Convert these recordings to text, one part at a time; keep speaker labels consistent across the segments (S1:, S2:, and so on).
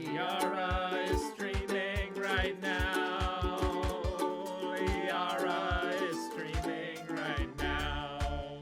S1: Liara is streaming right now. Liara is streaming right now.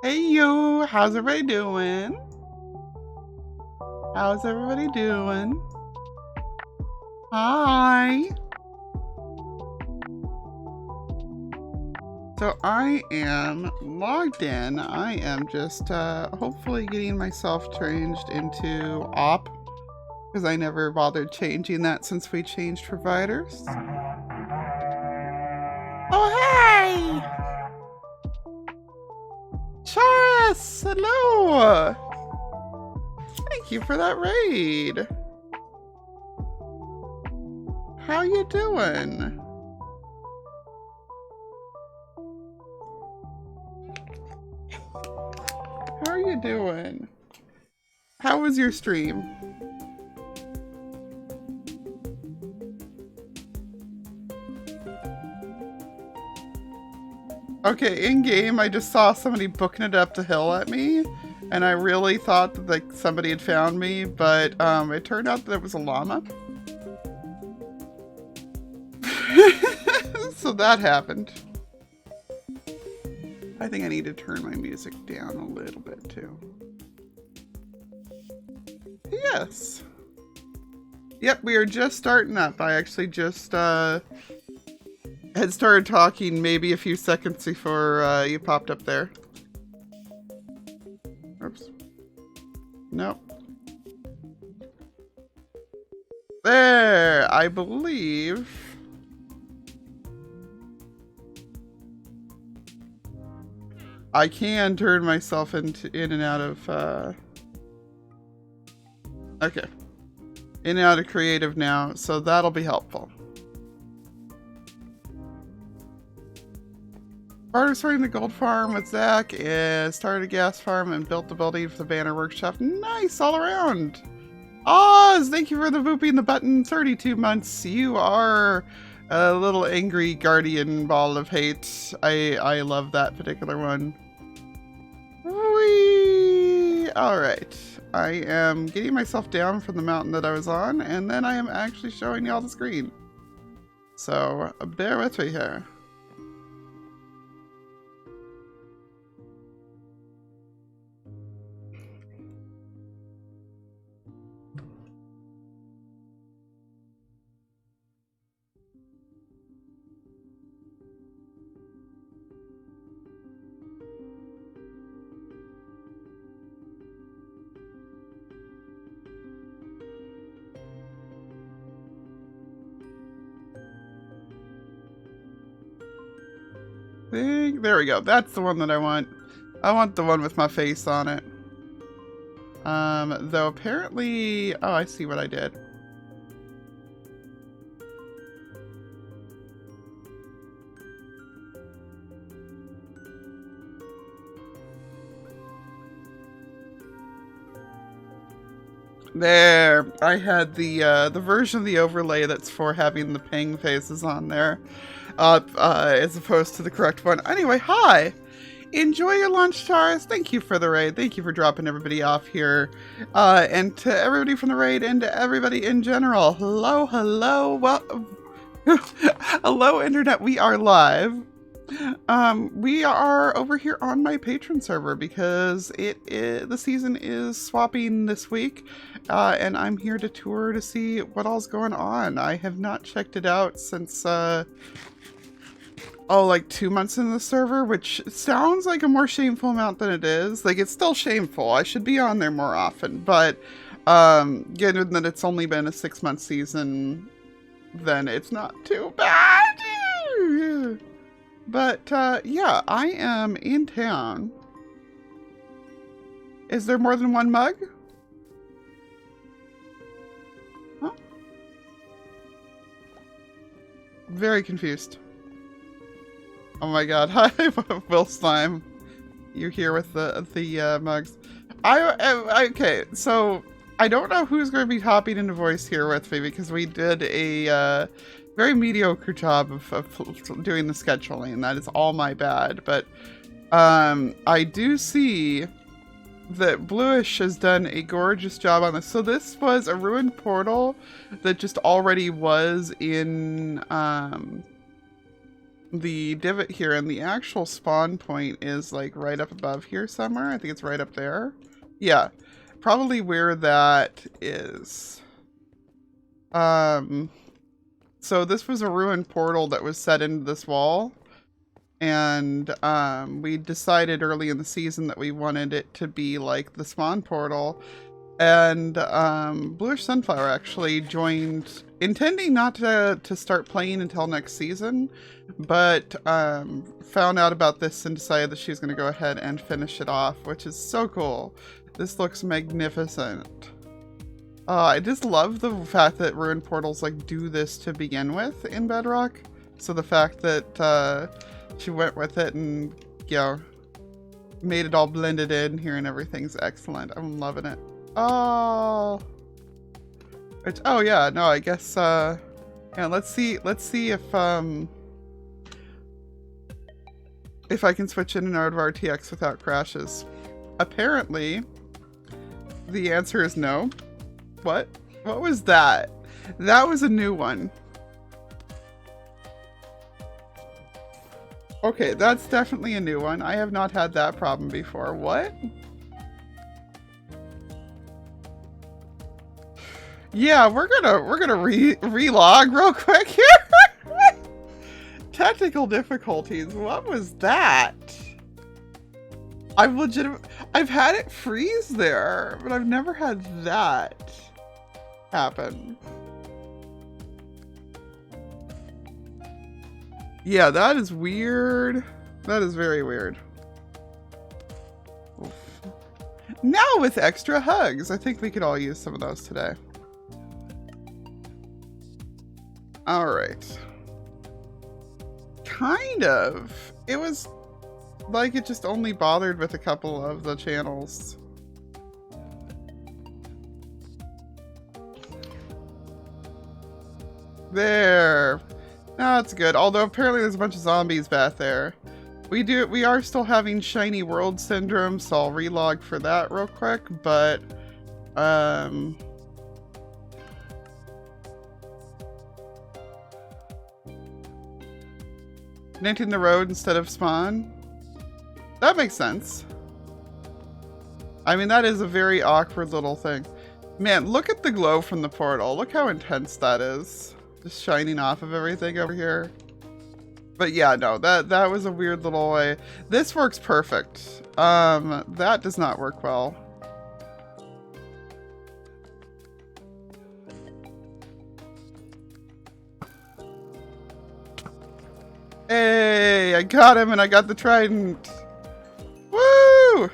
S2: Hey yo, how's everybody doing? How's everybody doing? Hi. So I am logged in. I am just hopefully getting myself changed into op, because I never bothered changing that since we changed providers. Oh, hey! Charis! Hello! Thank you for that raid. How you doing? How are you doing? How was your stream? Okay, in game, I just saw somebody booking it up the hill at me, and I really thought that like somebody had found me, but it turned out that it was a llama. So that happened. I think I need to turn my music down a little bit too. Yes. Yep, we are just starting up. I actually just had started talking maybe a few seconds before you popped up there. Oops. Nope. There, I believe. I can turn myself in and out of, okay. In and out of creative now, so that'll be helpful. Started starting the gold farm with Zach, and started a gas farm and built the building for the banner workshop. Nice all around. Oz, thank you for the booping the button. 32 months. You are a little angry guardian ball of hate. I love that particular one. Whee! Alright. I am getting myself down from the mountain that I was on, and then I am actually showing you all the screen. So, bear with me here. There we go. That's the one that I want. I want the one with my face on it. Though apparently... Oh, I see what I did. There. I had the version of the overlay that's for having the ping faces on there. As opposed to the correct one. Anyway, hi! Enjoy your lunch, Taurus. Thank you for the raid. Thank you for dropping everybody off here. And to everybody from the raid and to everybody in general. Hello, hello. Well, hello, Internet. We are live. We are over here on my patron server because the season is swapping this week. And I'm here to tour to see what all's going on. I have not checked it out since, like 2 months in the server, which sounds like a more shameful amount than it is. Like, it's still shameful. I should be on there more often, but given that it's only been a 6-month season, then it's not too bad. But, yeah, I am in town. Is there more than one mug? Huh? Very confused. Oh my god, hi, Will Slime. You're here with the mugs. Okay, so I don't know who's going to be hopping into voice here with me because we did a very mediocre job of doing the scheduling. That is all my bad, but I do see that Bluish has done a gorgeous job on this. So this was a ruined portal that just already was in the divot here, and the actual spawn point is like right up above here somewhere. I think it's right up there. Yeah, probably where that is. So this was a ruined portal that was set into this wall. And we decided early in the season that we wanted it to be like the spawn portal. And Bluish Sunflower actually joined, intending not to start playing until next season, but found out about this and decided that she was going to go ahead and finish it off, which is so cool. This looks magnificent. I just love the fact that ruin portals like do this to begin with in Bedrock. So the fact that she went with it and, you know, made it all blended in here and everything's excellent. I'm loving it. Oh, which, oh yeah, no, I guess, yeah, let's see if I can switch in and out of RTX without crashes. Apparently, the answer is no. What? What was that? That was a new one. Okay, that's definitely a new one. I have not had that problem before. What? Yeah, we're gonna relog real quick here. Technical difficulties. What was that? I've had it freeze there, but I've never had that happen. Yeah, that is weird. That is very weird. Oof. Now with extra hugs. I think we could all use some of those today. Alright. Kind of. It was like it just only bothered with a couple of the channels. There. That's good. Although apparently there's a bunch of zombies back there. We are still having shiny world syndrome, so I'll relog for that real quick, but connecting the road instead of spawn. That makes sense. I mean, that is a very awkward little thing. Man, look at the glow from the portal. Look how intense that is. Just shining off of everything over here. But yeah, no, that was a weird little way. This works perfect. That does not work well. Hey, I got him and I got the trident. Woo!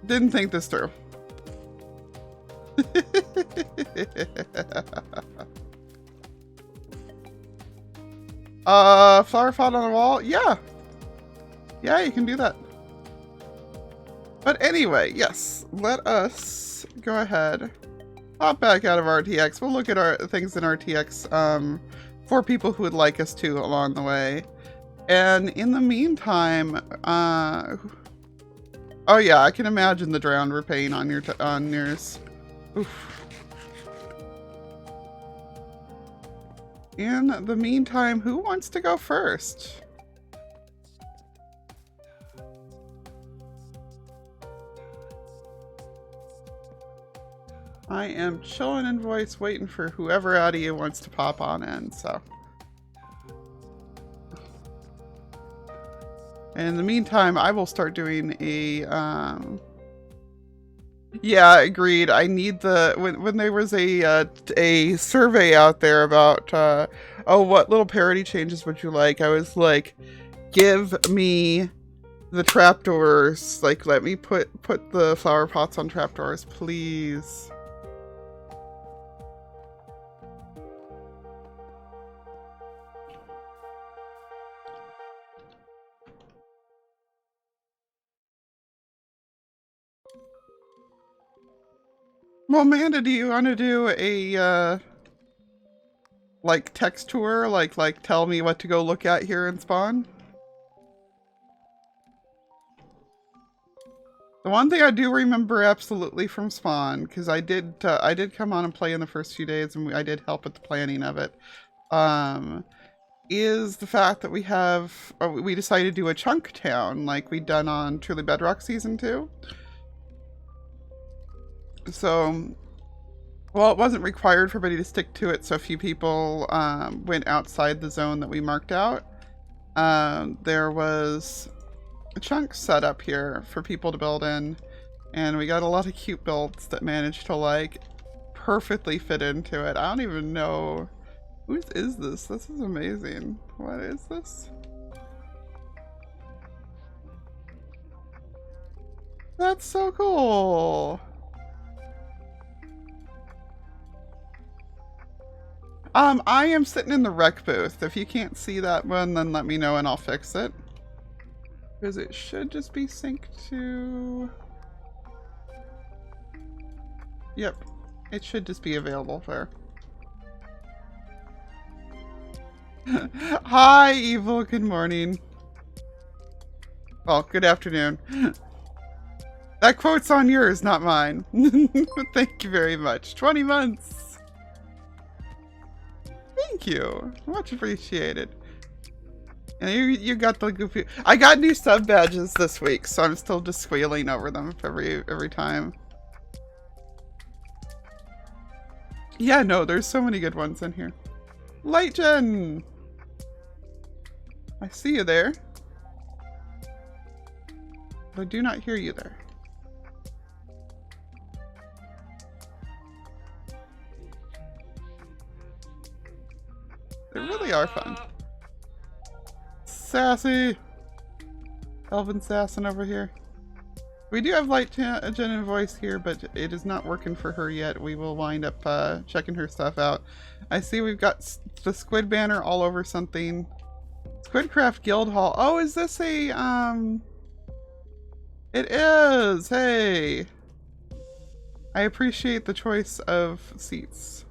S2: Didn't think this through. Flower pot on the wall? Yeah. Yeah, you can do that. But anyway, yes, let us go ahead. Hop back out of RTX. We'll look at our things in RTX for people who would like us to along the way. And in the meantime, oh yeah, I can imagine the drowned were paying on yours. Oof. In the meantime, who wants to go first? I am chilling in voice, waiting for whoever out of you wants to pop on in, so. And in the meantime, I will start doing a, yeah, agreed. I need the, when there was a survey out there about, oh, what little parody changes would you like? I was like, give me the trapdoors. Like, let me put the flower pots on trapdoors, please. Well, Amanda, do you want to do a, like, text tour? Like, tell me what to go look at here in Spawn? The one thing I do remember absolutely from Spawn, because I did come on and play in the first few days, and I did help with the planning of it, is the fact that we decided to do a chunk town, like we'd done on Truly Bedrock Season 2. So, Well, it wasn't required for everybody to stick to it, so a few people went outside the zone that we marked out. There was a chunk set up here for people to build in, and we got a lot of cute builds that managed to, like, perfectly fit into it. I don't even know... Whose is this? This is amazing. What is this? That's so cool! I am sitting in the rec booth. If you can't see that one, then let me know and I'll fix it. Because it should just be synced to... Yep. It should just be available there. Hi, Evil. Good morning. Well, good afternoon. That quote's on yours, not mine. Thank you very much. 20 months. Thank you. Much appreciated. And you got the goofy... I got new sub badges this week, so I'm still just squealing over them every time. Yeah, no, there's so many good ones in here. Lightgen! I see you there. But I do not hear you there. They really are fun. Sassy! Elvin Sassin over here. We do have Lightgen and voice here, but it is not working for her yet. We will wind up checking her stuff out. I see we've got the squid banner all over something. SQUIDcraft Guild Hall. Oh, is this a, It is! Hey! I appreciate the choice of seats.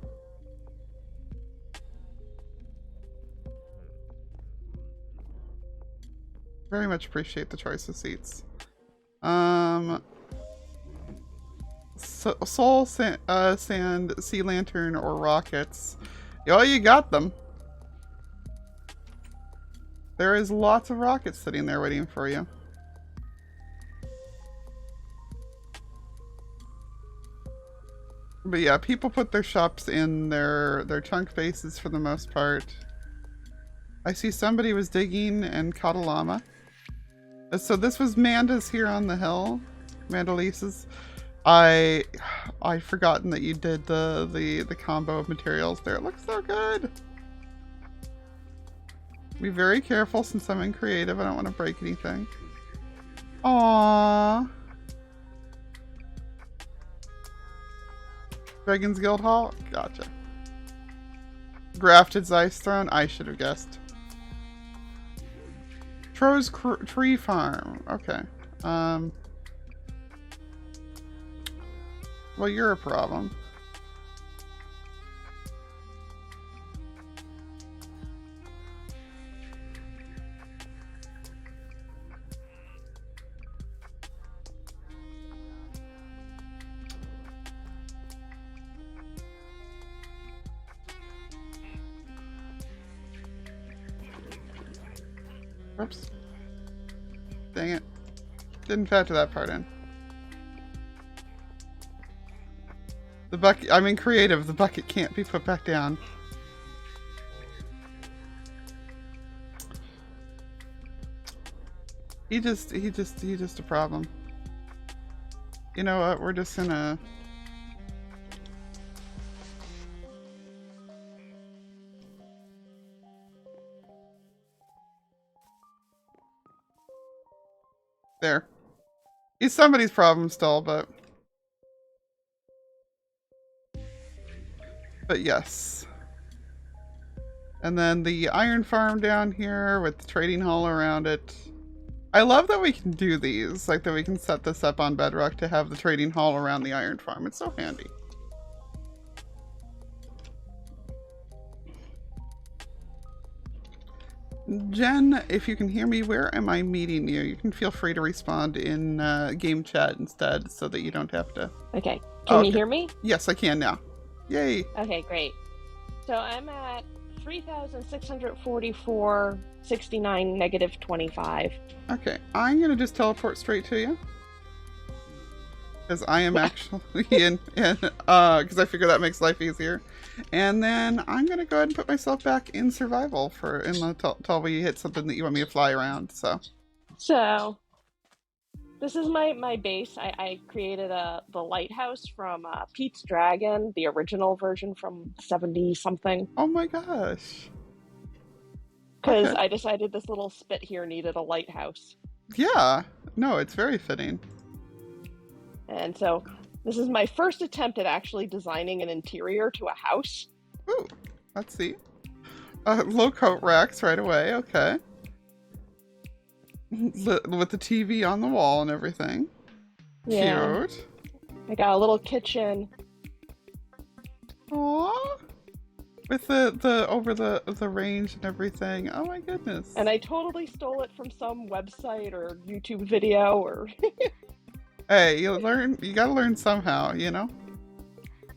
S2: Very much appreciate the choice of seats. Soul Sand, Sea Lantern, or Rockets. Oh, you got them. There is lots of rockets sitting there waiting for you. But yeah, people put their shops in their chunk bases for the most part. I see somebody was digging and caught a llama. So this was Manda's here on the hill. Mandalisa's. I'd forgotten that you did the combo of materials there. It looks so good. Be very careful since I'm in creative. I don't want to break anything. Aww. Dragon's Guild Hall? Gotcha. Grafted Ice Throne? I should have guessed. Tro's Tree Farm. Okay. Well, you're a problem. Oops. Dang it. Didn't factor that part in. The bucket, I'm in creative, the bucket can't be put back down. He just a problem. You know what, we're just gonna... There. He's somebody's problem still, but yes. And then the iron farm down here with the trading hall around it. I love that we can do these, like that we can set this up on Bedrock to have the trading hall around the iron farm. It's so handy. Jen, if you can hear me, where am I meeting you? You can feel free to respond in game chat instead so that you don't have to...
S3: Okay. Can you hear me?
S2: Yes, I can now. Yay.
S3: Okay, great. So I'm at 3,644, 69, negative 25.
S2: Okay, I'm going to just teleport straight to you. because I am actually in because I figure that makes life easier. And then I'm gonna go ahead and put myself back in survival until we hit something that you want me to fly around.
S3: So this is my base. I created the Lighthouse from Pete's Dragon, the original version from 70 something.
S2: Oh my gosh.
S3: Because
S2: Okay.
S3: I decided this little spit here needed a lighthouse.
S2: Yeah. No, it's very fitting.
S3: And so this is my first attempt at actually designing an interior to a house.
S2: Ooh, let's see. Low coat racks right away. Okay. With the TV on the wall and everything.
S3: Yeah.
S2: Cute.
S3: I got a little kitchen.
S2: Aww. With the over the range and everything. Oh my goodness.
S3: And I totally stole it from some website or YouTube video or
S2: Hey, you gotta learn somehow, you know?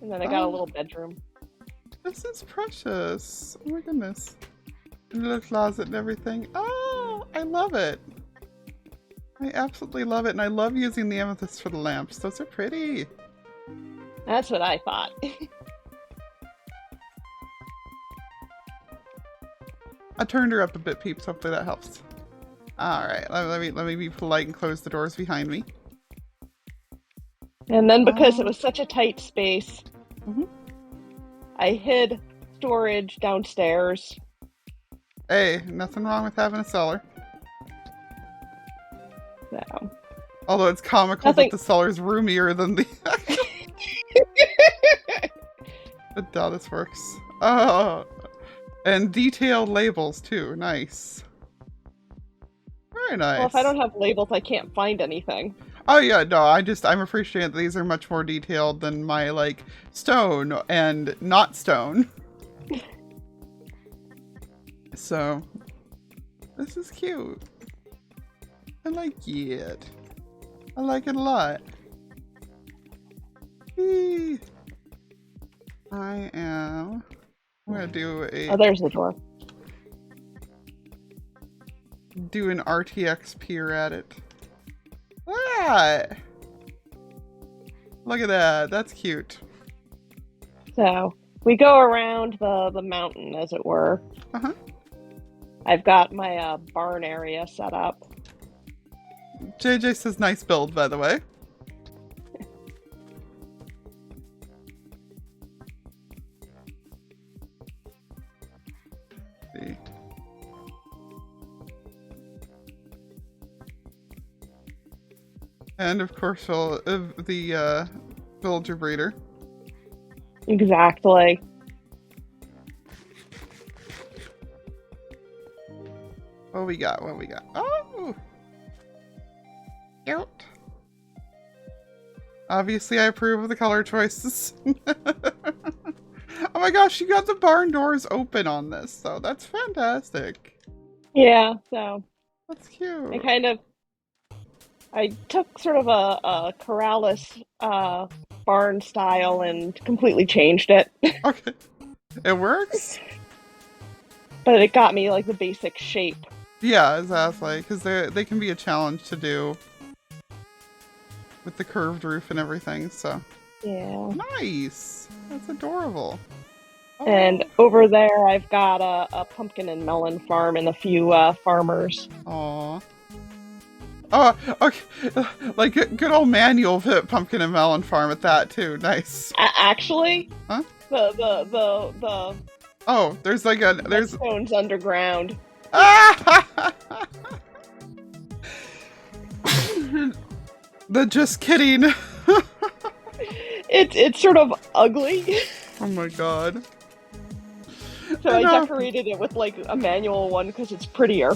S3: and then I got a little bedroom.
S2: This is precious. Oh my goodness. A little closet and everything. Oh, I love it. I absolutely love it. And I love using the amethyst for the lamps. Those are pretty.
S3: That's what I thought.
S2: I turned her up a bit, peeps. Hopefully that helps. Alright, let me be polite and close the doors behind me.
S3: And then because it was such a tight space,
S2: Mhm.
S3: I hid storage downstairs.
S2: Hey, nothing wrong with having a cellar.
S3: So.
S2: Although it's comical
S3: Nothing.
S2: that the cellar's roomier than the But how this works. Oh, and detailed labels too. Nice. Very nice.
S3: Well, if I don't have labels, I can't find anything.
S2: Oh yeah, no, I'm appreciating that these are much more detailed than my like stone and not stone. So this is cute. I like it. I like it a lot. Eee. I'm gonna do
S3: Oh, there's the door.
S2: an RTX peer at it. Look at that! Look at that. That's cute.
S3: So we go around the mountain, as it were.
S2: Uh-huh.
S3: I've got my barn area set up.
S2: JJ says nice build, by the way. See. And of course, the villager breeder.
S3: Exactly.
S2: What we got? Oh! Cute. Obviously, I approve of the color choices. Oh my gosh, you got the barn doors open on this, so that's fantastic.
S3: Yeah, so
S2: That's cute.
S3: I took sort of a Corrales barn style and completely changed it.
S2: Okay. It works?
S3: But it got me like the basic shape.
S2: Yeah, exactly. Because they can be a challenge to do with the curved roof and everything, so.
S3: Yeah.
S2: Nice! That's adorable. Oh.
S3: And over there I've got a pumpkin and melon farm and a few farmers.
S2: Aw. Oh, okay. Like good old manual pumpkin and melon farm at that too. Nice.
S3: Actually,
S2: Huh?
S3: The
S2: Oh, there's
S3: stones underground.
S2: The just kidding.
S3: It's sort of ugly.
S2: Oh my god.
S3: So
S2: I
S3: I
S2: know.
S3: decorated it with like a manual one because it's prettier.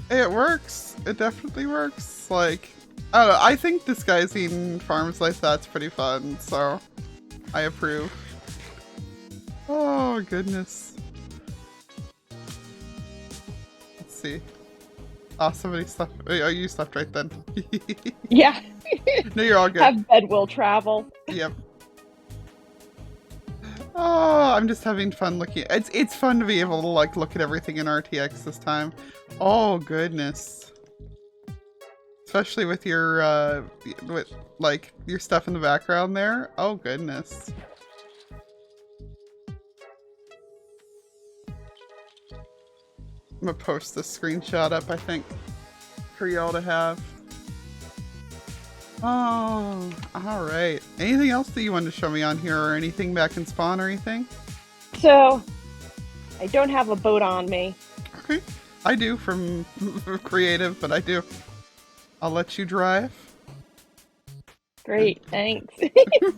S2: It works. It definitely works. Like, I don't know. I think disguising farms like that's pretty fun, so I approve. Oh, goodness. Let's see. Oh, somebody slept. Oh, you slept right then.
S3: Yeah.
S2: No, you're all good.
S3: Have bed will travel.
S2: Yep. Oh, I'm just having fun looking. It's fun to be able to like look at everything in RTX this time. Oh goodness. Especially with your, with, like, your stuff in the background there. Oh, goodness. I'm gonna post this screenshot up, I think, for y'all to have. Oh, alright. Anything else that you wanted to show me on here, or anything back in spawn or anything?
S3: So, I don't have a boat on me.
S2: Okay. I do from creative, but I do. I'll let you drive.
S3: Great, thanks.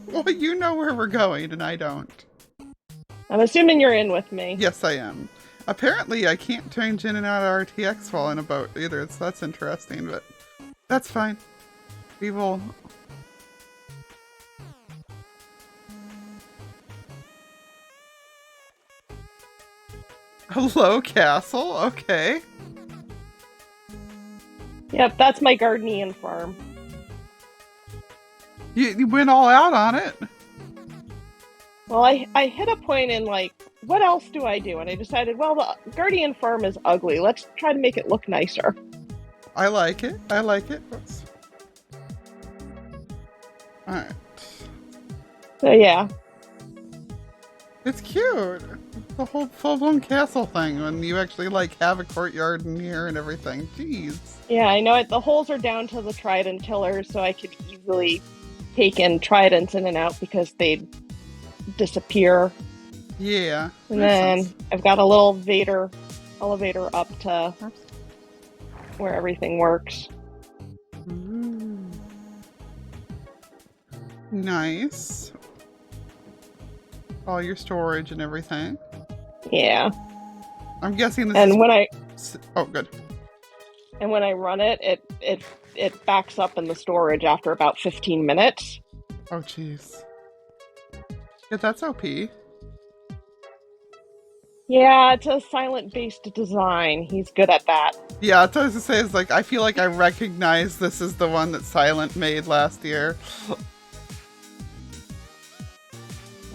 S2: Well, you know where we're going, and I don't.
S3: I'm assuming you're in with me.
S2: Yes, I am. Apparently, I can't change in and out of RTX while in a boat either, so that's interesting, but that's fine. We will... Hello, castle? Okay.
S3: Yep, that's my Gardenian farm.
S2: You went all out on it?
S3: Well, I hit a point in, like, what else do I do? And I decided, well, the Guardian farm is ugly. Let's try to make it look nicer.
S2: I like it. I like it. Alright.
S3: So, yeah.
S2: It's cute. The whole full-blown castle thing when you actually, like, have a courtyard in here and everything. Jeez.
S3: Yeah, I know it. The holes are down to the trident killers, so I could easily take in tridents in and out because they'd disappear.
S2: Yeah.
S3: And then I've got a little elevator up to where everything works.
S2: Ooh. Nice. All your storage and everything.
S3: Yeah.
S2: I'm guessing this
S3: and
S2: is...
S3: when I
S2: Oh, good.
S3: And when I run it, it backs up in the storage after about 15 minutes.
S2: Oh, jeez. Yeah, that's OP.
S3: Yeah, it's a silent-based design. He's good at that.
S2: Yeah, that's what I was gonna say. Is like, I feel like I recognize this is the one that Silent made last year.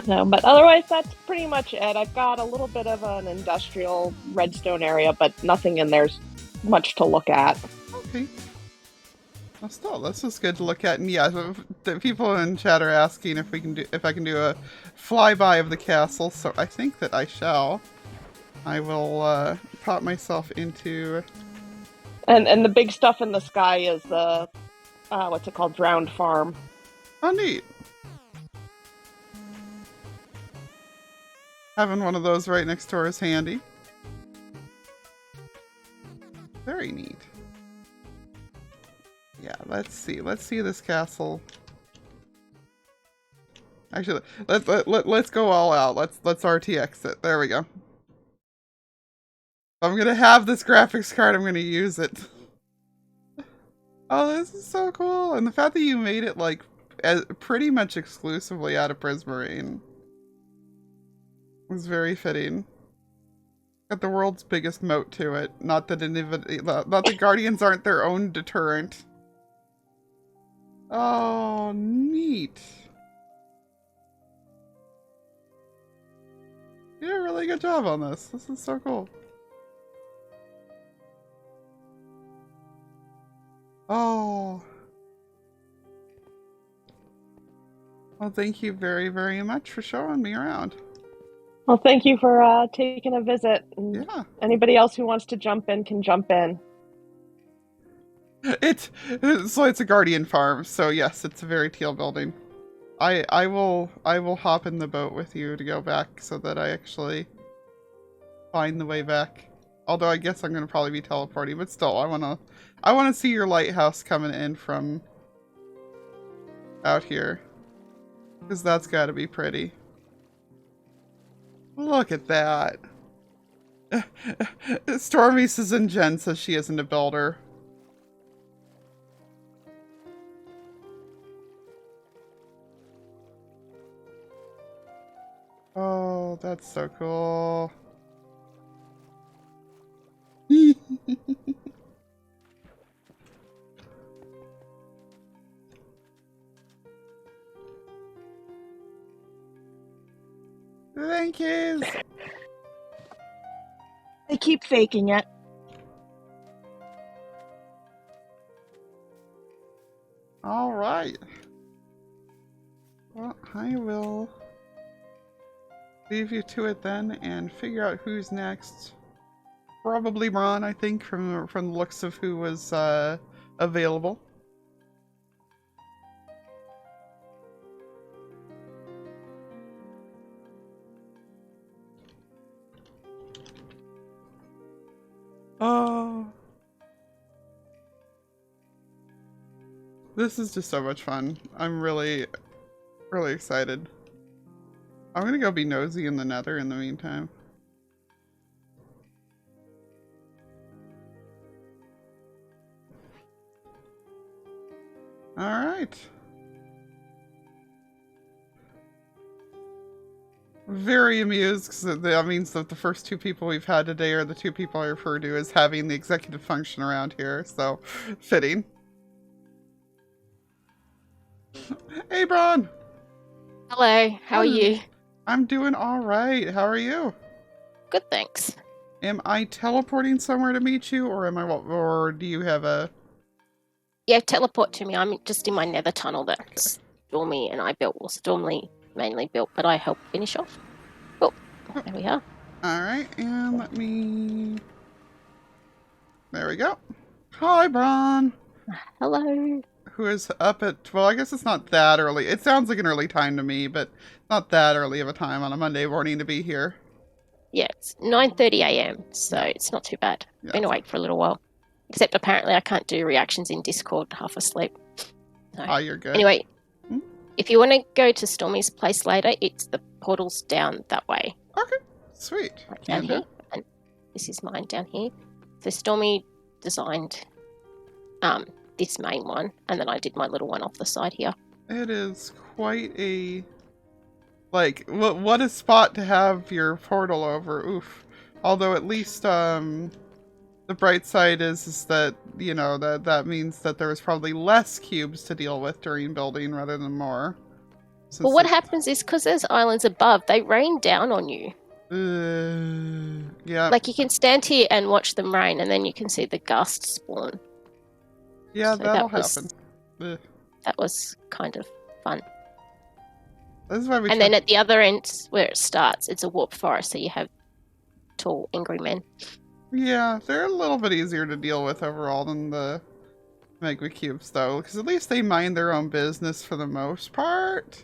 S3: No, but otherwise, that's pretty much it. I've got a little bit of an industrial redstone area, but nothing in there's much to look at.
S2: Okay. Well, still, this is good to look at. And yeah, the people in chat are asking if I can do a flyby of the castle. So I think that I shall. I will pop myself into.
S3: And the big stuff in the sky is the what's it called? Drowned Farm.
S2: Oh, neat. Having one of those right next door is handy. Very neat. Yeah, let's see. Let's see this castle. Actually, let's go all out. Let's RTX it. There we go. If I'm gonna have this graphics card, I'm gonna use it. Oh, this is so cool. And the fact that you made it like pretty much exclusively out of Prismarine was very fitting. Got the world's biggest moat to it. Not that not the Guardians aren't their own deterrent. Oh, neat. You did a really good job on this. This is so cool. Oh. Well, thank you very, very much for showing me around.
S3: Well, thank you for taking a visit. And
S2: yeah.
S3: Anybody else who wants to jump in can jump in.
S2: It's a Guardian farm, so yes, it's a very teal building. I will hop in the boat with you to go back so that I actually find the way back. Although I guess I'm gonna probably be teleporting, but still, I wanna see your lighthouse coming in from out here, because that's got to be pretty. Look at that. Stormy says, and Jen says she isn't a builder. Oh, that's so cool. Thank you.
S3: They keep faking it.
S2: All right. Well, I will leave you to it then and figure out who's next. Probably Ron, I think, from the looks of who was available. Oh, this is just so much fun. I'm really, really excited. I'm gonna go be nosy in the Nether in the meantime. All right. Very amused because that means that the first two people we've had today are the two people I refer to as having the executive function around here, so fitting. Hey, Bron!
S4: Hello, how are you?
S2: I'm doing all right. How are you?
S4: Good, thanks.
S2: Am I teleporting somewhere to meet you, or or do you have a?
S4: Yeah, teleport to me. I'm just in my nether tunnel that Stormy and I built. Well, Stormy mainly built, but I helped finish off. Oh, there we are.
S2: All right, and let me. There we go. Hi, Bron.
S4: Hello.
S2: Who is up at, well, I guess it's not that early. It sounds like an early time to me, but not that early of a time on a Monday morning to be here.
S4: Yeah, it's 9:30 a.m., so it's not too bad.
S2: Yeah,
S4: Been awake for a little while. Except apparently I can't do reactions in Discord half asleep. So.
S2: Oh, you're good.
S4: Anyway,
S2: Hmm?
S4: if you want to go to Stormy's place later, it's the portal's down that way.
S2: Okay, sweet.
S4: Right down here. And this is mine down here. So Stormy designed this main one, and then I did my little one off the side here.
S2: It is quite a, like, what a spot to have your portal over. Oof. Although at least, the bright side is that, you know, that means that there was probably less cubes to deal with during building rather than more.
S4: Well, what happens is, because there's islands above, they rain down on you.
S2: Yeah.
S4: Like, you can stand here and watch them rain, and then you can see the gusts spawn.
S2: Yeah,
S4: So
S2: that'll happen.
S4: That was kind of fun.
S2: This is why we
S4: and then at the other end, where it starts, it's a warp forest, so you have tall, angry men.
S2: Yeah, they're a little bit easier to deal with overall than the Magma Cubes, though, because at least they mind their own business for the most part.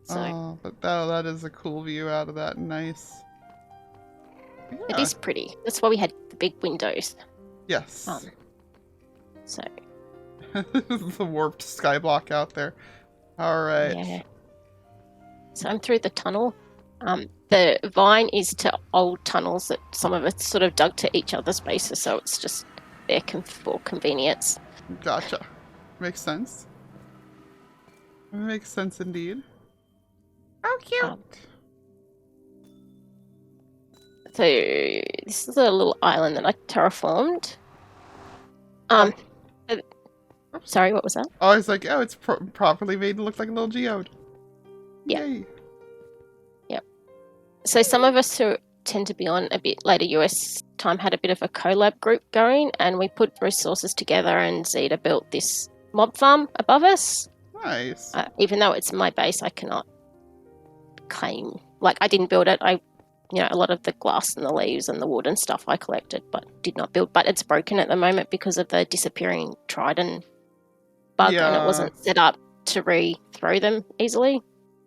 S4: So,
S2: oh, but that is a cool view out of that. Nice.
S4: It is pretty. That's why we had the big windows.
S2: Yes.
S4: So.
S2: The warped skyblock out there. All right.
S4: Yeah. So I'm through the tunnel. The vine is to old tunnels that some of it's sort of dug to each other's bases, so it's just there for convenience.
S2: Gotcha. Makes sense. Makes sense indeed. How cute.
S4: So this is a little island that I terraformed. Sorry, what was that?
S2: Oh, I was like, oh, it's properly made to look like a little geode.
S4: Yeah.
S2: Yay.
S4: Yep. So some of us who tend to be on a bit later US time had a bit of a collab group going, and we put resources together, and Zeta built this mob farm above us.
S2: Nice.
S4: Even though it's my base, I cannot claim, like, I didn't build it. A lot of the glass and the leaves and the wood and stuff I collected, but did not build. But it's broken at the moment because of the disappearing trident bug, and it wasn't set up to re-throw them easily.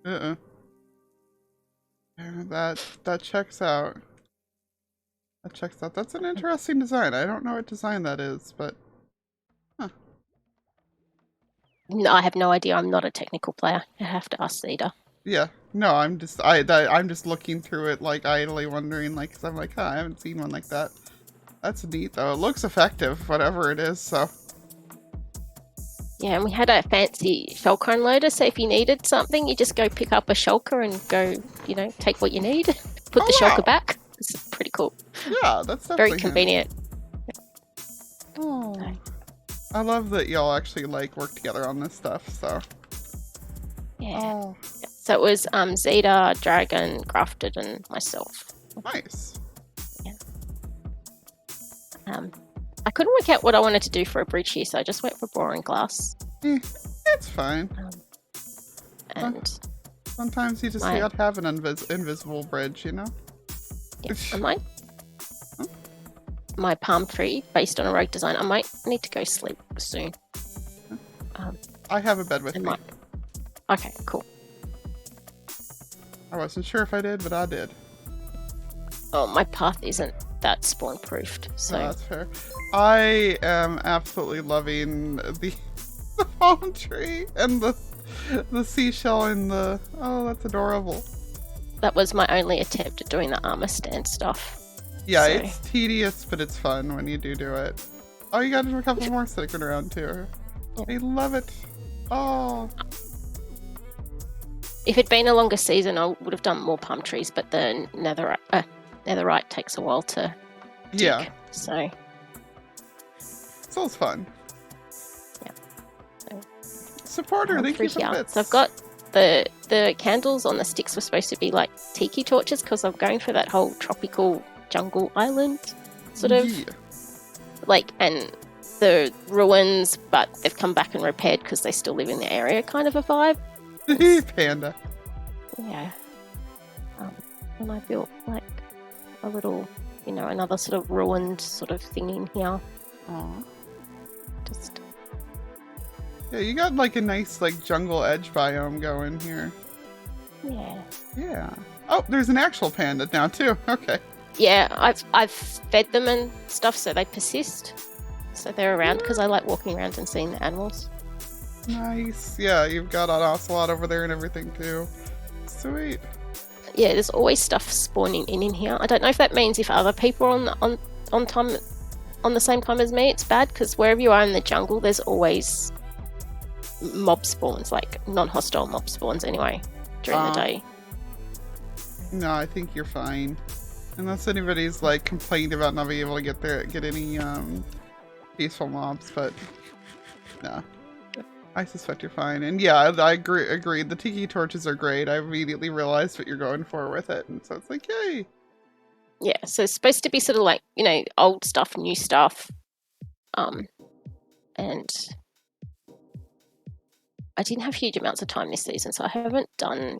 S2: Yeah, that checks out. That checks out. That's an interesting design. I don't know what design that is, but
S4: No, I have no idea. I'm not a technical player. I have to ask Zeta.
S2: yeah. No, I'm just looking through it, like, idly wondering, like, 'cause I'm like, I haven't seen one like that. That's neat, though. It looks effective, whatever it is, so.
S4: Yeah, and we had a fancy shulker unloader, so if you needed something, you just go pick up a shulker and go, take what you need, put the shulker back. It's pretty cool.
S2: Yeah, that's definitely
S4: very convenient.
S2: Oh. I love that y'all actually, like, work together on this stuff, so.
S4: Yeah.
S2: Oh.
S4: So it was Zeta, Dragon, Grafted, and myself.
S2: Nice.
S4: Yeah. I couldn't work out what I wanted to do for a bridge here, so I just went for boring glass.
S2: It's fine.
S4: And
S2: Sometimes you just
S4: My-
S2: gotta have an invisible bridge, you know?
S4: and my palm tree based on a rogue design. I might need to go sleep soon.
S2: I have a bed with
S4: And
S2: me.
S4: Okay, cool.
S2: I wasn't sure if I did, but I did.
S4: Oh, my path isn't that spawn proofed, so
S2: No, that's fair. I am absolutely loving the palm tree and the seashell and the... Oh, that's adorable.
S4: that was my only attempt at doing the armor stand stuff.
S2: Yeah,
S4: So-
S2: it's tedious, but it's fun when you do it. Oh, you got a couple more sticking around too.
S4: Yeah.
S2: I love it. Oh,
S4: If it'd been a longer season, I would have done more palm trees, but the netherite takes a while to dig.
S2: yeah.
S4: So
S2: Sounds fun.
S4: Yeah. So-
S2: Supporter, thank you for the bits.
S4: So I've got the candles on the sticks were supposed to be like tiki torches because I'm going for that whole tropical jungle island sort of
S2: Yeah.
S4: like, and the ruins, but they've come back and repaired because they still live in the area kind of a vibe.
S2: Panda.
S4: Yeah. And I built like a little, another sort of ruined sort of thing in here.
S2: Aw.
S4: Just
S2: Yeah, you got like a nice like jungle edge biome going here.
S4: yeah.
S2: Yeah. Oh, there's an actual panda now too. Okay.
S4: Yeah, I've fed them and stuff so they persist. So they're around because I like walking around and seeing the animals.
S2: Nice. Yeah, you've got an ocelot over there and everything too. Sweet.
S4: Yeah, there's always stuff spawning in here. I don't know if that means if other people are on time on the same time as me, it's bad because wherever you are in the jungle, there's always mob spawns, like non-hostile mob spawns anyway during the day.
S2: No, I think you're fine. Unless anybody's like complained about not being able to get any peaceful mobs, but no. I suspect you're fine. And yeah, I agree. The tiki torches are great. I immediately realized what you're going for with it, and so it's like, yay!
S4: Yeah, so it's supposed to be sort of like, old stuff, new stuff. And I didn't have huge amounts of time this season, so I haven't done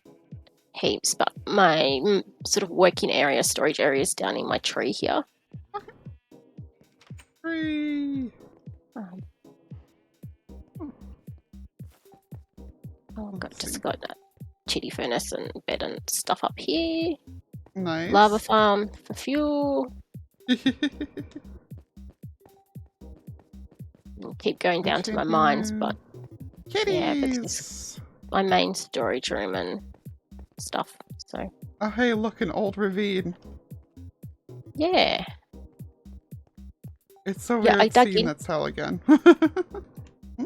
S4: heaps, but my sort of working area, storage area is down in my tree here.
S2: Free.
S4: Um, I've
S2: Let's
S4: just
S2: see.
S4: got a chitty furnace and bed and stuff up here.
S2: Nice.
S4: Lava farm for fuel. I'll keep going down to my mines, but
S2: Kitties.
S4: Yeah, but it's my main storage room and stuff. So
S2: Oh, hey, look, an old ravine.
S4: yeah,
S2: It's so
S4: Yeah, I
S2: weird
S4: dug
S2: seeing
S4: in.
S2: that cell again.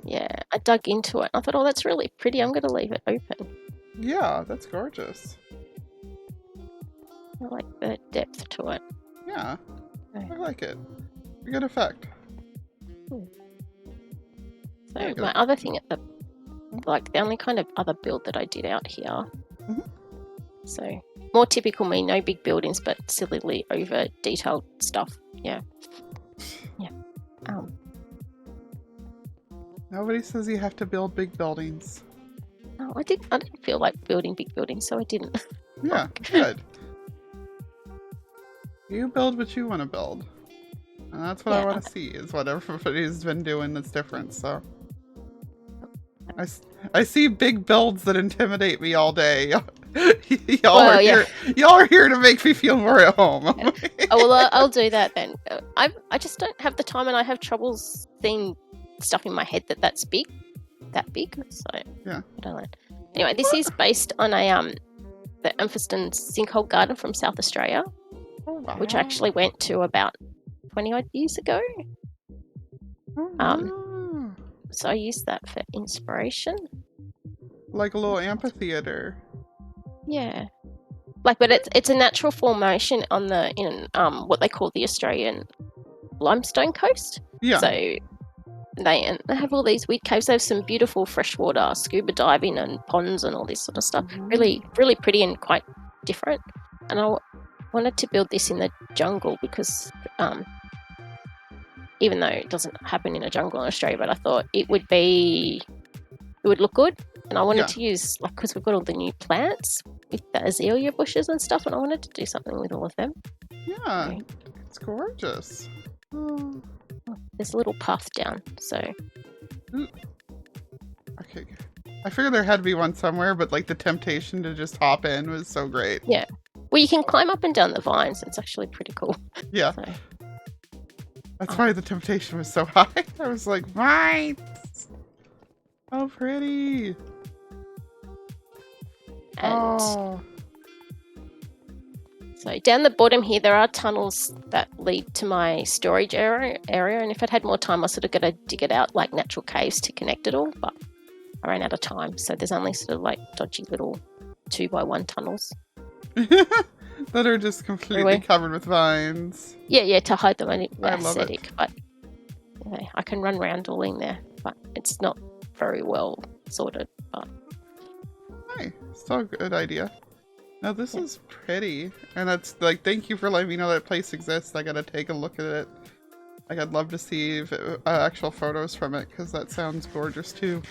S4: yeah, I dug into it. I thought, oh, that's really pretty. I'm going to leave it open.
S2: Yeah, that's gorgeous.
S4: I like the depth to it.
S2: Yeah,
S4: Okay.
S2: I like it. A good effect.
S4: So
S2: Very good.
S4: my other thing at the only kind of other build that I did out here.
S2: Mhm.
S4: So more typical me, no big buildings, but sillily over detailed stuff. Yeah.
S2: Nobody says you have to build big buildings.
S4: No, I didn't feel like building big buildings, so I didn't.
S2: Yeah, good. You build what you want to build. And that's what I
S4: Yeah.
S2: want to see, is what everybody's been doing that's different, so. I see big builds that intimidate me all day. Y'all are here to make me feel more at home.
S4: Oh well, I'll do that then. I just don't have the time, and I have troubles seeing stuff in my head that's big. So
S2: Yeah.
S4: I don't know. Anyway, this is based on the Elphinstone sinkhole garden from South Australia, which I actually went to about 20 odd years ago. So I used that for inspiration.
S2: Like a little amphitheater.
S4: Yeah. But it's a natural formation on in what they call the Australian limestone coast.
S2: Yeah.
S4: So they have all these weird caves. They have some beautiful freshwater scuba diving and ponds and all this sort of stuff. Really, really pretty and quite different. And I wanted to build this in the jungle because even though it doesn't happen in a jungle in Australia, but I thought it would look good. And I wanted to use, like, because we've got all the new plants with the azalea bushes and stuff, and I wanted to do something with all of them.
S2: Yeah,
S4: Okay.
S2: it's gorgeous. Oh.
S4: There's a little path down, so
S2: Okay. I figured there had to be one somewhere, but like the temptation to just hop in was so great.
S4: yeah. Well, you can climb up and down the vines. It's actually pretty cool.
S2: Yeah.
S4: So,
S2: That's why the temptation was so high. I was like, vines! Oh, pretty!
S4: and
S2: Oh.
S4: so down the bottom here, there are tunnels that lead to my storage area. And if I'd had more time, I was sort of going to dig it out like natural caves to connect it all, but I ran out of time. So there's only sort of like dodgy little 2x1 tunnels.
S2: That are just completely
S4: Anyway.
S2: covered with vines.
S4: Yeah, to hide them.
S2: I love
S4: Aesthetic, but I can run around all in there, but it's not very well sorted. But
S2: Hey, still a good idea. Now this is pretty, and that's like, thank you for letting me know that place exists. I gotta take a look at it. Like, I'd love to see if actual photos from it, because that sounds gorgeous too.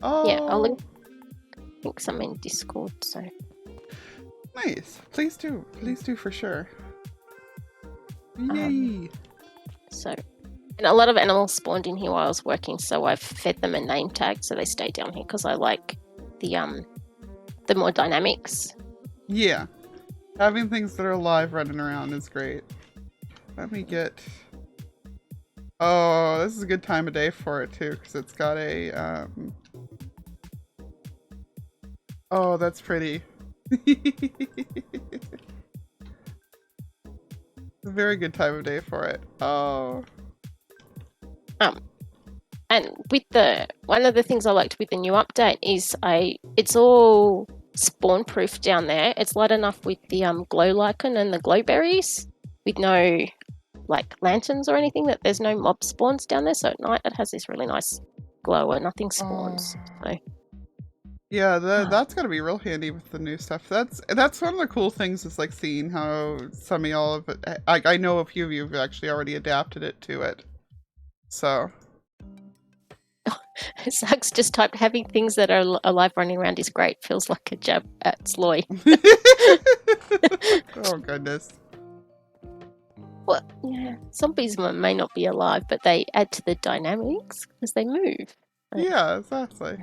S2: Oh,
S4: yeah, I'll link some in Discord. So
S2: nice. Please do for sure. Yay!
S4: And a lot of animals spawned in here while I was working, so I've fed them a name tag so they stay down here because I like the more dynamics.
S2: Yeah, having things that are alive running around is great. Let me get. Oh, this is a good time of day for it too, because it's got a. Oh, that's pretty. A very good time of day for it. Oh.
S4: And with one of the things I liked with the new update is it's all spawn proof down there. It's light enough with the glow lichen and the glowberries, with no like lanterns or anything, that there's no mob spawns down there. So at night it has this really nice glow and nothing spawns. So
S2: Yeah, that's gotta be real handy with the new stuff. That's one of the cool things, is like seeing how some of y'all have, I know a few of you have actually already adapted it to it. So
S4: Sucks just typed having things that are alive running around is great. Feels like a jab at Sloy.
S2: oh goodness.
S4: Well, yeah, zombies may not be alive, but they add to the dynamics because they move.
S2: Yeah, exactly.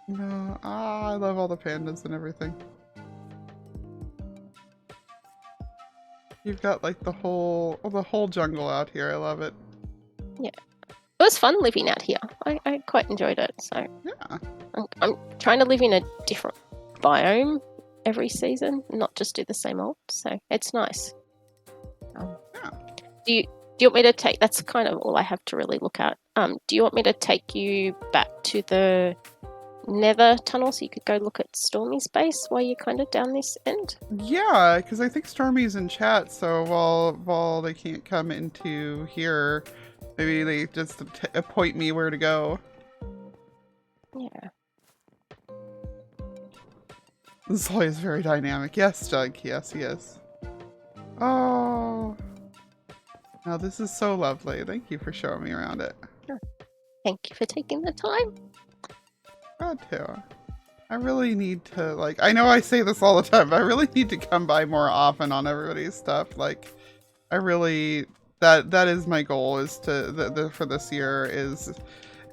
S2: No, I love all the pandas and everything. You've got like the whole jungle out here. I love it.
S4: Yeah. It was fun living out here. I quite enjoyed it. So
S2: Yeah.
S4: I'm trying to live in a different biome every season, not just do the same old. So it's nice.
S2: Yeah.
S4: Do you want me to take? That's kind of all I have to really look at. Do you want me to take you back to the Nether Tunnels so you could go look at Stormy's base while you're kind of down this end?
S2: Yeah, because I think Stormy's in chat, so while they can't come into here, maybe they just point me where to go.
S4: Yeah.
S2: Zoe is very dynamic. Yes, Jug. Yes, he is. Oh. Now this is so lovely. Thank you for showing me around it.
S4: Thank you for taking the time.
S2: God, too. I really need to, like, I know I say this all the time, but I really need to come by more often on everybody's stuff. Like, I really, that is my goal, is to, for this year, is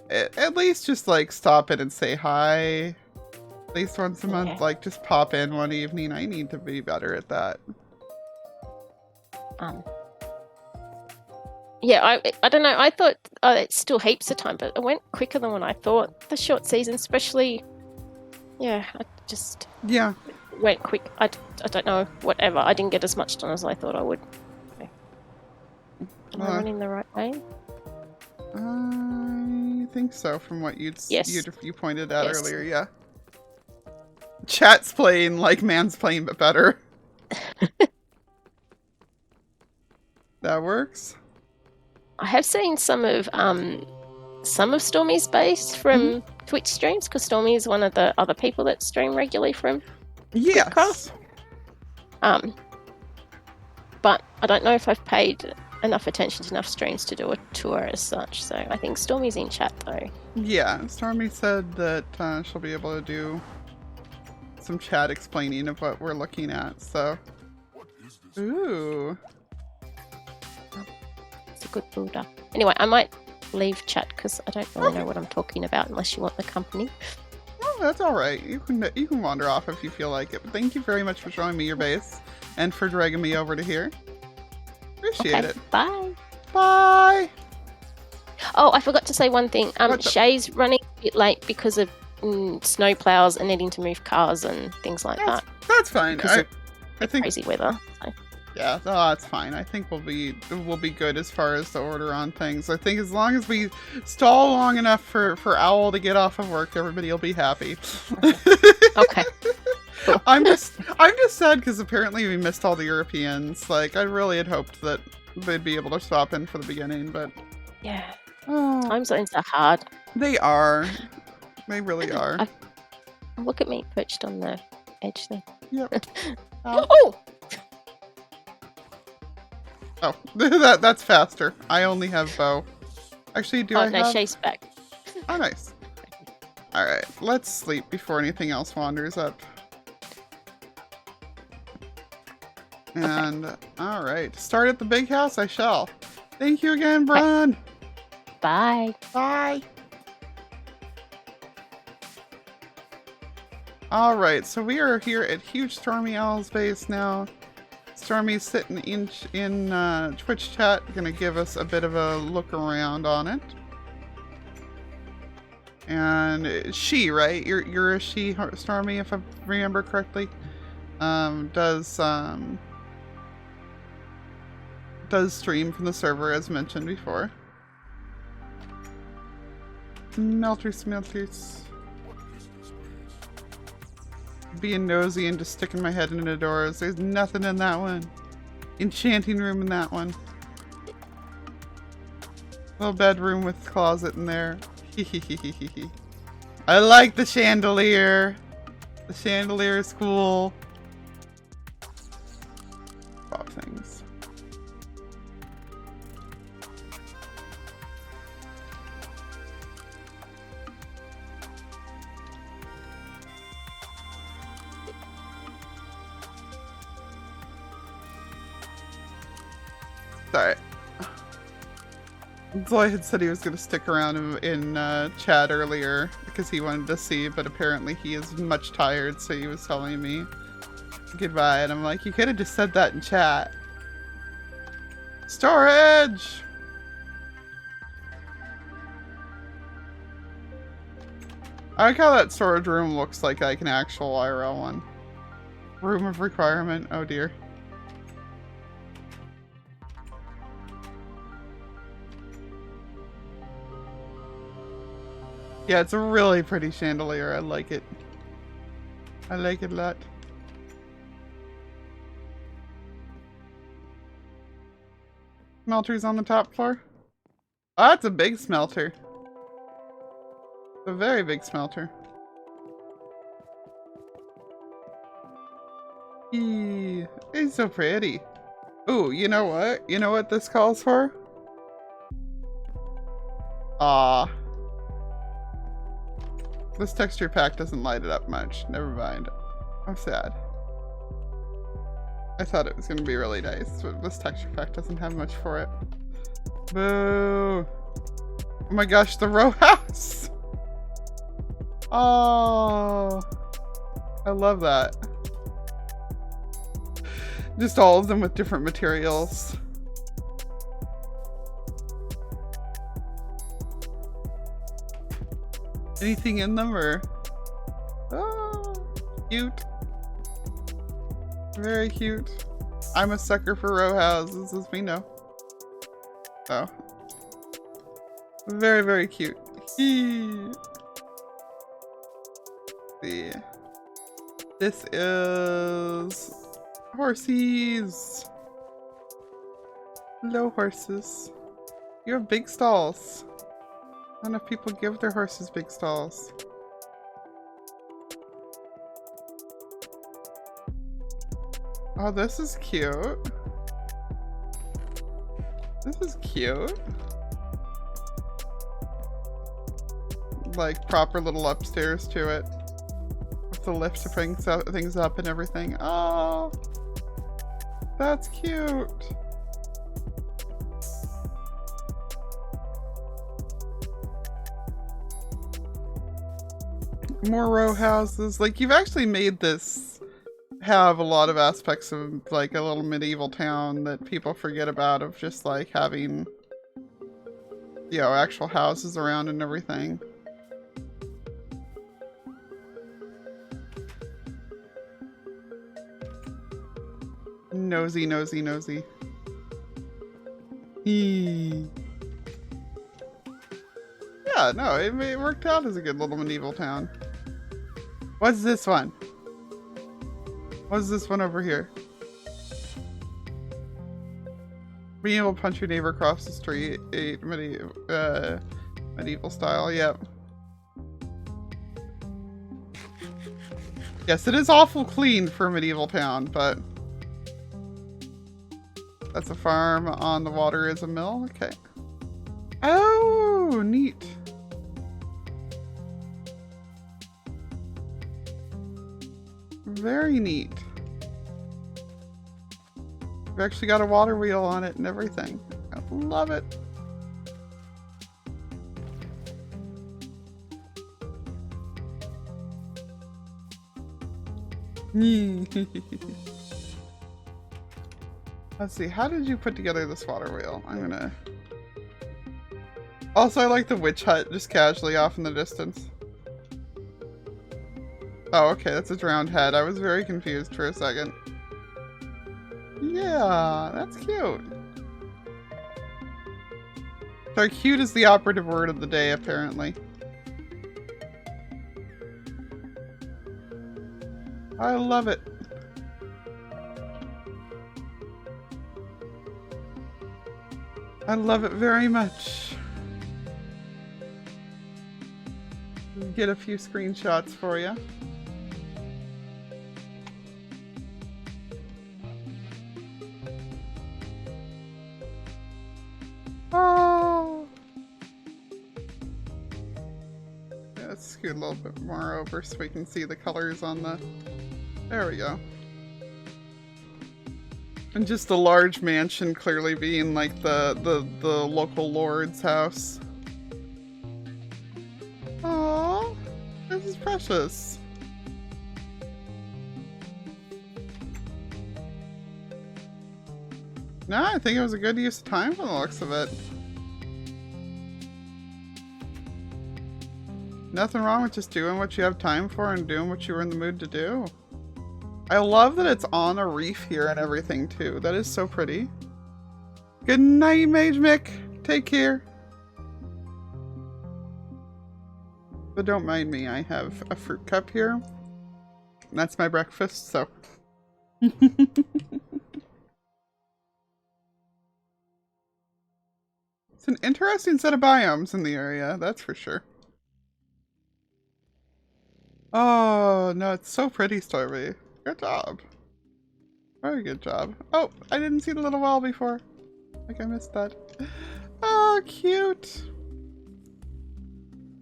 S2: at least just, like, stop in and say hi. At least once a month, like, just pop in one evening. I need to be better at that.
S4: Yeah, I don't know. I thought it's still heaps of time, but it went quicker than what I thought. The short season, especially, I just went quick. I don't know, whatever. I didn't get as much done as I thought I would. Okay. Am I running the right way?
S2: I think so, from what you pointed out earlier, yeah. Chat's playing like man's playing, but better. That works.
S4: I have seen some of Stormy's base from Twitch streams, because Stormy is one of the other people that stream regularly from
S2: Yes.
S4: SQUIDcraft. But I don't know if I've paid enough attention to enough streams to do a tour as such. So I think Stormy's in chat though.
S2: Yeah, Stormy said that she'll be able to do some chat explaining of what we're looking at, so. Ooh.
S4: It's a good builder. Anyway, I might leave chat because I don't really know what I'm talking about unless you want the company.
S2: Oh, that's alright. You can wander off if you feel like it. But thank you very much for showing me your base and for dragging me over to here. Appreciate it.
S4: Bye.
S2: Bye!
S4: Oh, I forgot to say one thing.
S2: What's up?
S4: Shay's running a bit late because of snow plows and needing to move cars and things like that.
S2: That's fine.
S4: Because of
S2: I think
S4: crazy weather. So.
S2: yeah, no, that's fine. I think we'll be good as far as the order on things. I think as long as we stall long enough for Owl to get off of work, everybody will be happy.
S4: Okay. Cool.
S2: I'm just sad because apparently we missed all the Europeans. Like I really had hoped that they'd be able to swap in for the beginning, but
S4: Yeah.
S2: oh,
S4: Time zones are hard.
S2: they are. They really are.
S4: Look at me perched on the edge there.
S2: Yep. Ow.
S4: Oh!
S2: Oh, that's faster. I only have bow. Actually, do I
S4: no,
S2: have?
S4: Shay's back.
S2: Oh, nice. All right, let's sleep before anything else wanders up. And all right, start at the big house. I shall. Thank you again, Bron.
S4: Bye.
S2: Bye. All right, so we are here at Huge Stormy Owl's base now. Stormy's sitting in Twitch chat, gonna give us a bit of a look around on it. And she, right? You're a she, Stormy, if I remember correctly. Does stream from the server as mentioned before. Smelters. Being nosy and just sticking my head into the doors. There's nothing in that one. Enchanting room in that one. Little bedroom with closet in there. I like the chandelier. The chandelier is cool. Pop things. Sorry. Zoe had said he was going to stick around in chat earlier because he wanted to see, but apparently he is much tired, so he was telling me goodbye, and I'm like, you could have just said that in chat. Storage! I like how that storage room looks like an actual IRL one. Room of requirement, oh dear. Yeah, it's a really pretty chandelier. I like it. I like it a lot. Smelter's on the top floor. Oh, that's a big smelter. A very big smelter. Eee, it's so pretty. Ooh, you know what? You know what this calls for? Ah. This texture pack doesn't light it up much. Never mind. I'm sad. I thought it was going to be really nice, but this texture pack doesn't have much for it. Boo! Oh my gosh, the row house! Oh! I love that. Just all of them with different materials. Anything in them or? Oh, cute. Very cute. I'm a sucker for row houses, as we know. So. Very, very cute. See. This is horsies. Hello, horses. You have big stalls. Not enough people give their horses big stalls. Oh, this is cute. This is cute. Like proper little upstairs to it. With the lift to bring things up and everything. Oh, that's cute. More row houses. Like, you've actually made this have a lot of aspects of like a little medieval town that people forget about, of just like having, you know, actual houses around and everything. Nosy, nosy, nosy. Eee. Yeah, no, it worked out as a good little medieval town. What's this one? What's this one over here? Being able to punch your neighbor across the street, medieval style, yep. Yes, it is awful clean for a medieval town, but that's a farm. On the water is a mill. Okay. Oh, neat. Very neat. We've actually got a water wheel on it and everything. I love it. Let's see, how did you put together this water wheel? I'm gonna... Also, I like the witch hut just casually off in the distance. Oh, okay, that's a drowned head. I was very confused for a second. Yeah, that's cute. So cute is the operative word of the day, apparently. I love it. I love it very much. Get a few screenshots for you. Oh. Yeah, let's scoot a little bit more over so we can see the colors on the... There we go. And just the large mansion clearly being like the local lord's house. Aww, this is precious. No, I think it was a good use of time from the looks of it. Nothing wrong with just doing what you have time for and doing what you were in the mood to do. I love that it's on a reef here and everything too. That is so pretty. Good night, Mage Mick. Take care. But don't mind me, I have a fruit cup here. And that's my breakfast, so. It's an interesting set of biomes in the area, that's for sure. Oh, no, it's so pretty, Stormy. Good job. Very good job. Oh, I didn't see the little well before. Like I missed that. Oh, cute.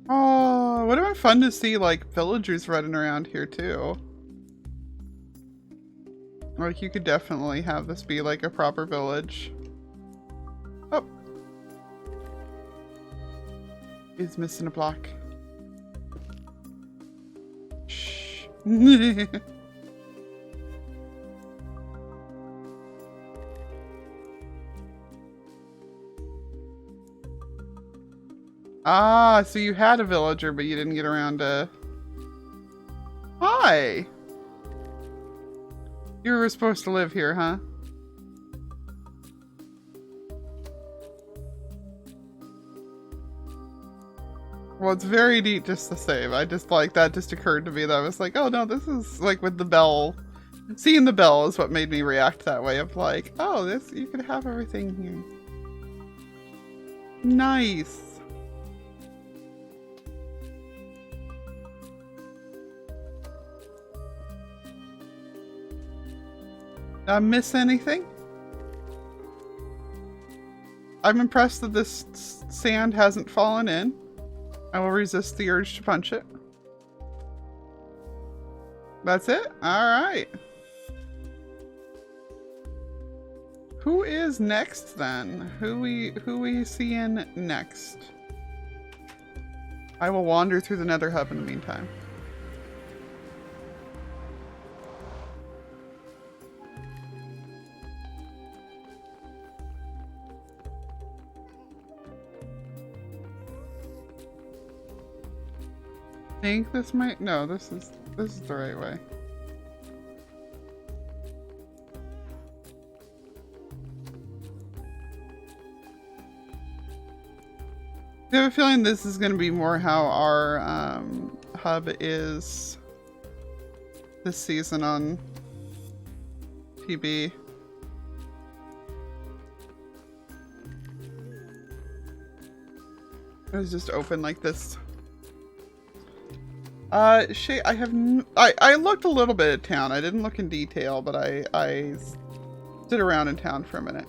S2: Oh, would have been fun to see like villagers running around here too. Like you could definitely have this be like a proper village. Oh. He's missing a block. Shh. Ah, so you had a villager, but you didn't get around to... Hi! You were supposed to live here, huh? Well, it's very neat just the same. I just like that just occurred to me that I was like, oh no, this is like with the bell. Seeing the bell is what made me react that way of like, oh, this, you could have everything here. Nice. Miss anything? I'm impressed that this sand hasn't fallen in. I will resist the urge to punch it. That's it? Alright. Who is next then? Who we seeing next? I will wander through the Nether Hub in the meantime. I think this might, no, this is the right way. I have a feeling this is going to be more how our hub is this season on PB. It was just open like this. Shay, I looked a little bit at town. I didn't look in detail, but I stood around in town for a minute.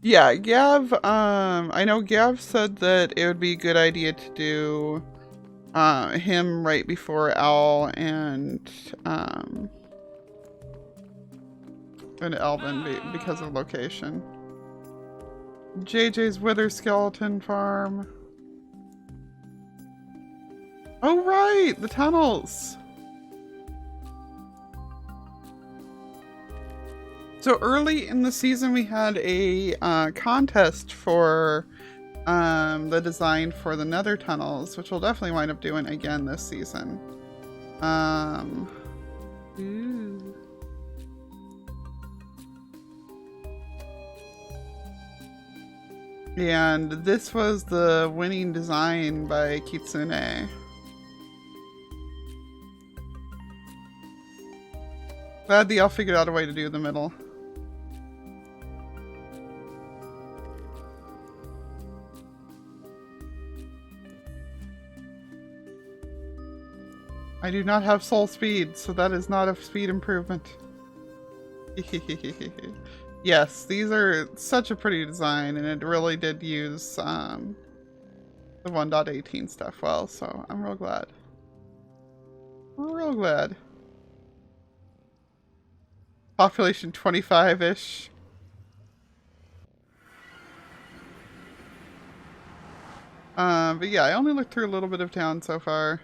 S2: Yeah, Gav, I know Gav said that it would be a good idea to do, him right before Owl and Elvin because of location. JJ's Wither Skeleton Farm. Oh right, the tunnels. So early in the season we had a contest for the design for the Nether Tunnels, which we'll definitely wind up doing again this season. Ooh. And this was the winning design by Kitsune. Glad the elf figured out a way to do the middle. I do not have soul speed, so that is not a speed improvement. Yes, these are such a pretty design, and it really did use the 1.18 stuff well, so I'm real glad. Real glad. Population 25-ish. But yeah, I only looked through a little bit of town so far.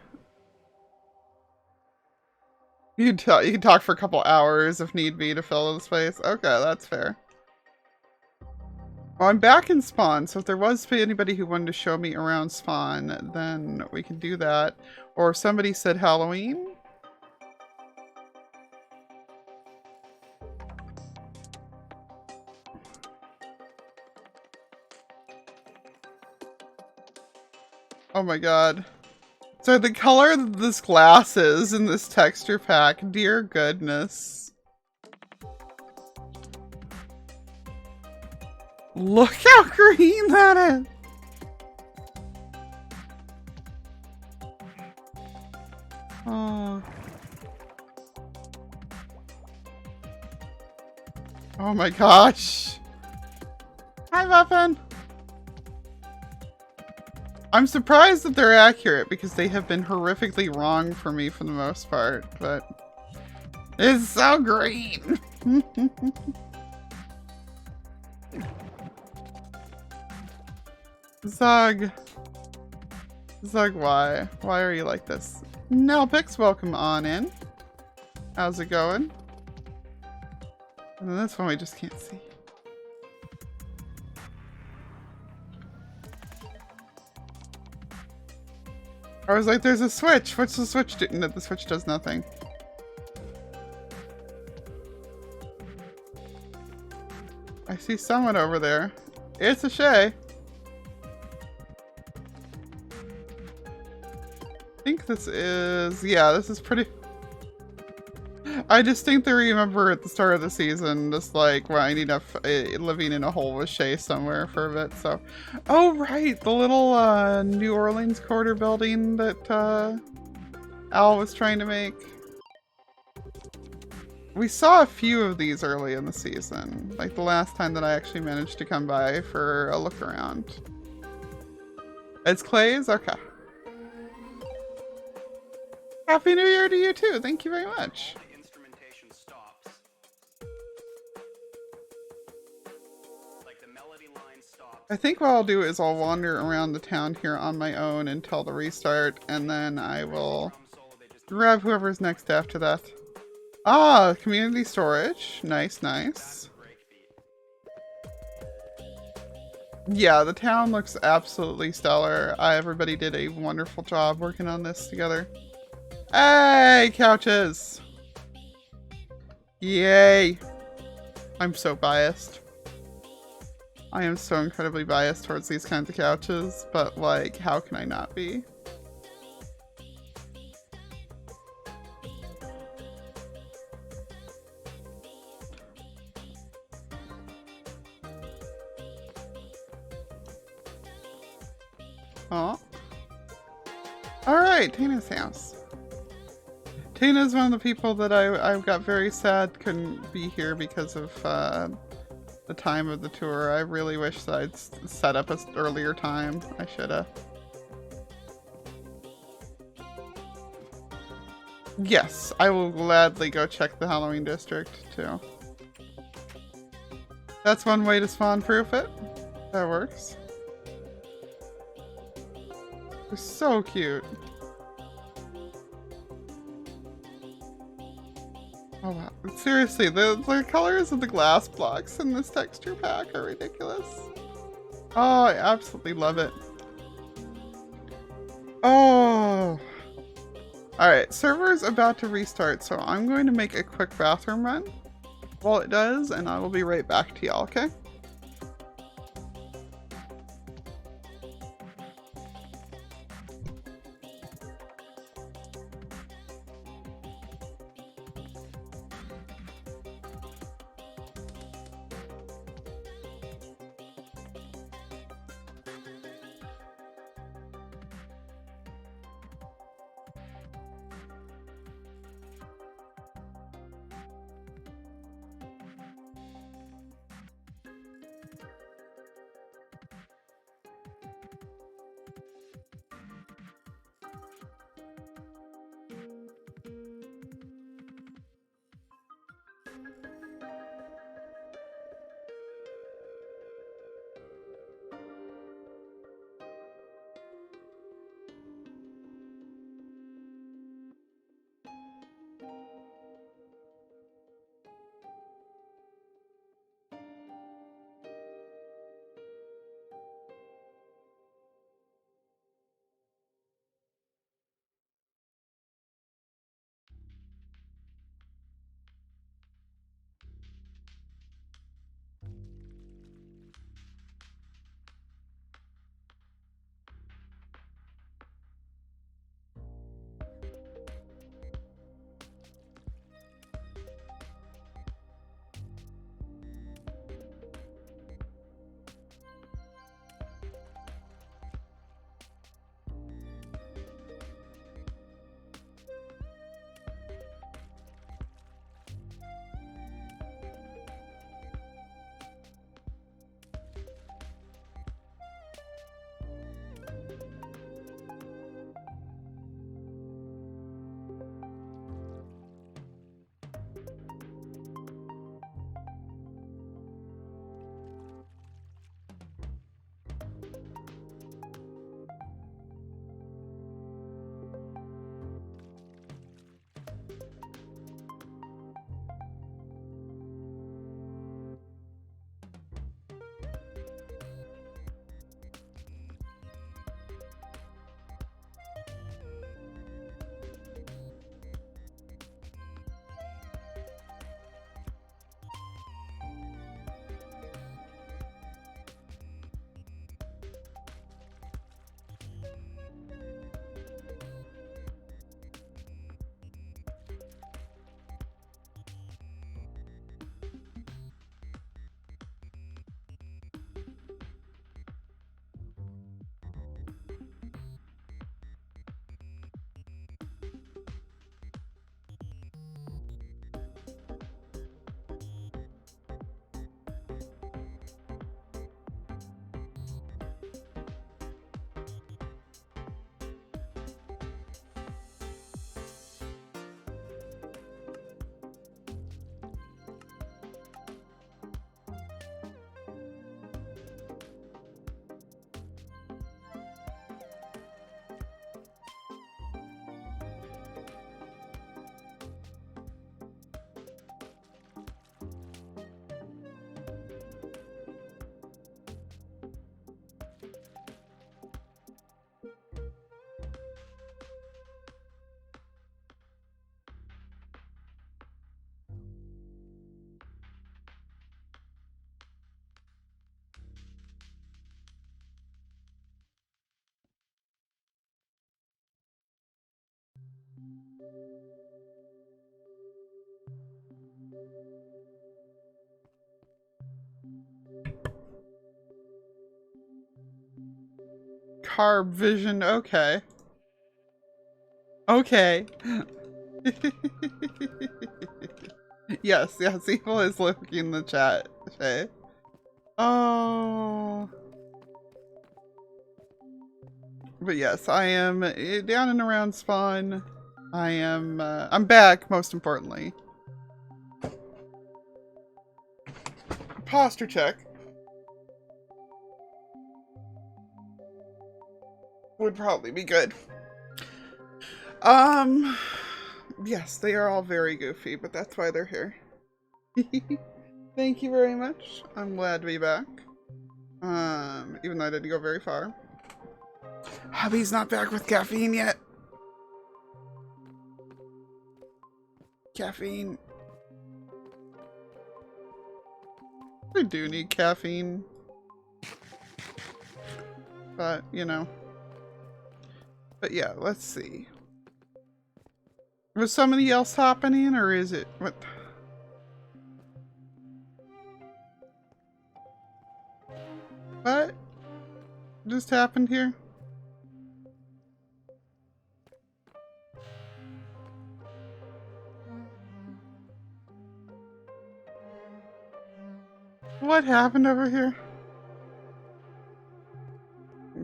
S2: You can talk for a couple hours if need be to fill the space. Okay, that's fair. Well, I'm back in spawn, so if there was anybody who wanted to show me around spawn, then we can do that. Or if somebody said Halloween. Oh my god. So the color that this glass is in this texture pack, dear goodness. Look how green that is! Oh. Oh my gosh. Hi, Muffin! I'm surprised that they're accurate because they have been horrifically wrong for me for the most part, but it's so green. Zug, why? Why are you like this? Nelpix, welcome on in. How's it going? And then this one we just can't see. I was like, there's a switch. What's the switch do? No, the switch does nothing. I see someone over there. It's a Shay. I think this is... Yeah, this is pretty... I distinctly remember at the start of the season, just like, well, I need living in a hole with Shay somewhere for a bit, so... Oh, right! The little, New Orleans quarter building that, Al was trying to make. We saw a few of these early in the season, like the last time that I actually managed to come by for a look around. It's Clay's? Okay. Happy New Year to you too. Thank you very much.
S5: The instrumentation stops. Like the melody line stops.
S2: I think what I'll do is I'll wander around the town here on my own until the restart, and then I will grab whoever's next after that. Ah, community storage. Nice, nice. Yeah, the town looks absolutely stellar. Everybody did a wonderful job working on this together. Hey, couches! Yay! I'm so biased. I am so incredibly biased towards these kinds of couches, but like, how can I not be? Oh. Alright, Tina's house. Tina's one of the people that I got very sad couldn't be here because of the time of the tour. I really wish that I'd set up an earlier time. I should've. Yes, I will gladly go check the Halloween district too. That's one way to spawn proof it. That works. They're so cute. Oh wow. Seriously, the colors of the glass blocks in this texture pack are ridiculous. Oh, I absolutely love it. Oh. Alright, server's about to restart, so I'm going to make a quick bathroom run while it does, and I will be right back to y'all, okay? carb vision. Okay. Okay. Yes, evil is looking in the chat, Shay. Oh. But yes, I am down and around spawn. I'm back, most importantly. Posture check. Would probably be good. Yes, they are all very goofy, but that's why they're here. Thank you very much. I'm glad to be back. Even though I didn't go very far. Hubby's not back with caffeine yet. Caffeine. I do need caffeine. But, you know. But yeah, let's see. Was somebody else hopping in, or is it... What? What just happened here? What happened over here?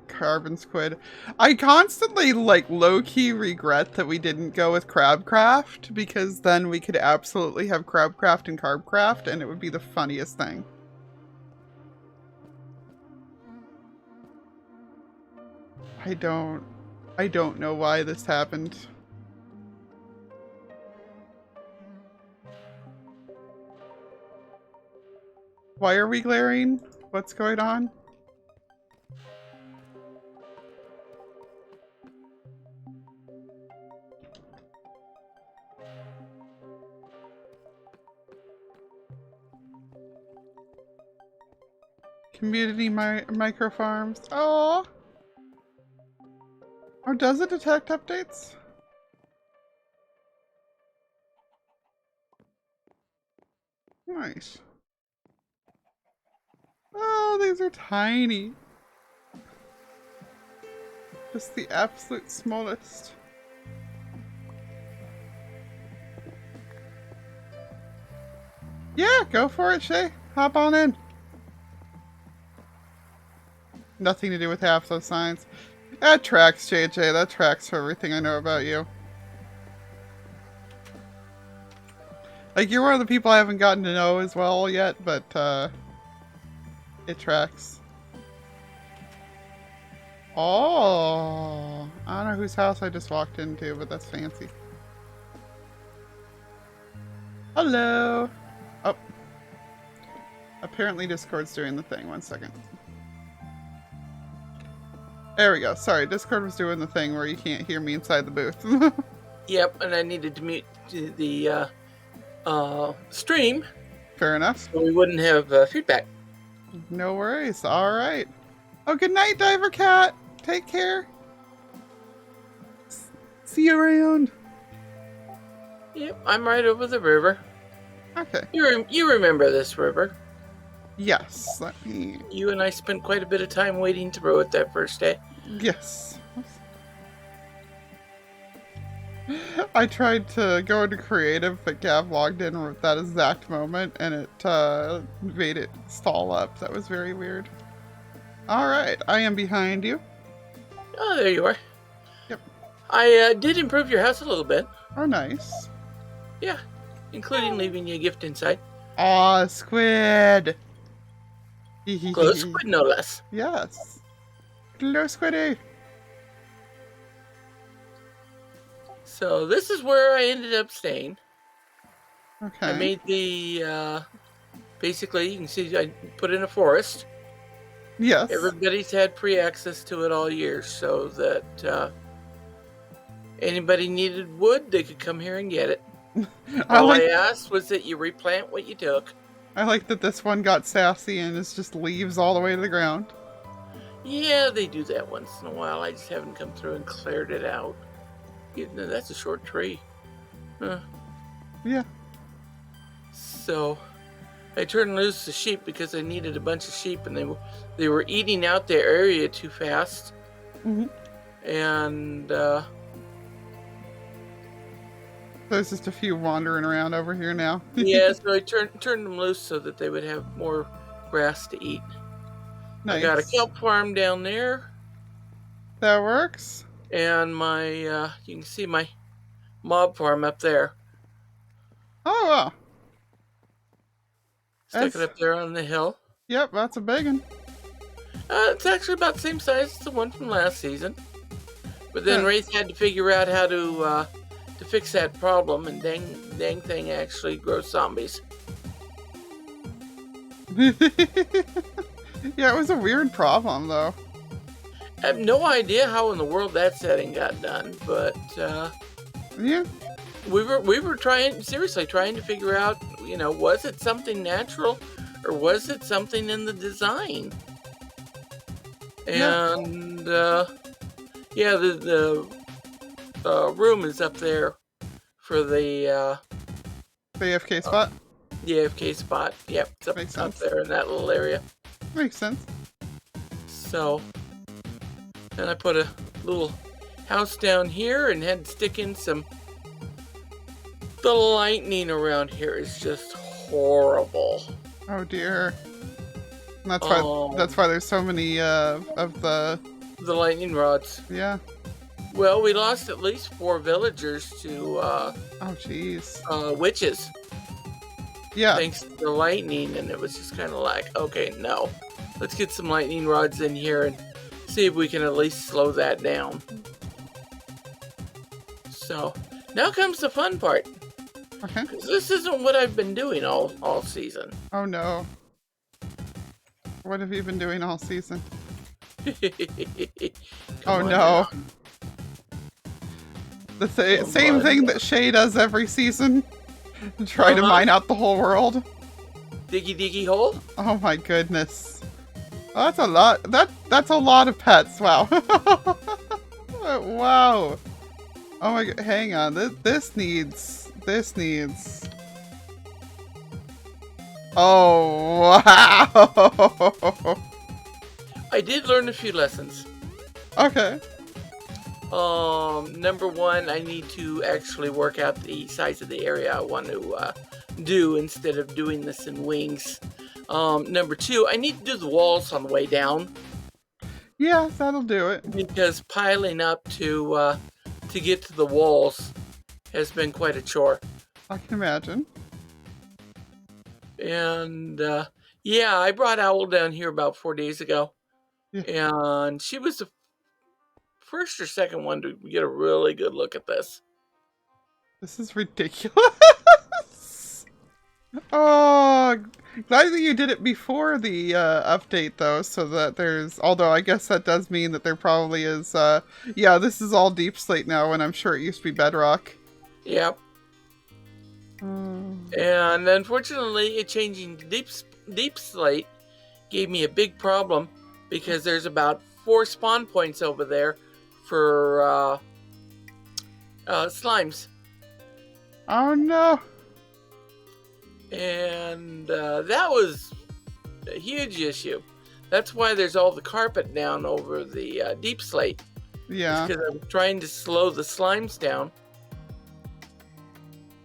S2: Carbon squid. I constantly, like, low-key regret that we didn't go with Crabcraft, because then we could absolutely have Crabcraft and Carbcraft, and it would be the funniest thing. I don't know why this happened. Why are we glaring? What's going on? Community micro farms. Oh. Oh, does it detect updates? Nice. Oh, these are tiny. Just the absolute smallest. Yeah, go for it, Shay. Hop on in. Nothing to do with half those signs. That tracks, JJ. That tracks for everything I know about you. Like, you're one of the people I haven't gotten to know as well yet, but, it tracks. Oh! I don't know whose house I just walked into, but that's fancy. Hello! Oh. Apparently Discord's doing the thing. One second. There we go. Sorry, Discord was doing the thing where you can't hear me inside the booth.
S6: Yep, and I needed to mute the stream.
S2: Fair enough.
S6: So we wouldn't have feedback.
S2: No worries. All right. Oh, good night, Diver Cat. Take care. See you around.
S6: Yep, I'm right over the river.
S2: Okay.
S6: You remember this river?
S2: Yes. Let me...
S6: You and I spent quite a bit of time wading through it that first day.
S2: Yes. I tried to go into creative, but Gav logged in at that exact moment, and it made it stall up. That was very weird. Alright, I am behind you.
S6: Oh, there you are.
S2: Yep.
S6: I did improve your house a little bit.
S2: Oh, nice.
S6: Yeah, including leaving you a gift inside.
S2: Aw, squid!
S6: Glow squid, no less.
S2: Yes. Hello, Squiddy.
S6: So this is where I ended up staying.
S2: Okay.
S6: I made the, basically, you can see I put in a forest.
S2: Yes.
S6: Everybody's had pre-access to it all year, so that anybody needed wood, they could come here and get it. All I asked was that you replant what you took.
S2: I like that this one got sassy and it's just leaves all the way to the ground.
S6: Yeah, they do that once in a while. I just haven't come through and cleared it out. That's a short tree. Huh.
S2: Yeah.
S6: So I turned loose the sheep because I needed a bunch of sheep, and they were eating out their area too fast.
S2: Mhm.
S6: And
S2: There's just a few wandering around over here now.
S6: yeah, so I turned them loose so that they would have more grass to eat.
S2: Nice.
S6: I got a kelp farm down there,
S2: That works.
S6: and my you can see my mob farm up there.
S2: Oh, wow.
S6: Stuck it
S2: That's-
S6: up there on the hill.
S2: Yep, that's a big one.
S6: It's actually about the same size as the one from last season. But then
S2: Huh.
S6: Wraith had to figure out how to fix that problem, and dang thing actually grows zombies.
S2: Yeah, it was a weird problem, though.
S6: I have no idea how in the world that setting got done, but
S2: Yeah.
S6: we were seriously trying to figure out, was it something natural or was it something in the design?
S2: Yeah.
S6: And the room is up there for the
S2: The AFK spot.
S6: AFK spot. Yep, it's up,
S2: Makes
S6: up
S2: sense.
S6: there in that little area.
S2: Makes sense.
S6: So, and I put a little house down here and had to stick in some. The lightning around here is just horrible.
S2: Oh dear. And
S6: Oh.
S2: that's why there's so many of the
S6: The lightning rods.
S2: yeah.
S6: Well, we lost at least 4 villagers to
S2: Oh jeez.
S6: witches
S2: Yeah.
S6: thanks to the lightning, and it was just kind of like, okay, no. Let's get some lightning rods in here and see if we can at least slow that down. So, now comes the fun part.
S2: Okay.
S6: 'Cause this isn't what I've been doing all season.
S2: Oh no. What have you been doing all season?
S6: Come
S2: Oh
S6: on
S2: no.
S6: now.
S2: The
S6: Come
S2: same
S6: on.
S2: thing that Shay does every season. Try to
S6: Uh-huh.
S2: mine out the whole world.
S6: Diggy hole?
S2: Oh my goodness. Oh, that's a lot. That's a lot of pets. Wow. Wow. Oh my god. Hang on. This needs. Oh wow.
S6: I did learn a few lessons.
S2: Okay.
S6: Number 1, I need to actually work out the size of the area I want to do instead of doing this in wings. Number 2, I need to do the walls on the way down
S2: Yeah, that'll do it.
S6: because piling up to get to the walls has been quite a chore.
S2: I can imagine.
S6: And yeah, I brought Owl down here about 4 days ago,
S2: Yeah.
S6: and she was the first or second one to get a really good look at this.
S2: This is ridiculous. Oh, glad that you did it before the update, though, so that there's. Although I guess that does mean that there probably is. Yeah, this is all deep slate now, and I'm sure it used to be bedrock.
S6: Yep. And unfortunately, it changing to deep slate gave me a big problem because there's about 4 spawn points over there for slimes,
S2: Oh no.
S6: and that was a huge issue. That's why there's all the carpet down over the deep slate,
S2: Yeah.
S6: because I'm trying to slow the slimes down.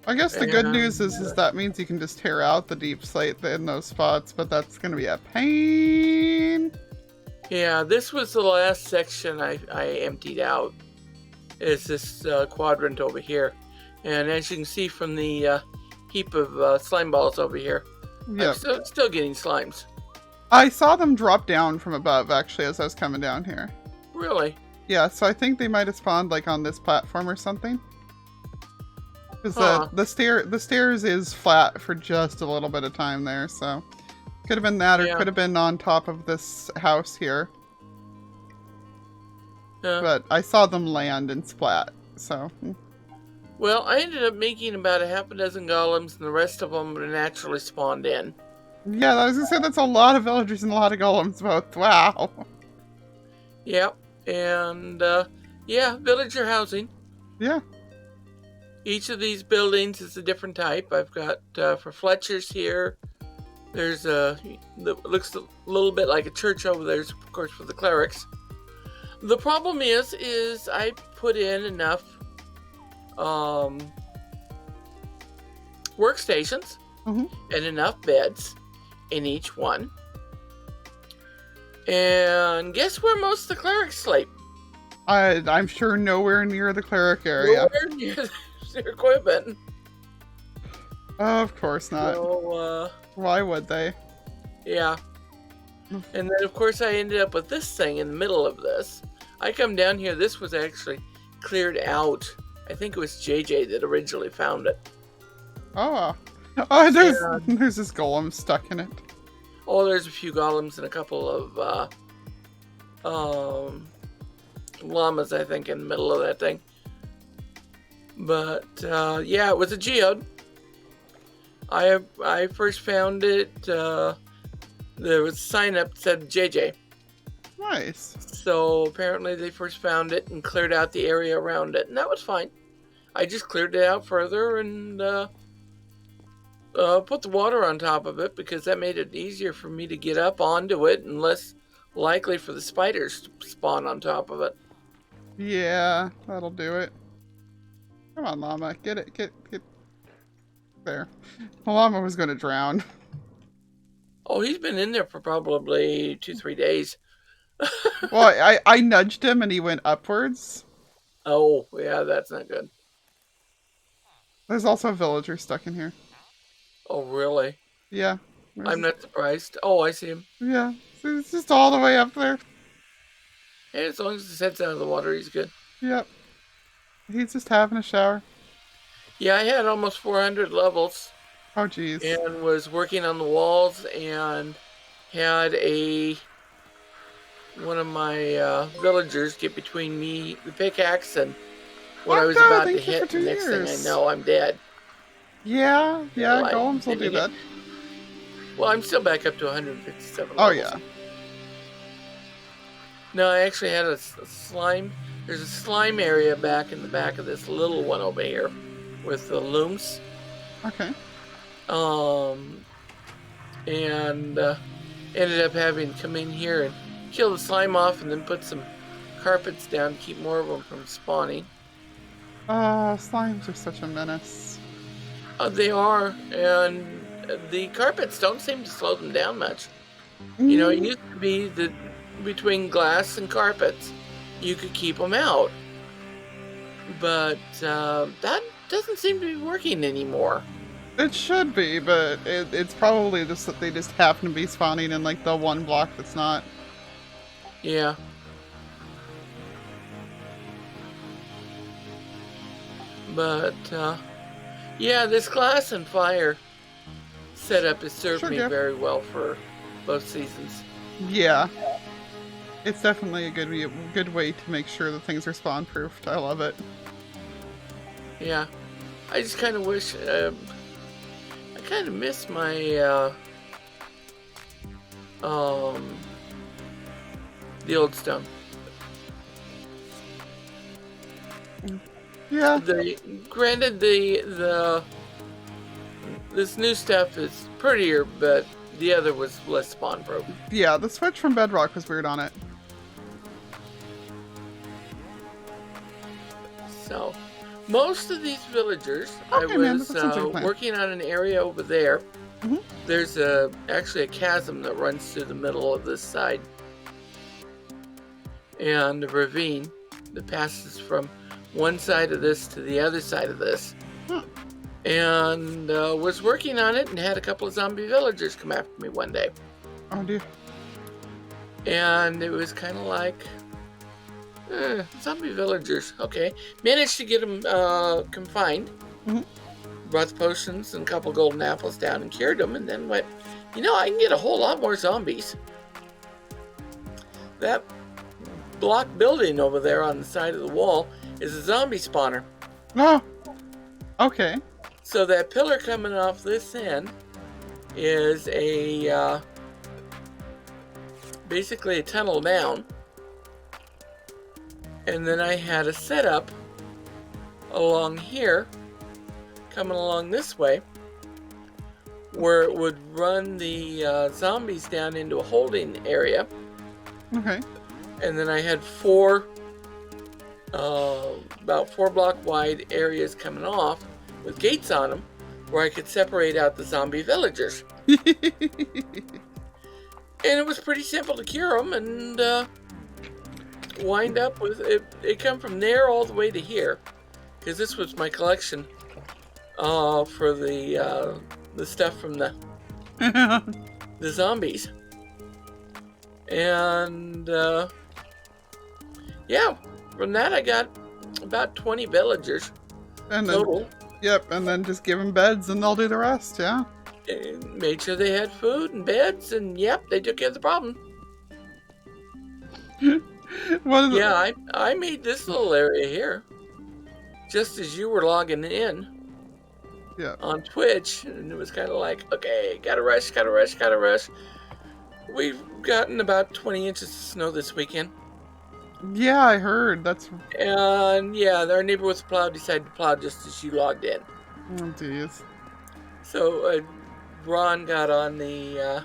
S2: I guess the good
S6: And,
S2: news is that means you can just tear out the deep slate in those spots, but that's gonna be a pain.
S6: Yeah, this was the last section I emptied out. Is this quadrant over here, and as you can see from the heap of slime balls over here,
S2: Yeah.
S6: I'm still getting slimes.
S2: I saw them drop down from above actually as I was coming down here.
S6: Really?
S2: Yeah, so I think they might have spawned like on this platform or something. Because
S6: Huh.
S2: the stairs is flat for just a little bit of time there, so could have been that, or
S6: Yeah.
S2: could have been on top of this house here. But I saw them land and splat, so
S6: Well, I ended up making about a half a dozen golems, and the rest of them were naturally spawned in.
S2: yeah, I was gonna say that's a lot of villagers and a lot of golems both. Wow.
S6: Yep, and yeah, villager housing.
S2: Yeah.
S6: Each of these buildings is a different type. I've got for Fletcher's here. There's that looks a little bit like a church over there, of course, for the clerics. The problem is I put in enough workstations
S2: Mhm.
S6: and enough beds in each one. And guess where most of the clerics sleep?
S2: I'm sure nowhere near the cleric area.
S6: Nowhere near their equipment.
S2: Of course not.
S6: So,
S2: Why would they?
S6: yeah. And then, of course, I ended up with this thing in the middle of this. I come down here. This was actually cleared out. I think it was JJ that originally found it.
S2: Oh. Oh, there's this golem stuck in it.
S6: Oh, there's a few golems and a couple of llamas, I think, in the middle of that thing. But yeah, it was a geode. I first found it. There was a sign up that said JJ.
S2: Nice.
S6: So apparently they first found it and cleared out the area around it, and that was fine. I just cleared it out further and put the water on top of it because that made it easier for me to get up onto it and less likely for the spiders to spawn on top of it.
S2: Yeah, that'll do it. Come on, llama. Get it. Get. There. The llama was going to drown.
S6: Oh, he's been in there for probably 2-3 days.
S2: Well, I nudged him and he went upwards.
S6: Oh, yeah, that's not good.
S2: There's also a villager stuck in here.
S6: Oh, really?
S2: Yeah.
S6: I'm not surprised. Oh, I see him.
S2: Yeah. It's just all the way up there.
S6: Hey, as long as his head's out of the water, he's good.
S2: Yep. He's just having a shower.
S6: Yeah, I had almost 400 levels
S2: Oh, jeez.
S6: and was working on the walls and had one of my villagers get between me, the pickaxe, and what I was
S2: Okay,
S6: about to
S2: thank you
S6: hit.
S2: for 2
S6: The next thing I
S2: years.
S6: know, I'm dead.
S2: Yeah,
S6: Like,
S2: golems will do
S6: hitting it.
S2: that.
S6: Well, I'm still back up to 157
S2: Oh,
S6: levels.
S2: yeah.
S6: No, I actually had a slime. There's a slime area back in the back of this little one over here with the looms.
S2: Okay.
S6: And ended up having to come in here and kill the slime off and then put some carpets down to keep more of them from spawning.
S2: Slimes are such a menace.
S6: They are, and the carpets don't seem to slow them down much. You know, it used to be that between glass and carpets, you could keep them out. But that doesn't seem to be working anymore.
S2: It should be, but it's probably just that they just happen to be spawning in, like, the one block that's not.
S6: Yeah. But, yeah, this glass and fire setup has served
S2: Sure,
S6: me
S2: Jeff.
S6: very well for both seasons.
S2: Yeah. It's definitely a good way to make sure that things are spawn-proofed. I love it.
S6: Yeah. I just kind of wish, I kind of miss my, the old stone.
S2: Yeah.
S6: Granted, this new stuff is prettier, but the other was less spawn proof.
S2: Yeah, the switch from Bedrock was weird on it.
S6: So, most of these villagers,
S2: Okay,
S6: I
S2: man,
S6: was
S2: that sounds like a plan.
S6: working on an area over there.
S2: Mhm.
S6: There's actually a chasm that runs through the middle of this side, and a ravine that passes from one side of this to the other side of this.
S2: Huh.
S6: And was working on it and had a couple of zombie villagers come after me one day.
S2: Oh, dear.
S6: And it was kind of like, zombie villagers. Okay. Managed to get them confined.
S2: Mhm.
S6: Brought the potions and a couple golden apples down and cured them. And then went, I can get a whole lot more zombies. That block building over there on the side of the wall is a zombie spawner.
S2: Oh. Okay.
S6: So that pillar coming off this end is basically a tunnel down. And then I had a setup along here, coming along this way, where it would run the zombies down into a holding area.
S2: Okay.
S6: And then I had about 4-block wide areas coming off with gates on them where I could separate out the zombie villagers. And it was pretty simple to cure them and wind up with it. It come from there all the way to here, because this was my collection for the stuff from the zombies. And yeah, from that I got about 20 villagers
S2: And then,
S6: total.
S2: yep, and then just give them beds and they'll do the rest, yeah.
S6: And made sure they had food and beds, and yep, they took care of the problem.
S2: What is
S6: Yeah, I made this little area here just as you were logging in
S2: Yeah.
S6: on Twitch, and it was kind of like, okay, gotta rush. We've gotten about 20 inches of snow this weekend.
S2: Yeah, I heard. That's...
S6: And yeah, our neighbor with the plow decided to plow just as you logged in.
S2: Oh, jeez.
S6: So Ron got on the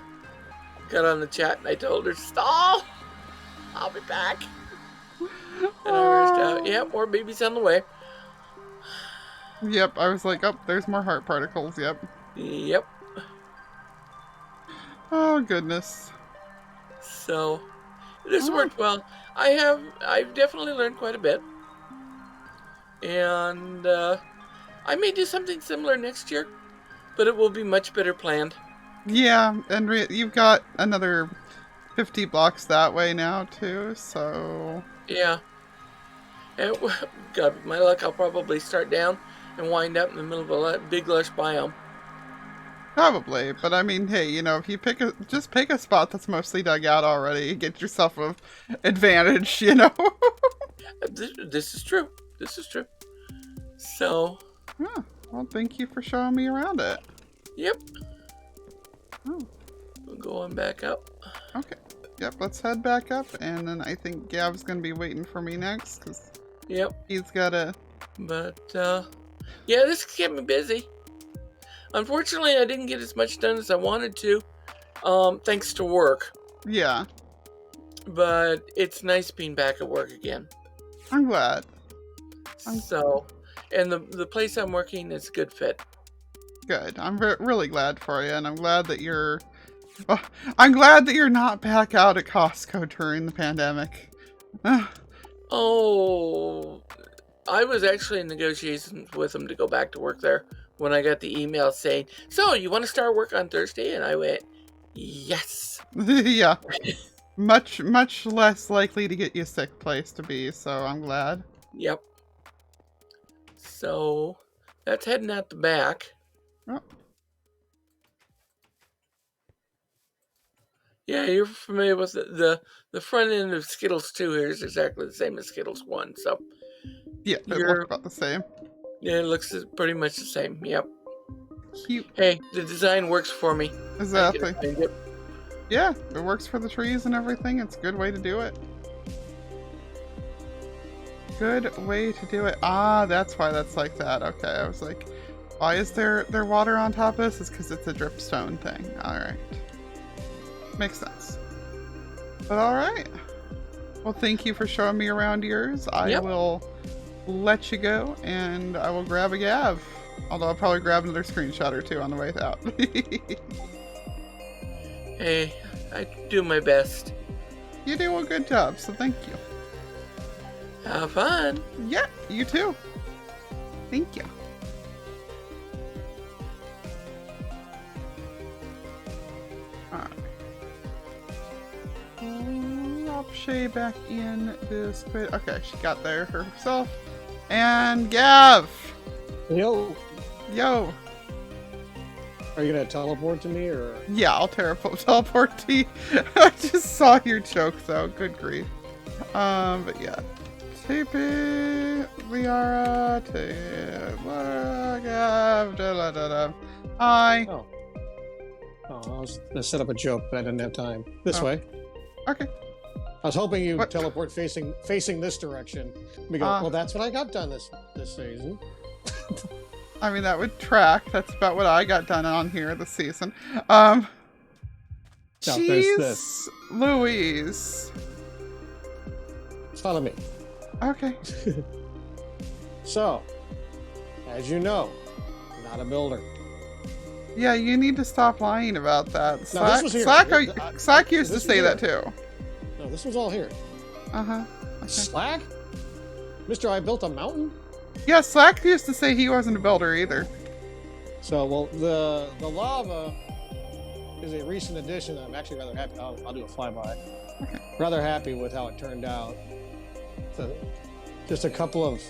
S6: chat, and I told her, stall, I'll be back. And I rushed out. Yeah, more babies on the way.
S2: Yep, I was like, oh, there's more heart particles, yep.
S6: Yep.
S2: Oh, goodness.
S6: So this worked well. I've definitely learned quite a bit. And I may do something similar next year, but it will be much better planned.
S2: Yeah, and you've got another 50 blocks that way now, too, so...
S6: Yeah. And, God, with my luck, I'll probably start down and wind up in the middle of a big lush biome.
S2: Probably, but I mean, hey, you know, if you just pick a spot that's mostly dug out already, get yourself an advantage, you know?
S6: This is true. This is true. So...
S2: Yeah, well, thank you for showing me around it.
S6: Yep.
S2: Oh.
S6: We'll go on back up.
S2: Okay. Yep, let's head back up, and then I think Gav's gonna be waiting for me next, because
S6: Yep.
S2: he's gotta...
S6: But, yeah, this kept me busy. Unfortunately, I didn't get as much done as I wanted to, thanks to work.
S2: Yeah,
S6: But it's nice being back at work again.
S2: I'm glad.
S6: So, and the place I'm working is a good fit.
S2: Good. I'm really glad for you, and I'm glad that you're... Well, I'm glad that you're not back out at Costco during the pandemic.
S6: Oh, I was actually in negotiations with them to go back to work there when I got the email saying, so you want to start work on Thursday? And I went, yes.
S2: Yeah. Much less likely to get you a sick place to be, so I'm glad.
S6: Yep. So that's heading out the back.
S2: Oh.
S6: Yeah, you're familiar with the front end of Skittles 2 here is exactly the same as Skittles 1. So
S2: Yeah, they look about the same.
S6: yeah, it looks pretty much the same. Yep.
S2: Cute.
S6: Hey, the design works for me.
S2: Exactly.
S6: I can find it.
S2: Yeah, it works for the trees and everything. It's a good way to do it. Good way to do it. Ah, that's why that's like that. Okay, I was like, why is there water on top of this? It's because it's a dripstone thing. Alright. Makes sense. But alright. Well, thank you for showing me around yours. I will let you go, and I will grab a Gav. Although I'll probably grab another screenshot or two on the way out.
S6: Hey, I do my best.
S2: You do a good job, so thank you.
S6: Have fun.
S2: Yeah, you too. Thank you. Alright. I'll Shay back in the squid. Okay, she got there herself. And Gav!
S7: Yo,
S2: Yo!
S7: are you gonna teleport to me or?
S2: Yeah, I'll teleport to you. I just saw your joke though. Good grief. But yeah. TP, Liara, Gav, da-da-da-da. Hi.
S7: Oh, I was gonna set up a joke, but I didn't have time. This way.
S2: Okay.
S7: I was hoping you
S2: What?
S7: teleport facing this direction. We go. Well, that's what I got done this season.
S2: I mean, that would track. That's about what I got done on here this season.
S7: there's
S2: Jeez,
S7: this.
S2: Louise.
S7: Follow me.
S2: Okay.
S7: So, as you know, I'm not a builder.
S2: Yeah, you need to stop lying about that.
S7: No, this was here.
S2: Slack used to
S7: This
S2: say
S7: was
S2: that too.
S7: No, this was all here.
S2: Uh-huh. Okay.
S7: Slack? Mister, I built a mountain?
S2: Yeah, Slack used to say he wasn't a builder either.
S7: So, well, the lava is a recent addition. I'm actually rather happy. I'll do a flyby.
S2: Okay.
S7: Rather happy with how it turned out. So, just a couple of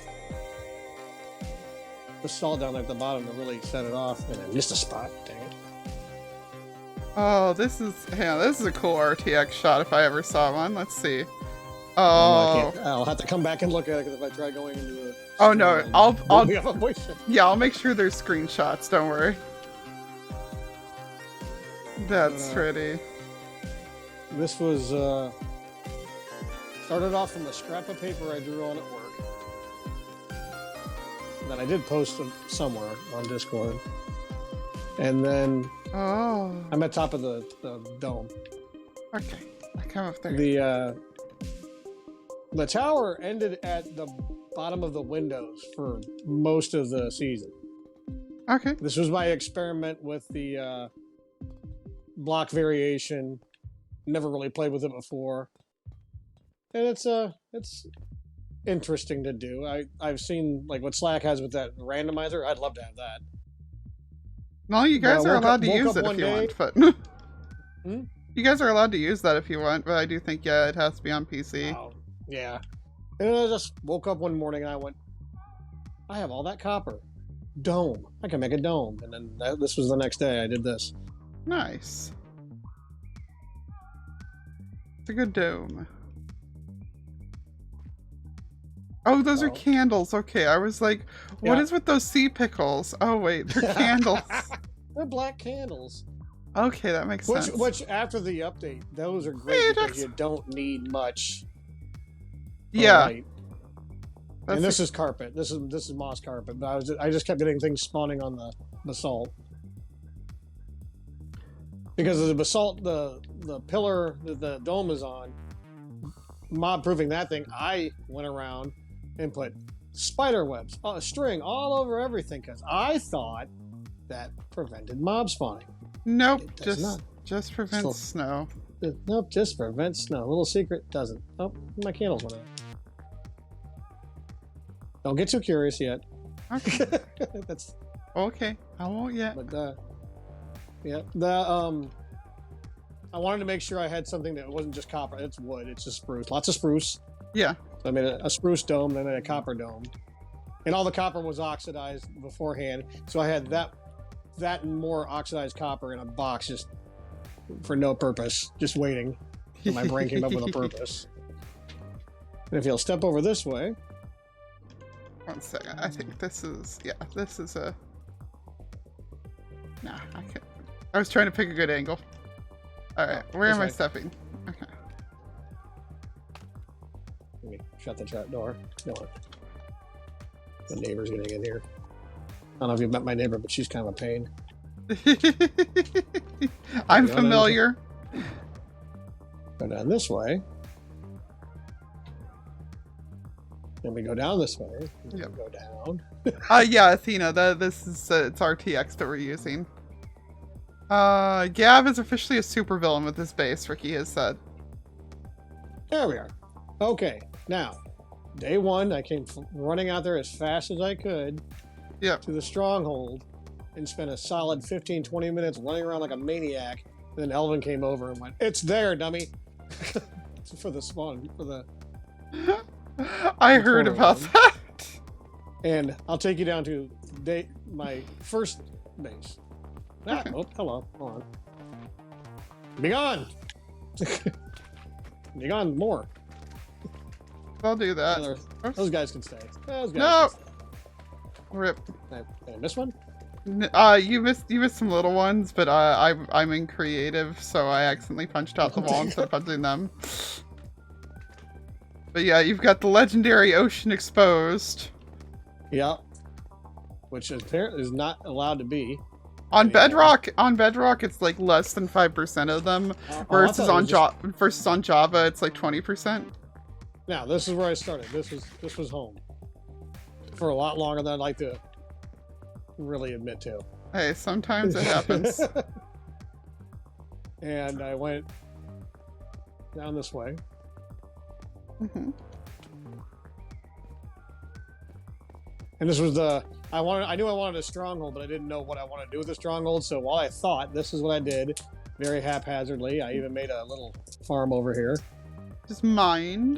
S7: basalt down there at the bottom to really set it off, and I missed a spot. Dang it.
S2: Oh, this is a cool RTX shot if I ever saw one. Let's see.
S7: I
S2: Oh.
S7: can't, I'll have to come back and look at it because if I try going into the
S2: Oh no,
S7: we have a voice check.
S2: Yeah, I'll make sure there's screenshots, don't worry. That's pretty.
S7: This was started off from a scrap of paper I drew on at work. That I did post somewhere on Discord. And then I'm at top of the dome.
S2: Okay. I come up there.
S7: The tower ended at the bottom of the windows for most of the season.
S2: Okay.
S7: This was my experiment with the block variation. Never really played with it before. And it's interesting to do. I've seen like what Slack has with that randomizer. I'd love to have that.
S2: No, you guys are allowed to use it if you want, but you guys are allowed to use that if you want, but I do think it has to be on PC.
S7: Oh, yeah. And I just woke up one morning and I went, I have all that copper. Dome. I can make a dome. And then this was the next day I did this.
S2: Nice. It's a good dome. Oh, those are candles. Okay, I was like, what is with those sea pickles? Oh, wait, they're candles.
S7: They're black candles.
S2: Okay, that makes sense.
S7: Which, after the update, those are great because you don't need much.
S2: Yeah.
S7: Light. And this is carpet. This is moss carpet. But I just kept getting things spawning on the basalt. Because of the basalt, the pillar that the dome is on, mob proofing that thing, I went around and put spider webs, a string all over everything because I thought that prevented mob spawning.
S2: Nope, just prevents snow.
S7: Nope, just prevents snow. Little secret, doesn't. Oh, my candles went out. Don't get too curious yet.
S2: Okay.
S7: That's
S2: okay. I won't yet.
S7: But yeah, I wanted to make sure I had something that wasn't just copper. It's wood. It's just spruce. Lots of spruce.
S2: Yeah.
S7: So I made a spruce dome, then I made a copper dome, and all the copper was oxidized beforehand. So I had that and more oxidized copper in a box just for no purpose, just waiting. And my brain came up with a purpose. And if you'll step over this way.
S2: 1 second. I think this is a. Nah, I was trying to pick a good angle. All right, where am I stepping? Okay.
S7: Let me shut the trap door. No, the neighbor's getting in here. I don't know if you've met my neighbor, but she's kind of a pain.
S2: I'm familiar.
S7: Go down this way. Then we go down this way. Yep. Go down.
S2: Yeah, Athena. This is it's RTX that we're using. Gav is officially a supervillain with this base. Ricky has said.
S7: There we are. Okay, now day one, I came running out there as fast as I could.
S2: Yep.
S7: To the stronghold, and spent a solid 15-20 minutes running around like a maniac. And then Elvin came over and went, "It's there, dummy." For the spawn, for the.
S2: I heard about that.
S7: And I'll take you down to my first base.
S2: Okay.
S7: Oh, hello. Hold on. Be gone. Be gone more.
S2: I'll do that.
S7: Those guys can stay.
S2: No. Rip.
S7: Did I miss one?
S2: You missed some little ones, but I'm in creative, so I accidentally punched out the wall instead of punching them. But yeah, you've got the legendary ocean exposed.
S7: Yeah. Which apparently is not allowed to be.
S2: On Bedrock, it's like less than 5% of them, versus on Java, it's like 20%.
S7: Now, this is where I started. This was home. For a lot longer than I'd like to really admit to.
S2: Hey, sometimes it happens.
S7: And I went down this way.
S2: Hmm.
S7: And this was the I knew I wanted a stronghold, but I didn't know what I wanted to do with the stronghold. So while I thought, this is what I did, very haphazardly. I even made a little farm over here.
S2: Just mined.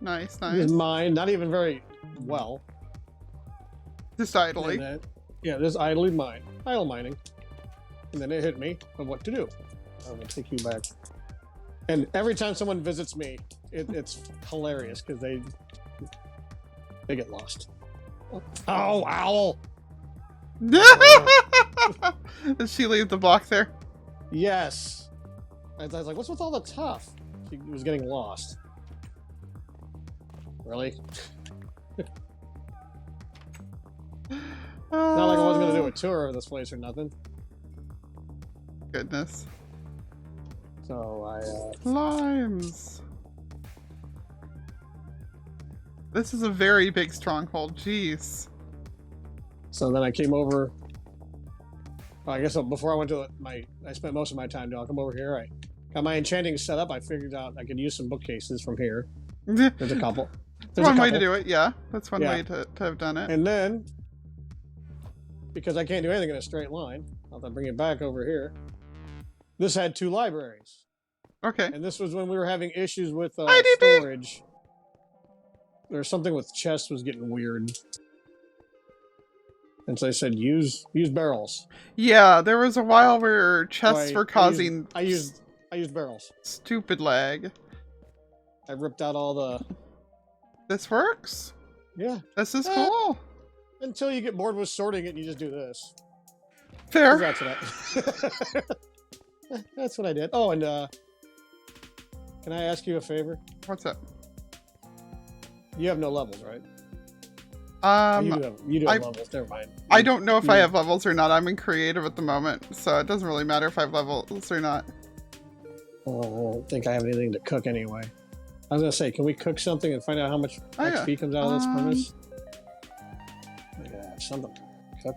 S2: Nice, nice.
S7: Just mine, not even very well.
S2: Just idly.
S7: And then, yeah, this idle mining. And then it hit me of what to do. I'm gonna take you back. And every time someone visits me, it's hilarious because they get lost. Oh, owl!
S2: Did she leave the block there?
S7: Yes. I was like, what's with all the tough? She was getting lost. Really? Not like I wasn't gonna do a tour of this place or nothing.
S2: Goodness.
S7: So
S2: Limes. This is a very big stronghold. Jeez.
S7: so then I came over. Well, I guess before I went to I spent most of my time down. I come over here. I got my enchanting set up. I figured out I could use some bookcases from here. There's a couple. There's
S2: One
S7: a
S2: way to
S7: couple.
S2: do it, yeah. That's one
S7: Yeah.
S2: way to have done it.
S7: And then, because I can't do anything in a straight line, I'll bring it back over here. This had 2 libraries.
S2: Okay.
S7: And this was when we were having issues with
S2: IDP.
S7: storage. There's something with chests was getting weird. And so I said, use barrels.
S2: Yeah, there was a while where chests
S7: So
S2: were causing
S7: I used barrels.
S2: stupid lag.
S7: I ripped out all the...
S2: This works?
S7: Yeah.
S2: This is
S7: Eh.
S2: cool.
S7: Until you get bored with sorting it and you just do this.
S2: Fair.
S7: That's what that's what I did. Oh, and can I ask you a favor?
S2: What's up?
S7: You have no levels, right? You do have levels. Never mind.
S2: I don't know if I have levels or not. I'm in creative at the moment, so it doesn't really matter if I have levels or not.
S7: Oh, I don't think I have anything to cook anyway. I was gonna say, can we cook something and find out how much XP comes out of this furnace? Yeah, something.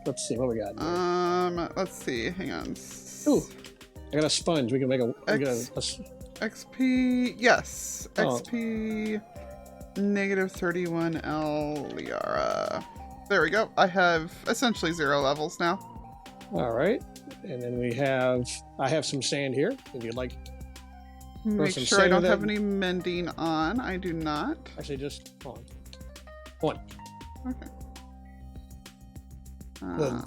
S7: Let's see what we got.
S2: Let's see. Hang on.
S7: Ooh, I got a sponge. We can make a
S2: XP. Yes.
S7: Oh.
S2: XP. Negative 31 L Liara. There we go. I have essentially 0 levels now.
S7: All right, and then I have some sand here. If you'd like.
S2: Make
S7: some
S2: sure I
S7: sand
S2: don't
S7: in
S2: have
S7: there.
S2: any mending on. I do not.
S7: Actually, just hold on. One.
S2: Okay.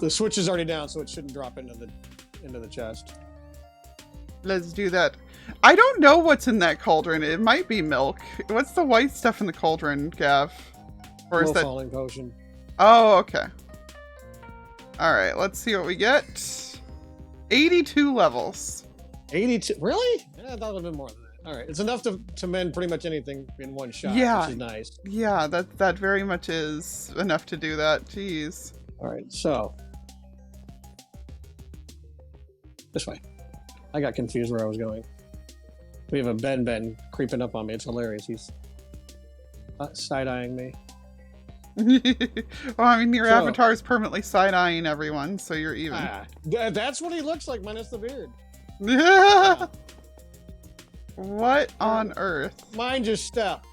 S7: The switch is already down, so it shouldn't drop into the chest.
S2: Let's do that. I don't know what's in that cauldron. It might be milk. What's the white stuff in the cauldron, Gav? Or is
S7: Low
S2: that?
S7: falling potion.
S2: Oh, okay. All right. Let's see what we get. 82 levels.
S7: 82. Really? Yeah, I thought it would have been more than that. All right, it's enough to mend pretty much anything in one shot.
S2: Yeah.
S7: Which is nice.
S2: Yeah, that very much is enough to do that. Jeez.
S7: All right, so this way. I got confused where I was going. We have a Ben creeping up on me. It's hilarious. He's side-eyeing me.
S2: Well, I mean, your
S7: So-
S2: avatar is permanently side-eyeing everyone, so you're even.
S7: That's what he looks like, minus the beard.
S2: What on earth?
S7: Mind your step.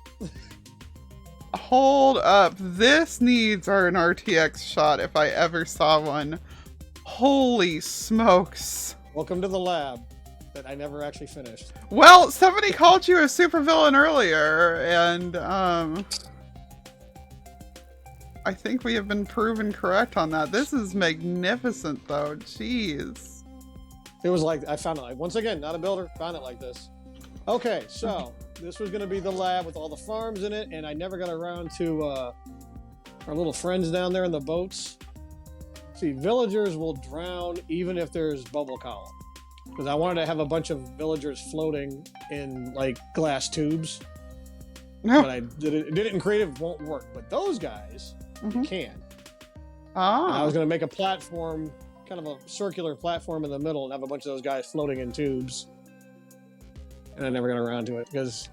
S2: Hold up. This needs an RTX shot if I ever saw one. Holy smokes.
S7: Welcome to the lab that I never actually finished.
S2: Well, somebody called you a supervillain earlier, and I think we have been proven correct on that. This is magnificent, though. Jeez.
S7: It was like, I found it like, once again, not a builder, found it like this. Okay, so this was going to be the lab with all the farms in it, and I never got around to our little friends down there in the boats. See, villagers will drown even if there's bubble column. Because I wanted to have a bunch of villagers floating in like glass tubes. But I did it in creative, won't work. But those guys, you can. And I was going to make a platform, kind of a circular platform in the middle, and have a bunch of those guys floating in tubes. And I never got around to it because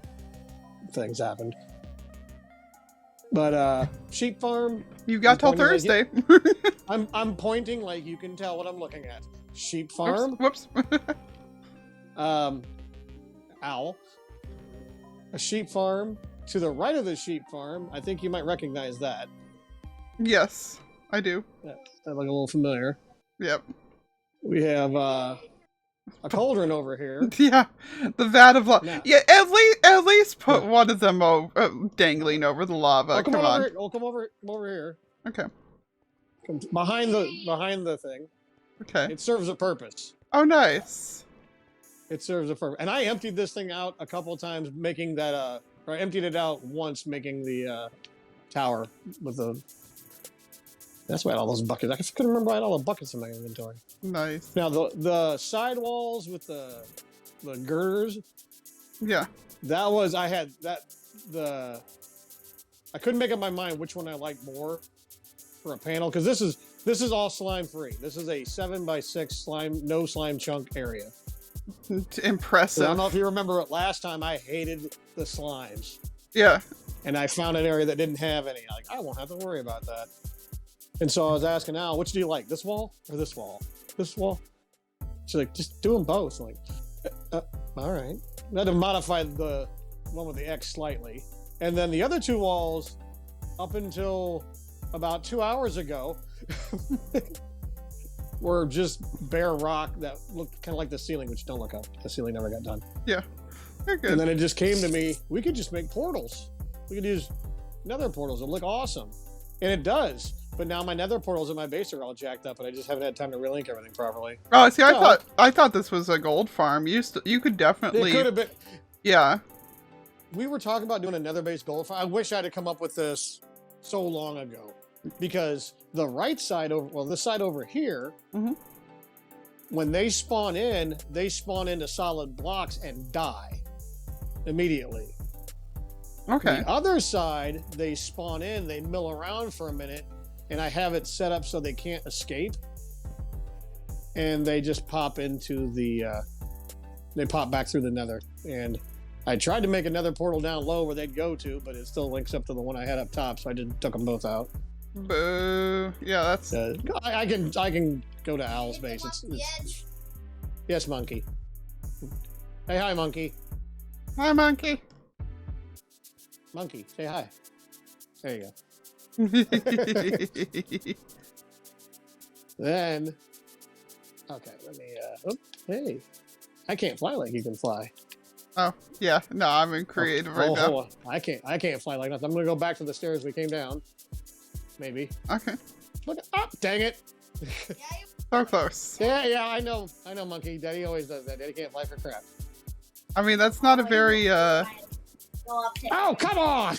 S7: things happened. But sheep farm.
S2: You got till
S7: I'm pointing
S2: Thursday.
S7: I'm pointing like you can tell what I'm looking at. Sheep farm.
S2: Whoops.
S7: Owl. A sheep farm. To the right of the sheep farm, I think you might recognize that.
S2: Yes, I do.
S7: That look a little familiar.
S2: Yep.
S7: We have a cauldron over here.
S2: Yeah, the vat of lava.
S7: Now-
S2: Yeah, at least put one of them dangling over the lava.
S7: Oh,
S2: Come on.
S7: Come over here.
S2: Okay.
S7: Come behind the thing.
S2: Okay.
S7: It serves a purpose.
S2: Oh, nice.
S7: It serves a purpose. And I emptied this thing out a couple of times, making that. Or I emptied it out once, making the tower with the. That's why I had all those buckets. I couldn't remember I had all the buckets in my inventory.
S2: Nice.
S7: Now the side walls with the girders.
S2: Yeah.
S7: That was I couldn't make up my mind which one I liked more for a panel because this is all slime free. This is a 7x6 no slime chunk area.
S2: Impressive.
S7: I don't know if you remember it last time. I hated the slimes.
S2: Yeah.
S7: And I found an area that didn't have any. Like I won't have to worry about that. And so I was asking Al, which do you like, this wall or this wall? This wall. She's like, just do them both. I'm like, all right. I had to modify the one with the X slightly. And then the other two walls, up until about 2 hours ago, were just bare rock that looked kind of like the ceiling, which don't look up. The ceiling never got done.
S2: Yeah. They're good.
S7: And then it just came to me, we could just make portals. We could use nether portals. It'll look awesome. And it does. But now my nether portals in my base are all jacked up, and I just haven't had time to relink everything properly.
S2: Oh, see, I thought this was a gold farm. You could definitely.
S7: It could have been.
S2: Yeah.
S7: We were talking about doing a nether-based gold farm. I wish I had come up with this so long ago, because the right side this side over here,
S2: Mhm.
S7: when they spawn into solid blocks and die immediately.
S2: Okay.
S7: The other side, they spawn in, they mill around for a minute, and I have it set up so they can't escape. And they just pop into they pop back through the nether. And I tried to make a nether portal down low where they'd go to, but it still links up to the one I had up top, so I just took them both out.
S2: Boo. Yeah, that's.
S7: I can go to Owl's base. It's yes, monkey. Hey, hi, monkey.
S2: Hi, monkey.
S7: Monkey, say hi. There you go. Then, okay, let me. Hey, I can't fly like you can fly.
S2: Oh, yeah. No, I'm in creative right now.
S7: Hold on. I can't fly like that. I'm gonna go back to the stairs we came down. Maybe.
S2: Okay.
S7: Look up! Dang it!
S2: So close.
S7: Yeah, I know, monkey. Daddy always does that. Daddy can't fly for crap.
S2: I mean, that's not a very.
S7: Oh, come on!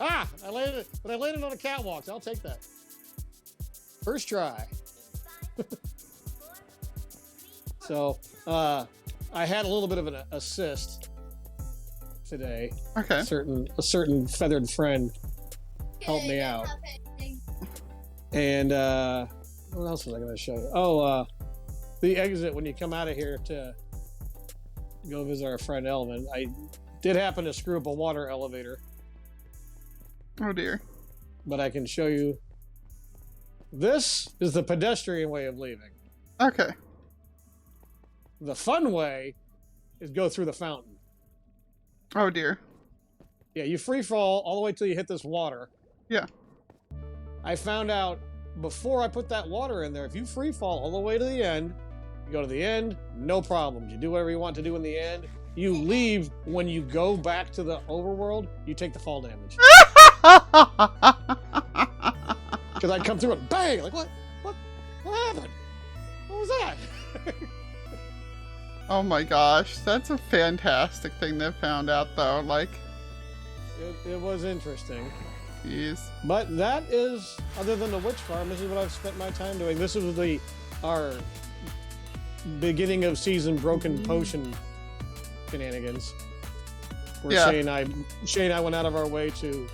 S7: I landed on a catwalk. So I'll take that. First try. So, I had a little bit of an assist today.
S2: Okay.
S7: A certain feathered friend helped me out. And what else was I going to show you? Oh, the exit when you come out of here to go visit our friend Elvin. I did happen to screw up a water elevator,
S2: Oh dear.
S7: but I can show you. This is the pedestrian way of leaving.
S2: Okay.
S7: The fun way is go through the fountain.
S2: Oh dear.
S7: Yeah, you free fall all the way till you hit this water.
S2: Yeah.
S7: I found out before I put that water in there, if you free fall all the way to the end, you go to the end, no problems. You do whatever you want to do in the end. You leave. When you go back to the overworld, you take the fall damage. Because I'd come through and bang! Like, what happened? What was that?
S2: Oh my gosh, that's a fantastic thing they found out though. Like,
S7: It was interesting.
S2: jeez.
S7: But that is, other than the witch farm, this is what I've spent my time doing. This was our beginning of season broken potion shenanigans. Where
S2: Yeah.
S7: Shay and I went out of our way to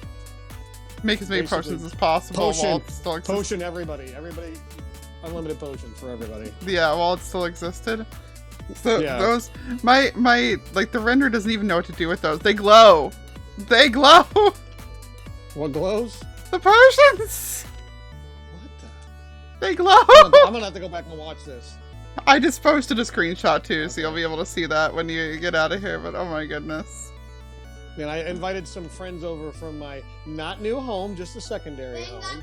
S2: Make as many
S7: Basically,
S2: potions as possible while it still exists.
S7: potion everybody. Everybody, unlimited potion for everybody.
S2: Yeah, while it still existed. So
S7: Yeah.
S2: those, my like the render doesn't even know what to do with those. They glow. They glow.
S7: What glows?
S2: The potions.
S7: What the?
S2: They glow.
S7: I'm gonna have to go back and watch this.
S2: I just posted a screenshot too, so you'll be able to see that when you get out of here. But oh my goodness.
S7: And I invited some friends over from my not new home, just a secondary home.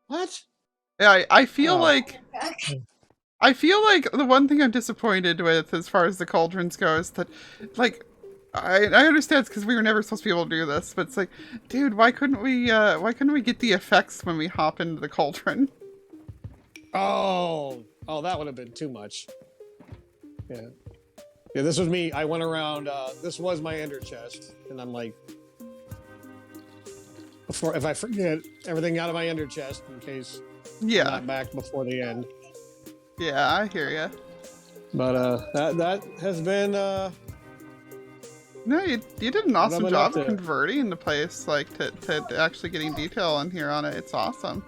S7: What?
S2: Yeah, I feel
S7: Oh.
S2: like the one thing I'm disappointed with as far as the cauldrons go is that, like, I understand it's because we were never supposed to be able to do this, but it's like, dude, why couldn't we get the effects when we hop into the cauldron?
S7: Oh, that would have been too much. Yeah. Yeah, this was me. I went around, this was my ender chest, and I'm like, if I forget everything out of my ender chest in case I'm
S2: Yeah,
S7: not back before the end.
S2: yeah, I hear ya.
S7: But that has been
S2: No, you did an awesome
S7: been
S2: job
S7: up to?
S2: of converting the place, like, to actually getting detail in here on it. It's awesome.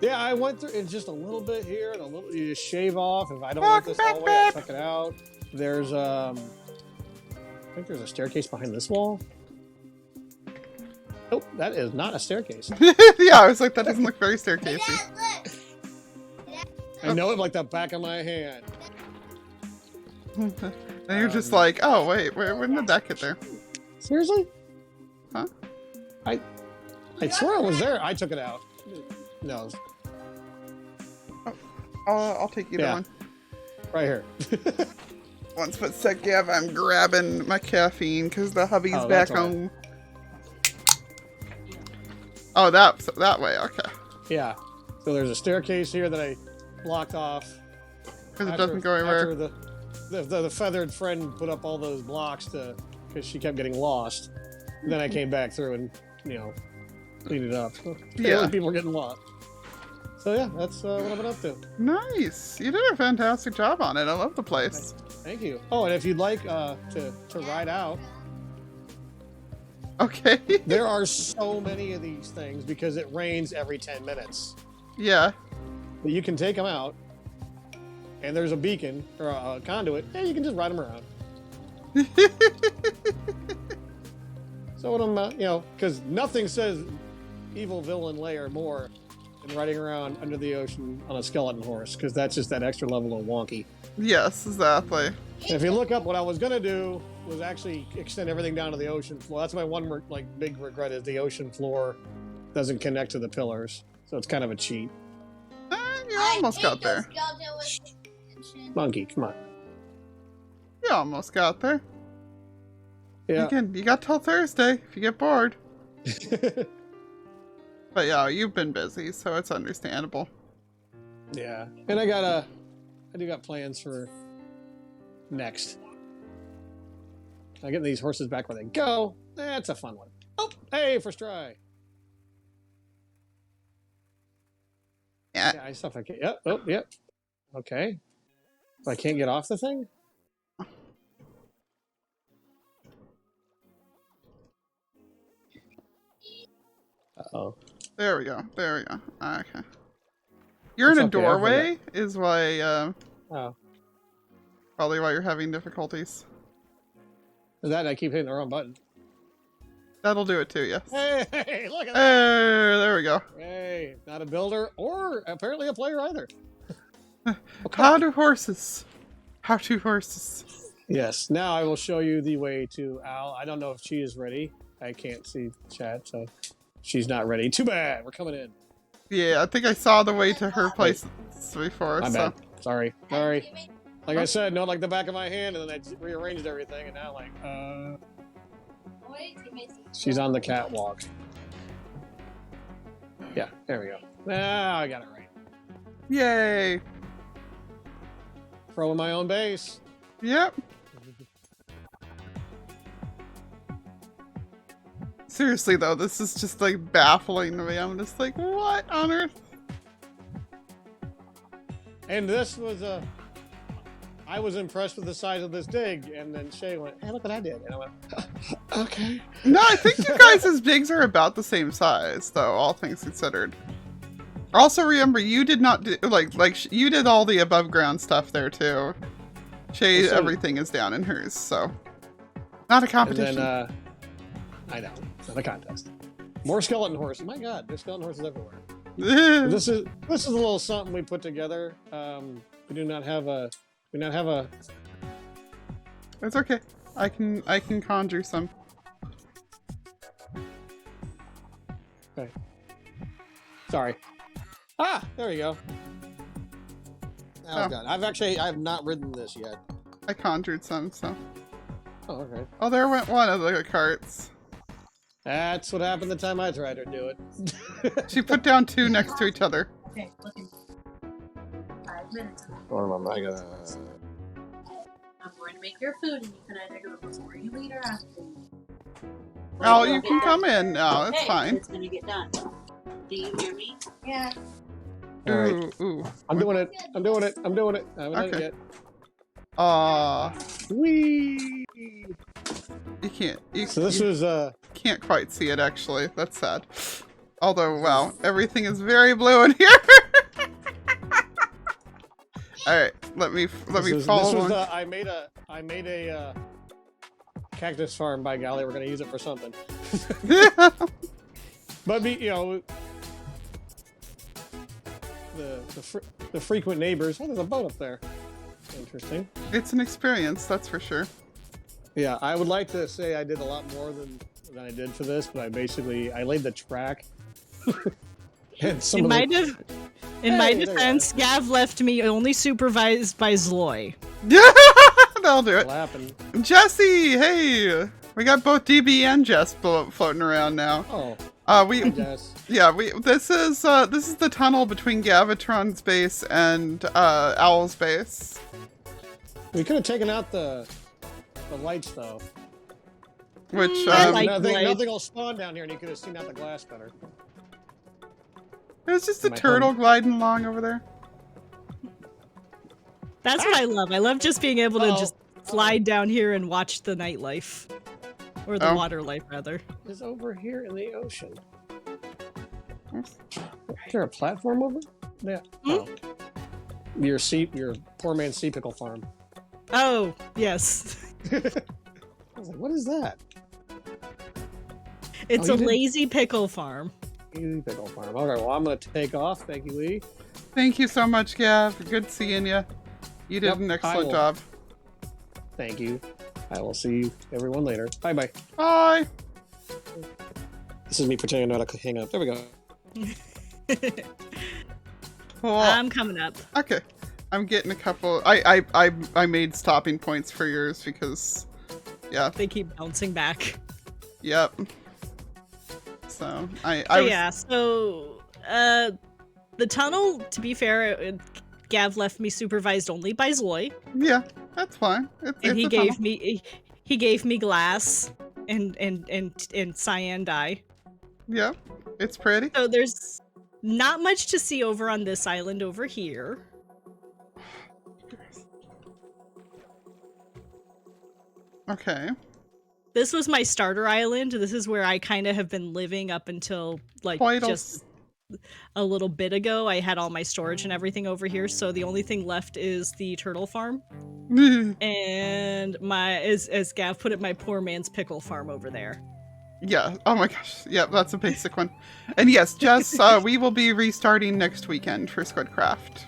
S7: yeah, I went through it's just a little bit here and a little you just shave off. If I don't want this all the way, I tuck it out. There's I think there's a staircase behind this wall. Nope, that is not a staircase.
S2: Yeah, I was like, that doesn't look very staircasey.
S7: I know it like the back of my hand.
S2: And you're just like, oh wait, when did that get there?
S7: Seriously?
S2: Huh?
S7: I swear it was there. I took it out. No,
S2: I'll take either
S7: Yeah.
S2: one.
S7: right here.
S2: Once but sec, Gav, I'm grabbing my caffeine because the hubby's
S7: Oh,
S2: back
S7: that's all right.
S2: home. Oh, that way, okay.
S7: Yeah. So there's a staircase here that I blocked off.
S2: Because it doesn't go anywhere.
S7: After the feathered friend put up all those blocks because she kept getting lost. And then I came back through and cleaned it up.
S2: Yeah.
S7: People were getting lost. So yeah, that's what I've been up to.
S2: Nice. You did a fantastic job on it. I love the place.
S7: Thank you. Oh, and if you'd like to ride out,
S2: Okay.
S7: there are so many of these things because it rains every 10 minutes.
S2: Yeah.
S7: But you can take them out, and there's a beacon or a conduit, and you can just ride them around. So what I'm, because nothing says evil villain lair more than riding around under the ocean on a skeleton horse, because that's just that extra level of wonky.
S2: Yes, exactly.
S7: And if you look up, what I was gonna do was actually extend everything down to the ocean floor. That's my one big regret is the ocean floor doesn't connect to the pillars, so it's kind of a cheat.
S2: You almost got there.
S7: Monkey, come on.
S2: You almost got there.
S7: Yeah.
S2: You got till Thursday if you get bored. But yeah, you've been busy, so it's understandable.
S7: Yeah, and I do got plans for next. I get these horses back where they go. That's a fun one. Oh, hey, first try.
S2: Yeah.
S7: Yeah, I stuff I can't. Yep. Oh, yep. Okay. I can't get off the thing. Uh-oh.
S2: There we go. There we go. Okay. You're
S7: It's
S2: in a
S7: okay, I
S2: doorway, is why,
S7: Oh.
S2: probably why you're having difficulties.
S7: Is that I keep hitting the wrong button?
S2: That'll do it too, yes.
S7: Hey, look at that.
S2: There we go.
S7: Hey, not a builder or apparently a player either.
S2: How do horses? How do horses?
S7: Yes. Now I will show you the way to Al. I don't know if she is ready. I can't see chat, so she's not ready. Too bad. We're coming in.
S2: Yeah, I think I saw the way to her place before,
S7: My
S2: so.
S7: bad. Sorry. Like I said, no, like the back of my hand, and then I rearranged everything, and now she's on the catwalk. Yeah, there we go. Now I got it right.
S2: Yay!
S7: Pro in my own base.
S2: Yep. Seriously though, this is just like baffling to me. I'm just like, what on earth?
S7: And this was I was impressed with the size of this dig, and then Shay went, "Hey, look what I did," and I went, "Okay."
S2: No, I think you guys' digs are about the same size, though, all things considered. Also, remember, you did not do, you did all the above ground stuff there, too. Shay,
S7: So-
S2: everything is down in hers, so. Not a
S7: And
S2: competition.
S7: then, I know, it's not a contest. More skeleton horses. My God, there's skeleton horses everywhere. This is a little something we put together. We do not have a.
S2: It's okay. I can conjure some.
S7: Okay. Sorry. Ah, there we go. That was done. I have not ridden this yet.
S2: I conjured some, so.
S7: Oh, okay.
S2: Oh, there went one of the carts.
S7: That's what happened the time I tried to do it.
S2: She put down 2 next to each other.
S8: Okay, looking. 5 minutes.
S7: What am I gonna?
S8: I'm going to make your food, and you can either do it before you eat or after you eat.
S2: Oh, you can come in now. It's
S8: Okay,
S2: fine.
S8: It's going to get done. Do you hear me? Yeah.
S7: All right.
S2: Ooh.
S7: I'm doing it. I haven't done it
S2: Okay.
S7: yet.
S2: Aw.
S7: Whee!
S2: You can't.
S7: So this was
S2: Can't quite see it, actually. That's sad. Although, wow, everything is very blue in here. All right, let me follow
S7: This
S2: along.
S7: was I made a Cactus Farm, by golly. We're gonna use it for something. But the frequent neighbors. Oh, there's a boat up there. Interesting.
S2: It's an experience, that's for sure.
S7: Yeah, I would like to say I did a lot more than I did for this, but I laid the track. And some
S9: In
S7: of
S9: my,
S7: the,
S9: def- in my
S7: Hey, there you
S9: defense, Gav left me only supervised by Zloy.
S2: That'll do it.
S7: will happen.
S2: Jesse, hey, we got both DB and Jess floating around now.
S7: Oh, yes.
S2: This is the tunnel between Gavatron's base and Owl's base.
S7: We could have taken out the lights though.
S2: Which
S9: I like
S7: nothing
S9: lights.
S7: will spawn down here, and you could have seen out the glass better.
S2: it was just a
S7: My
S2: turtle
S7: home.
S2: gliding along over there.
S9: That's what I love. I love just being able to
S7: Oh.
S9: just slide down here and watch the nightlife. Or the
S2: Oh.
S9: water life, rather.
S7: Is over here in the ocean. Is there a platform over there? Oh. Your poor man's sea pickle farm.
S9: Oh, yes.
S7: I was like, what is that?
S9: It's
S7: you
S9: a
S7: did-
S9: lazy pickle farm.
S7: Sea pickle farm. Okay, well, I'm gonna take off. Thank you, Lee.
S2: Thank you so much, Gav. Good seeing you. You did
S7: Yep,
S2: an
S7: I
S2: excellent
S7: will.
S2: job.
S7: Thank you. I will see everyone later. Bye bye.
S2: Bye.
S7: This is me pretending I know how to hang up. There we go.
S2: Cool.
S9: I'm coming up.
S2: Okay. I'm getting a couple. I made stopping points for yours because, yeah.
S9: They keep bouncing back.
S2: Yep. So I
S9: So
S2: was,
S9: yeah, so the tunnel, to be fair, Gav left me supervised only by Zloy.
S2: yeah, that's fine.
S9: And
S2: It's
S9: he
S2: a
S9: gave
S2: tunnel.
S9: me he gave me glass and cyan dye.
S2: Yeah, it's pretty.
S9: So there's not much to see over on this island over here.
S2: Okay.
S9: This was my starter island. This is where I kind of have been living up until like
S2: Poidles.
S9: just a little bit ago. I had all my storage and everything over here, so the only thing left is the turtle farm and as Gav put it, my poor man's pickle farm over there.
S2: Yeah. Oh my gosh. Yeah, that's a basic one. And yes, Jess, we will be restarting next weekend for SQUIDcraft.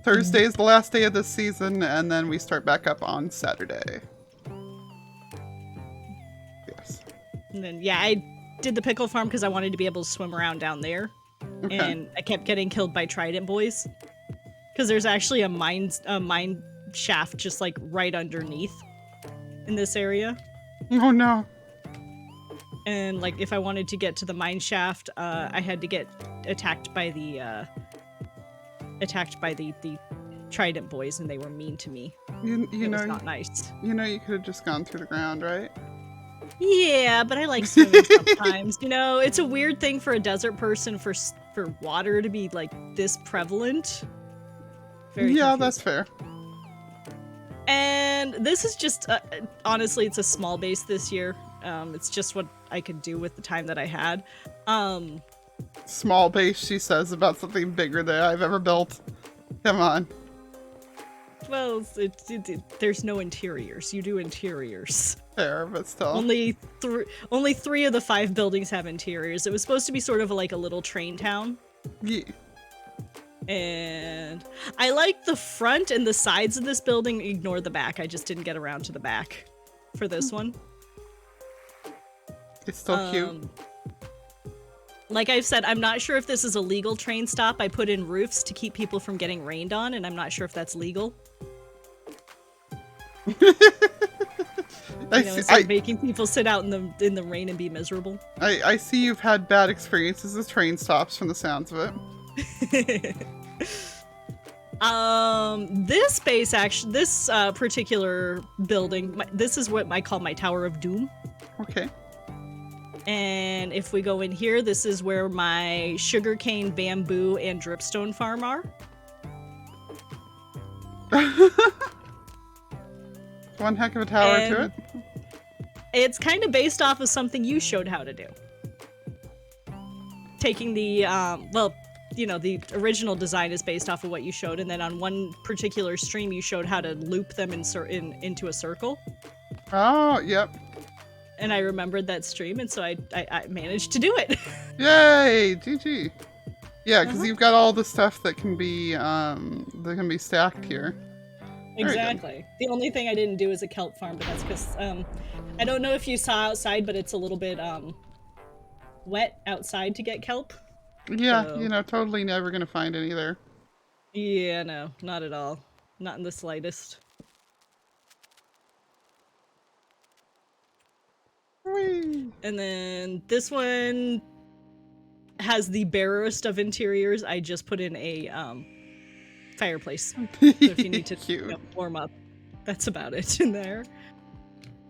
S2: Thursday is the last day of this season, and then we start back up on Saturday. Yes.
S9: And then yeah, I did the pickle farm because I wanted to be able to swim around down there.
S2: Okay.
S9: And I kept getting killed by trident boys because there's actually a mine shaft just like right underneath in this area.
S2: Oh no.
S9: And like if I wanted to get to the mine shaft, I had to get attacked by the trident boys, and they were mean to me.
S2: You
S9: It was
S2: know
S9: not nice.
S2: you could have just gone through the ground, right?
S9: Yeah, but I like swimming sometimes. You know, it's a weird thing for a desert person for water to be like this prevalent. Very
S2: Yeah,
S9: confusing.
S2: that's fair.
S9: And this is just honestly, it's a small base this year. It's just what I could do with the time that I had.
S2: small base she says about something bigger that I've ever built. Come on.
S9: Well, there's no interiors. You do interiors.
S2: Fair, but still.
S9: Only three of the 5 buildings have interiors. It was supposed to be sort of like a little train town.
S2: Yeah.
S9: And I like the front and the sides of this building. Ignore the back. I just didn't get around to the back for this one.
S2: It's still cute.
S9: Like I've said, I'm not sure if this is a legal train stop. I put in roofs to keep people from getting rained on, and I'm not sure if that's legal. Making people sit out in the rain and be miserable.
S2: I see you've had bad experiences with train stops from the sounds of it.
S9: This base actually, this particular building, this is what I call my Tower of Doom.
S2: Okay.
S9: And if we go in here, this is where my sugarcane, bamboo, and dripstone farm are.
S2: One heck of a tower to it.
S9: It's kind of based off of something you showed how to do. Taking the, the original design is based off of what you showed, and then on one particular stream you showed how to loop them into a circle.
S2: Oh, yep.
S9: And I remembered that stream, and so I managed to do it.
S2: Yay! GG. Yeah, because you've got all the stuff that can be stacked here.
S9: Exactly. The only thing I didn't do is a kelp farm, but that's because I don't know if you saw outside, but it's a little bit wet outside to get kelp.
S2: Yeah,
S9: so...
S2: totally never gonna find any there.
S9: Yeah, no, not at all. Not in the slightest.
S2: Whee. And
S9: then this one has the barest of interiors. I just put in a fireplace. So if you need to warm up, that's about it in there.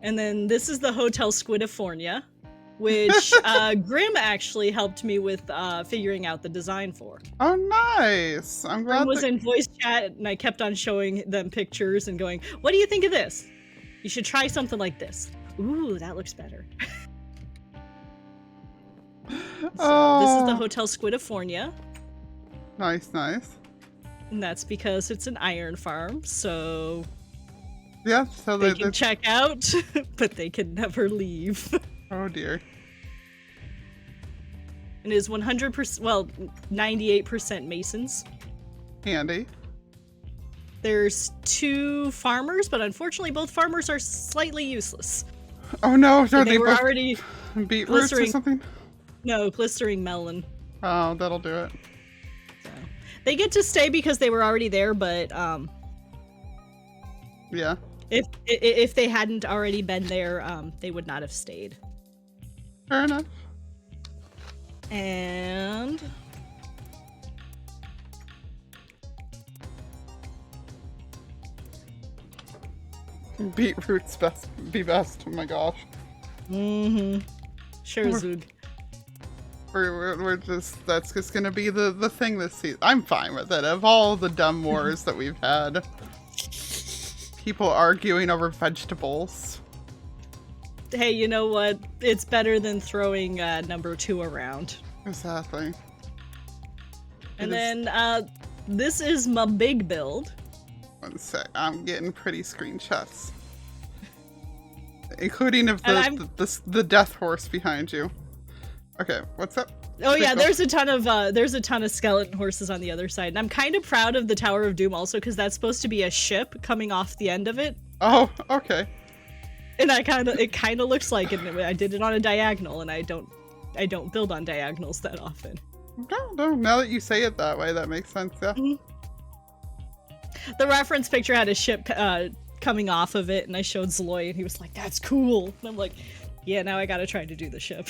S9: And then this is the Hotel Squidofornia, which Grim actually helped me with figuring out the design for.
S2: Oh, nice! I'm glad.
S9: Grim was in voice chat, and I kept on showing them pictures and going, "What do you think of this? You should try something like this. Ooh, that looks better." So this is the Hotel Squidofornia.
S2: Nice, nice.
S9: And that's because it's an iron farm, so...
S2: Yeah, so
S9: they can check out, but they can never leave.
S2: Oh dear.
S9: It is 100%, well, 98% masons.
S2: Handy.
S9: There's 2 farmers, but unfortunately both farmers are slightly useless.
S2: Oh no,
S9: So
S2: are
S9: they were already
S2: beetroots or something?
S9: No, glistering melon.
S2: Oh, that'll do it.
S9: So, they get to stay because they were already there, but
S2: yeah.
S9: If they hadn't already been there, they would not have stayed.
S2: Fair enough.
S9: And
S2: beetroots be best. Oh my gosh.
S9: Mm-hmm. Sure, Zug.
S2: We're just, that's just gonna be the thing this season. I'm fine with it. Of all the dumb wars that we've had, people arguing over vegetables.
S9: Hey, you know what? It's better than throwing number 2 around.
S2: Exactly.
S9: And then this is my big build.
S2: One sec, I'm getting pretty screenshots, including of the death horse behind you. Okay, what's up?
S9: Oh yeah, there's a ton of skeleton horses on the other side, and I'm kind of proud of the Tower of Doom also because that's supposed to be a ship coming off the end of it.
S2: Oh, okay.
S9: And it kind of looks like it. I did it on a diagonal, and I don't build on diagonals that often.
S2: No. Now that you say it that way, that makes sense. Yeah.
S9: Mm-hmm. The reference picture had a ship coming off of it, and I showed Zloy, and he was like, "That's cool." And I'm like, "Yeah, now I gotta try to do the ship."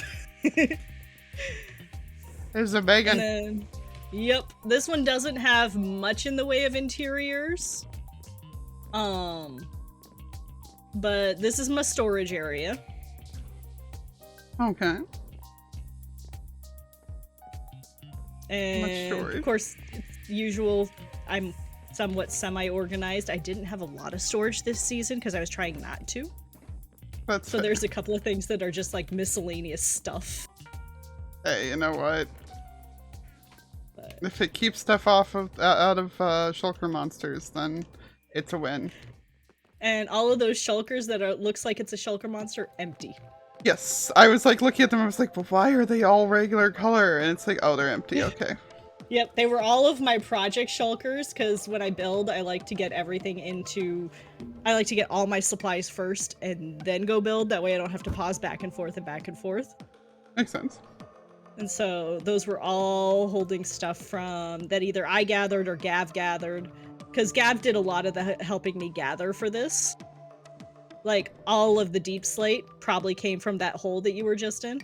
S2: There's a Megan.
S9: And then, yep, this one doesn't have much in the way of interiors. But this is my storage area.
S2: Okay.
S9: And of course, usual, I'm somewhat semi-organized. I didn't have a lot of storage this season because I was trying not to.
S2: That's
S9: so
S2: fair.
S9: There's a couple of things that are just like miscellaneous stuff.
S2: Hey, you know what? If it keeps stuff off of out of shulker monsters, then it's a win.
S9: And all of those shulkers that looks like it's a shulker monster, empty.
S2: Yes, I was like looking at them. I was like, "But why are they all regular color?" And it's like, "Oh, they're empty." Okay.
S9: Yep, they were all of my project shulkers because when I build, I like to get everything into. I like to get all my supplies first and then go build. That way, I don't have to pause back and forth and back and forth.
S2: Makes sense.
S9: And so those were all holding stuff from that either I gathered or Gav gathered, because Gav did a lot of the helping me gather for this. Like all of the deep slate probably came from that hole that you were just in.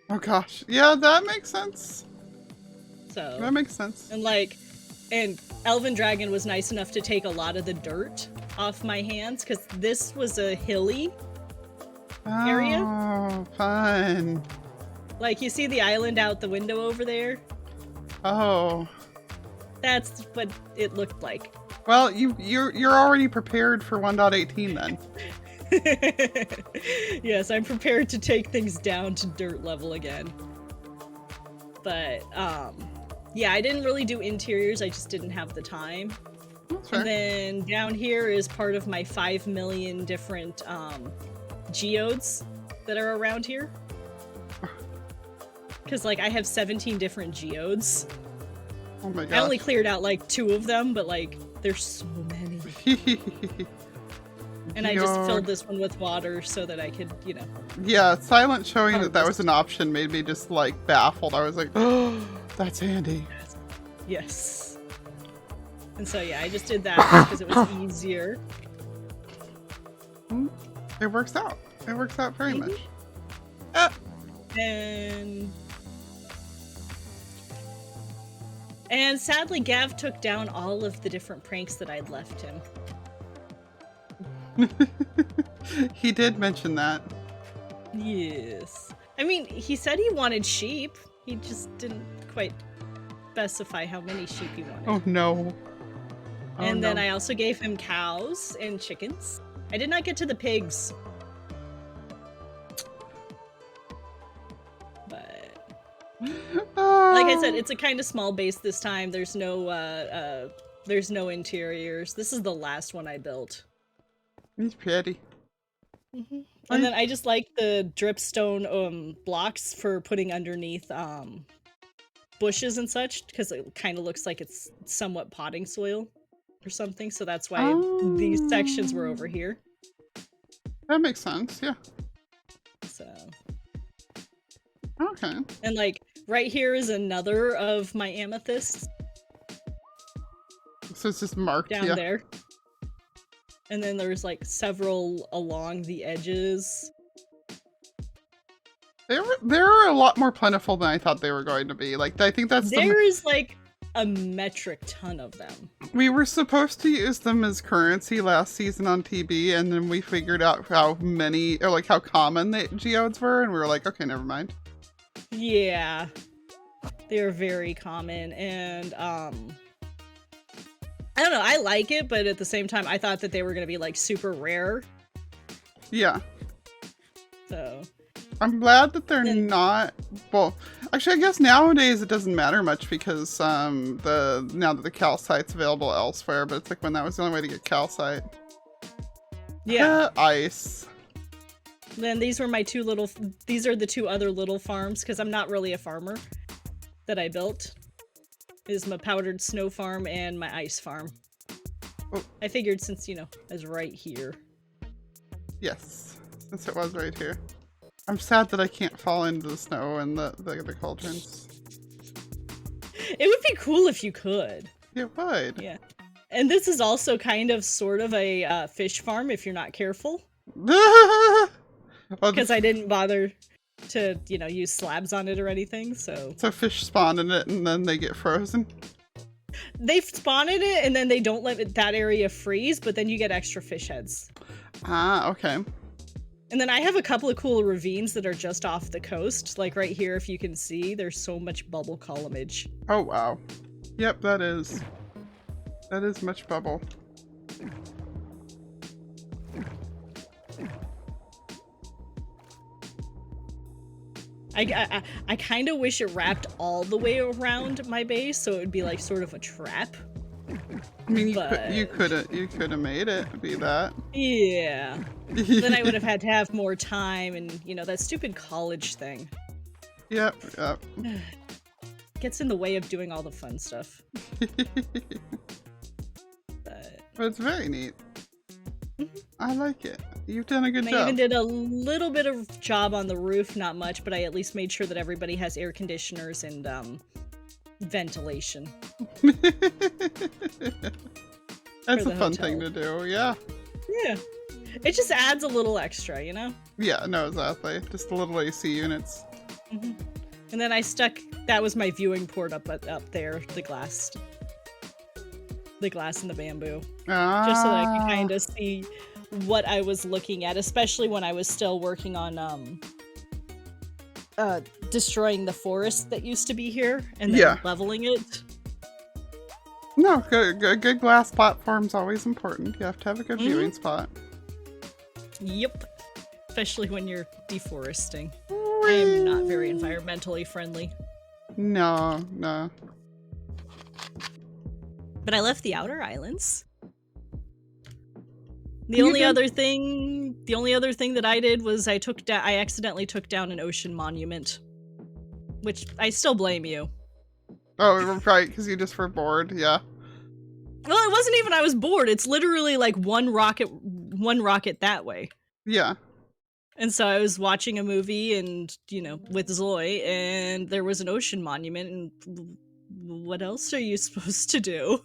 S2: Oh gosh, yeah, that makes sense.
S9: So
S2: that makes sense.
S9: And Elven Dragon was nice enough to take a lot of the dirt off my hands because this was a hilly area.
S2: Oh, fun.
S9: Like you see the island out the window over there?
S2: Oh.
S9: That's what it looked like.
S2: Well, you're already prepared for 1.18 then.
S9: Yes, I'm prepared to take things down to dirt level again. But yeah, I didn't really do interiors, I just didn't have the time.
S2: That's fair.
S9: And then down here is part of my 5 million different geodes that are around here. Because like I have 17 different geodes.
S2: Oh my gosh.
S9: I only cleared out like 2 of them, but like there's so many. And I just filled this one with water so that I could, you know.
S2: Yeah, silent showing that was an option made me just like baffled. I was like, oh, that's handy.
S9: Yes. And so yeah, I just did that because it was easier.
S2: It works out. It works out very much.
S9: And sadly, Gav took down all of the different pranks that I'd left him.
S2: He did mention that.
S9: Yes. I mean, he said he wanted sheep. He just didn't quite specify how many sheep he wanted.
S2: Oh no. Oh,
S9: and then
S2: no.
S9: I also gave him cows and chickens. I did not get to the pigs. But like I said, it's a kind of small base this time. There's no interiors. This is the last one I built.
S2: He's pretty.
S9: And then I just like the dripstone blocks for putting underneath bushes and such, because it kind of looks like it's somewhat potting soil or something. So that's why these sections were over here.
S2: That makes sense, yeah.
S9: So.
S2: Okay.
S9: And like right here is another of my amethysts.
S2: So it's just marked
S9: down there. And then there's like several along the edges.
S2: They're a lot more plentiful than I thought they were going to be. Like I think that's
S9: there is like a metric ton of them.
S2: We were supposed to use them as currency last season on TB, and then we figured out how many or like how common the geodes were, and we were like, okay, never mind.
S9: Yeah, they're very common, and I don't know, I like it, but at the same time, I thought that they were going to be, like, super rare.
S2: Yeah.
S9: So.
S2: I'm glad that they're not, well, actually, I guess nowadays it doesn't matter much because, now that the calcite's available elsewhere, but it's like when that was the only way to get calcite.
S9: Yeah.
S2: Ice.
S9: Then these were my these are the 2 other little farms, because I'm not really a farmer that I built. Is my powdered snow farm and my ice farm.
S2: Oh.
S9: I figured since, you know, I was right here.
S2: Yes, since it was right here. I'm sad that I can't fall into the snow and the cauldrons.
S9: It would be cool if you could.
S2: It would.
S9: Yeah. And this is also kind of sort of a fish farm if you're not careful. Because I didn't bother to, you know, use slabs on it or anything, so.
S2: So fish spawn in it and then they get frozen?
S9: They spawn in it and then they don't let that area freeze, but then you get extra fish heads.
S2: Ah, okay.
S9: And then I have a couple of cool ravines that are just off the coast. Like right here, if you can see, there's so much bubble columnage.
S2: Oh, wow. Yep, that is much bubble.
S9: I kind of wish it wrapped all the way around my base, so it would be like sort of a trap.
S2: I mean,
S9: But-
S2: you could have made it be that.
S9: Yeah. Then I would have had to have more time, and you know that stupid college thing
S2: Yep.
S9: gets in the way of doing all the fun stuff. But
S2: But it's very neat. I like it. You've done a good
S9: I
S2: job.
S9: even did a little bit of job on the roof, not much, but I at least made sure that everybody has air conditioners and ventilation.
S2: That's
S9: for
S2: a
S9: the
S2: fun
S9: hotel.
S2: thing to do, yeah.
S9: Yeah. It just adds a little extra, you know?
S2: Yeah, no, exactly. Just the little AC units.
S9: And then I stuck, that was my viewing port up there, the glass and the bamboo. Just so that I could kind of see what I was looking at, especially when I was still working on destroying the forest that used to be here and then leveling it.
S2: No, good glass platform's always important. You have to have a good viewing spot.
S9: Yep. Especially when you're deforesting. I am not very environmentally friendly.
S2: No.
S9: But I left the outer islands. The only other thing that I did was I accidentally took down an ocean monument. Which I still blame you.
S2: Oh, right, because you just were bored, yeah.
S9: Well, it wasn't even I was bored. It's literally like one rocket that way.
S2: Yeah.
S9: And so I was watching a movie and, you know, with Zoe, and there was an ocean monument, and what else are you supposed to do?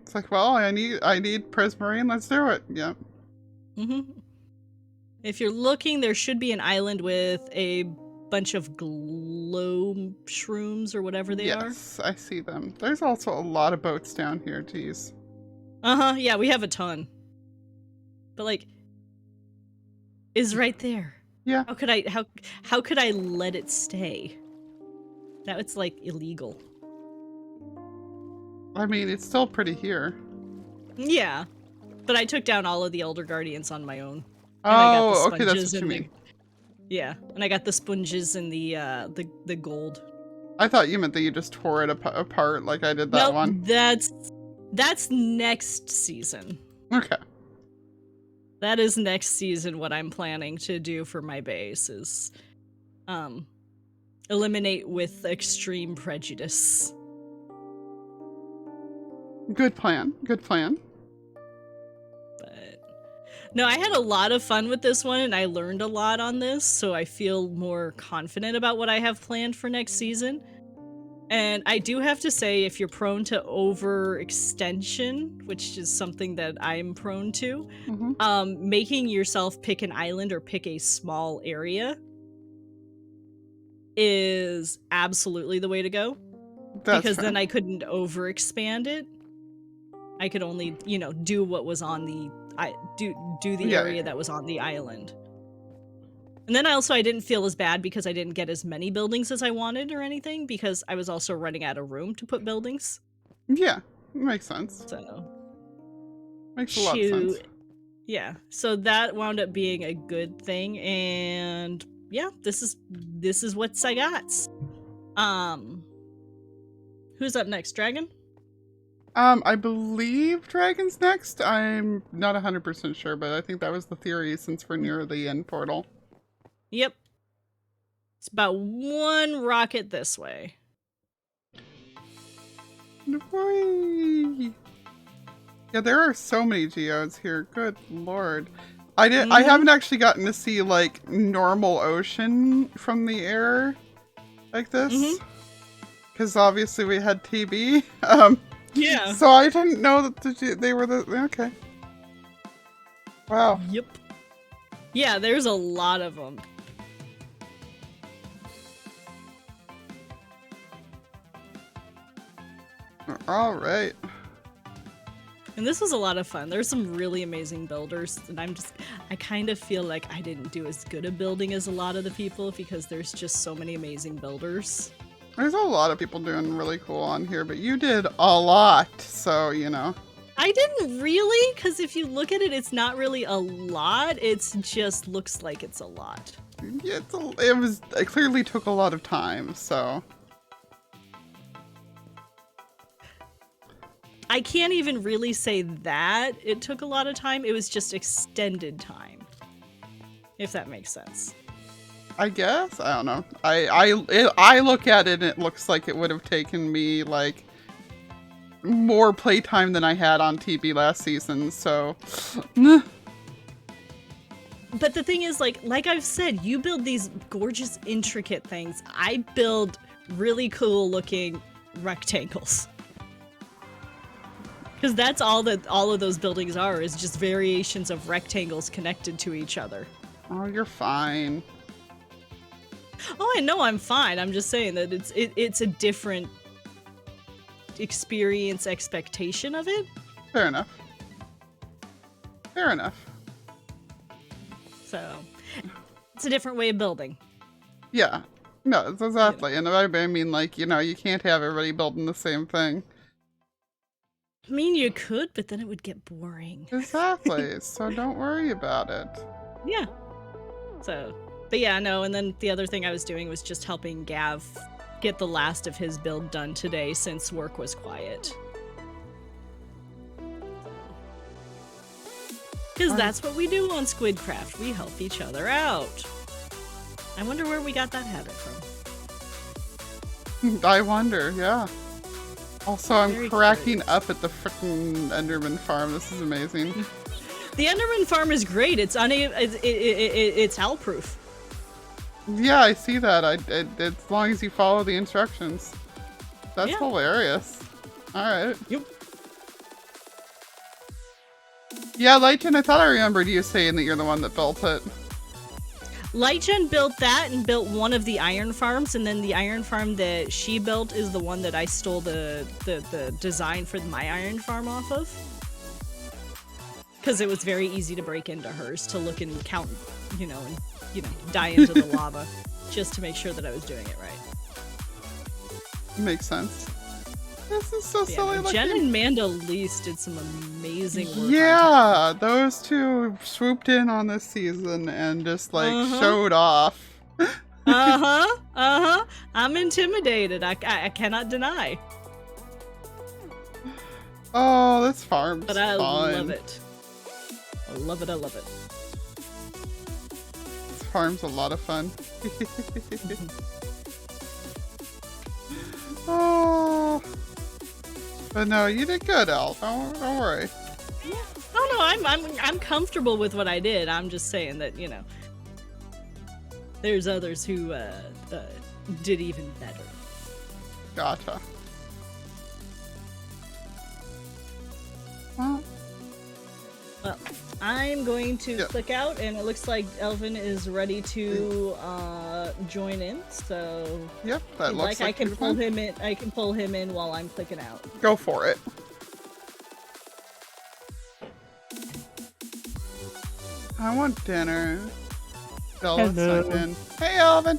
S2: It's like, well, I need Prismarine, let's do it. Yeah.
S9: If you're looking, there should be an island with a bunch of glow shrooms or whatever they are.
S2: Yes, I see them. There's also a lot of boats down here, geez.
S9: Yeah, we have a ton. But like, is right there.
S2: Yeah.
S9: How could I let it stay? Now it's like illegal.
S2: I mean, it's still pretty here.
S9: Yeah. But I took down all of the Elder Guardians on my own.
S2: Oh, okay, that's what you mean.
S9: Yeah, and I got the sponges and the gold.
S2: I thought you meant that you just tore it apart like I did that one.
S9: That's next season.
S2: Okay.
S9: That is next season what I'm planning to do for my base is eliminate with extreme prejudice.
S2: Good plan.
S9: But no, I had a lot of fun with this one and I learned a lot on this, so I feel more confident about what I have planned for next season. And I do have to say, if you're prone to overextension, which is something that I'm prone to, making yourself pick an island or pick a small area is absolutely the way to go. Because then I couldn't overexpand it. I could only, you know, do what was on the area that was on the island. And then I didn't feel as bad because I didn't get as many buildings as I wanted or anything, because I was also running out of room to put buildings.
S2: Yeah, makes sense.
S9: So
S2: makes a lot of sense.
S9: Yeah, so that wound up being a good thing, and yeah, this is what I got. Who's up next? Dragon?
S2: I believe Dragon's next. I'm not 100% sure, but I think that was the theory since we're near the end portal.
S9: Yep. It's about one rocket this way.
S2: Whee! Yeah, there are so many geodes here. Good lord. I haven't actually gotten to see like normal ocean from the air like this. Because obviously we had TB.
S9: Yeah.
S2: So I didn't know that they were okay. Wow.
S9: Yep. Yeah, there's a lot of them.
S2: All right.
S9: And this was a lot of fun. There's some really amazing builders, and I kind of feel like I didn't do as good a building as a lot of the people because there's just so many amazing builders.
S2: There's a lot of people doing really cool on here, but you did a lot, so, you know.
S9: I didn't really, because if you look at it, it's not really a lot. It just looks like it's a lot.
S2: Yeah, it clearly took a lot of time, so.
S9: I can't even really say that it took a lot of time. It was just extended time. If that makes sense.
S2: I guess? I don't know. I look at it and it looks like it would have taken me, like, more playtime than I had on TB last season, so.
S9: But the thing is, like I've said, you build these gorgeous, intricate things. I build really cool looking rectangles. Because that's all of those buildings are, is just variations of rectangles connected to each other.
S2: Oh, you're fine.
S9: Oh, I know I'm fine. I'm just saying that it's a different experience expectation of it.
S2: Fair enough. Fair enough.
S9: So, it's a different way of building.
S2: Yeah. No, it's exactly. And I mean, like, you know, you can't have everybody building the same thing.
S9: I mean, you could, but then it would get boring.
S2: Exactly. So don't worry about it.
S9: Yeah. So, but yeah, no, and then the other thing I was doing was just helping Gav get the last of his build done today since work was quiet. Because that's what we do on SQUIDcraft. We help each other out. I wonder where we got that habit from.
S2: I wonder, yeah. Also, I'm
S9: Very
S2: cracking up at the frickin' Enderman Farm. This is amazing.
S9: The Enderman Farm is great. It's it's hell-proof.
S2: Yeah, I see that. As long as you follow the instructions. That's
S9: Yeah.
S2: hilarious. Alright.
S9: Yep.
S2: Yeah, Lightgen, I thought I remembered you saying that you're the one that built it.
S9: Lightgen built that and built one of the iron farms, and then the iron farm that she built is the one that I stole the design for my iron farm off of. Because it was very easy to break into hers, to look and count, and die into the lava, just to make sure that I was doing it right.
S2: Makes sense. This is so
S9: Yeah,
S2: silly
S9: no,
S2: looking.
S9: Jen and Manda Lease did some amazing work.
S2: Yeah, those two swooped in on this season and just showed off.
S9: I'm intimidated. I cannot deny.
S2: Oh, this farm's
S9: But I
S2: fun.
S9: love it. I love it. I love it.
S2: This farm's a lot of fun. Oh. But no, you did good, Al. Don't worry.
S9: Oh no, I'm comfortable with what I did. I'm just saying that there's others who did even better.
S2: Gotcha. Well,
S9: I'm going to click out, and it looks like Elvin is ready to join in. So,
S2: yep, that
S9: if
S2: looks
S9: I
S2: like
S9: can
S2: you're
S9: pull
S2: fine.
S9: him in. I can pull him in while I'm clicking out.
S2: Go for it. I want dinner. Bella
S10: Hello.
S2: sent in. Hey, Elvin.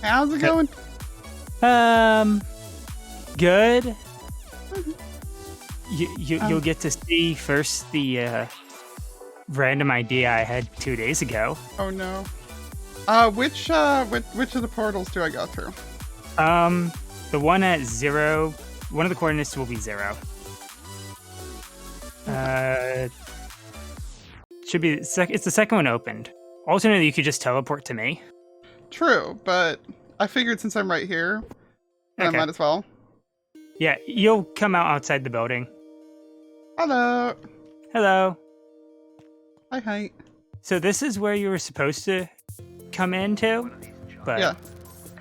S2: How's it going?
S10: Good. You'll get to see first the random idea I had 2 days ago.
S2: Oh no. Which of the portals do I go through?
S10: The one at 0. One of the coordinates will be 0. Should be it's the second one opened. Alternatively, you could just teleport to me.
S2: True, but I figured since I'm right here, I
S10: Okay.
S2: might as well.
S10: Yeah, you'll come out outside the building.
S2: Hello.
S10: Hello.
S2: Hi.
S10: So this is where you were supposed to come into, but
S2: Yeah.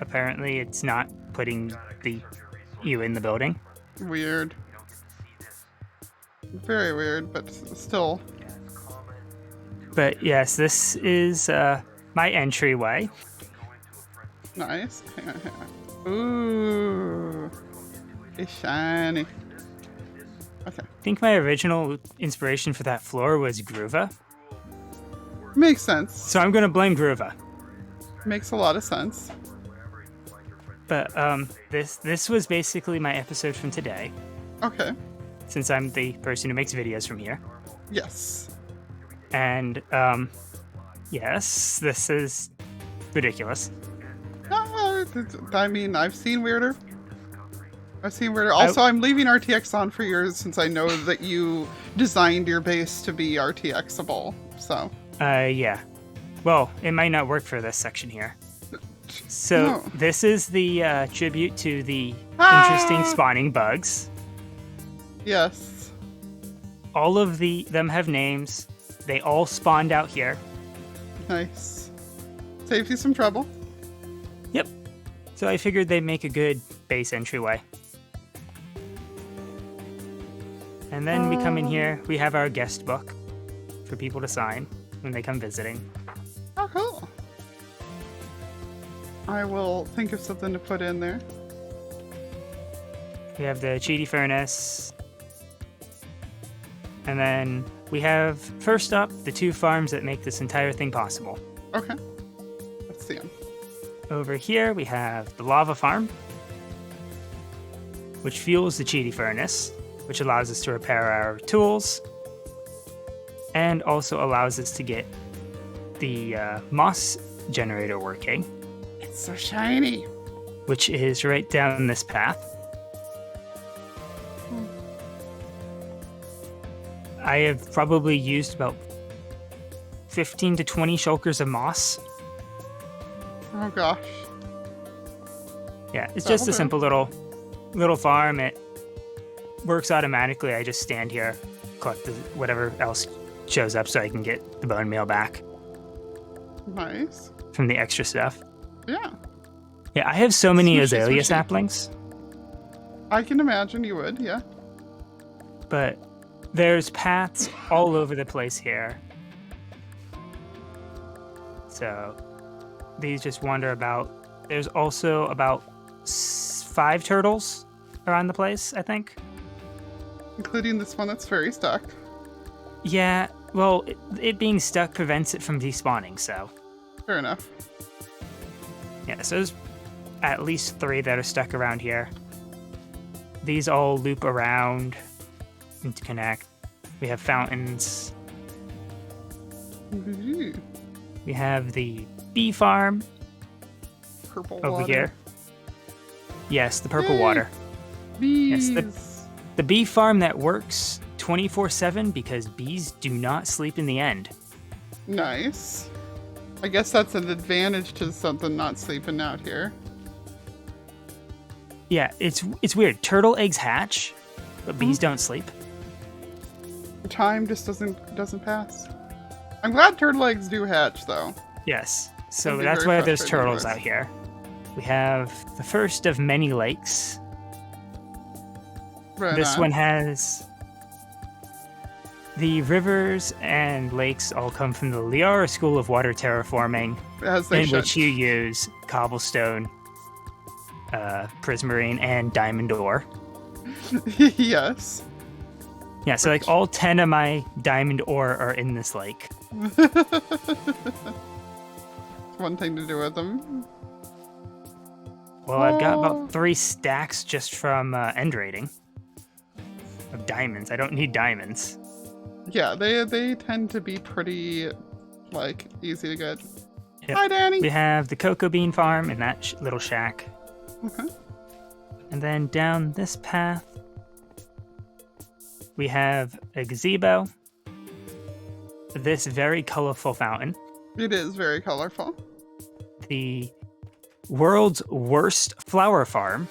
S10: apparently it's not putting you in the building.
S2: Weird. Very weird, but still.
S10: But yes, this is my entryway.
S2: Nice. Ooh. It's shiny. Okay.
S10: I think my original inspiration for that floor was Groova.
S2: Makes sense.
S10: So I'm going to blame Groova.
S2: Makes a lot of sense.
S10: But this was basically my episode from today.
S2: Okay.
S10: since I'm the person who makes videos from here.
S2: Yes.
S10: And, yes, this is ridiculous.
S2: I mean, I've seen weirder. Also, I'm leaving RTX on for yours since I know that you designed your base to be RTXable. So.
S10: Yeah. Well, it might not work for this section here. So this is the tribute to the interesting spawning bugs.
S2: Yes.
S10: All of them have names. They all spawned out here.
S2: Nice. Saves you some trouble.
S10: Yep. So I figured they'd make a good base entryway. And then we come in here. We have our guest book for people to sign when they come visiting.
S2: Oh, cool. I will think of something to put in there.
S10: We have the cheaty furnace. And then we have, first up, the 2 farms that make this entire thing possible.
S2: Okay. Let's see them.
S10: Over here, we have the lava farm, which fuels the cheaty furnace, which allows us to repair our tools, and also allows us to get the moss generator working.
S2: It's so shiny.
S10: Which is right down this path. I have probably used about 15 to 20 shulkers of moss.
S2: Oh gosh.
S10: Yeah, it's just a simple little farm. It works automatically. I just stand here, collect whatever else shows up so I can get the bone meal back.
S2: Nice.
S10: From the extra stuff.
S2: Yeah.
S10: Yeah, I have so many azalea
S2: swishy.
S10: saplings.
S2: I can imagine you would, yeah.
S10: But there's paths all over the place here. So these just wander about. There's also about 5 turtles around the place, I think.
S2: Including this one that's very stuck.
S10: Yeah, well, it being stuck prevents it from despawning, so.
S2: Fair enough.
S10: Yeah, so there's at least 3 that are stuck around here. These all loop around and connect. We have fountains.
S2: Mm-hmm.
S10: We have the bee farm
S2: Purple
S10: over
S2: water.
S10: here. Yes, the purple water.
S2: Bees.
S10: Yes, the bee farm that works 24/7 because bees do not sleep in the end.
S2: Nice. I guess that's an advantage to something not sleeping out here.
S10: Yeah, it's weird. Turtle eggs hatch, but bees don't sleep.
S2: The time just doesn't pass. I'm glad turtle eggs do hatch, though.
S10: Yes, so
S2: That'd be
S10: that's
S2: very
S10: why there's
S2: frustrating
S10: turtles
S2: otherwise.
S10: out here. We have the first of many lakes.
S2: Right
S10: This
S2: on.
S10: one has the rivers and lakes all come from the Liara School of Water Terraforming,
S2: As they
S10: in
S2: should.
S10: which you use cobblestone, prismarine, and diamond ore.
S2: Yes.
S10: Yeah, so like all 10 of my diamond ore are in this lake.
S2: One thing to do with them.
S10: Well, I've got about 3 stacks just from end raiding of diamonds. I don't need diamonds.
S2: Yeah, they tend to be pretty, like, easy to get.
S10: Yep.
S2: Hi, Danny.
S10: We have the cocoa bean farm in that little shack.
S2: Okay.
S10: And then down this path, we have a gazebo, this very colorful fountain,
S2: It is very colorful.
S10: the world's worst flower farm.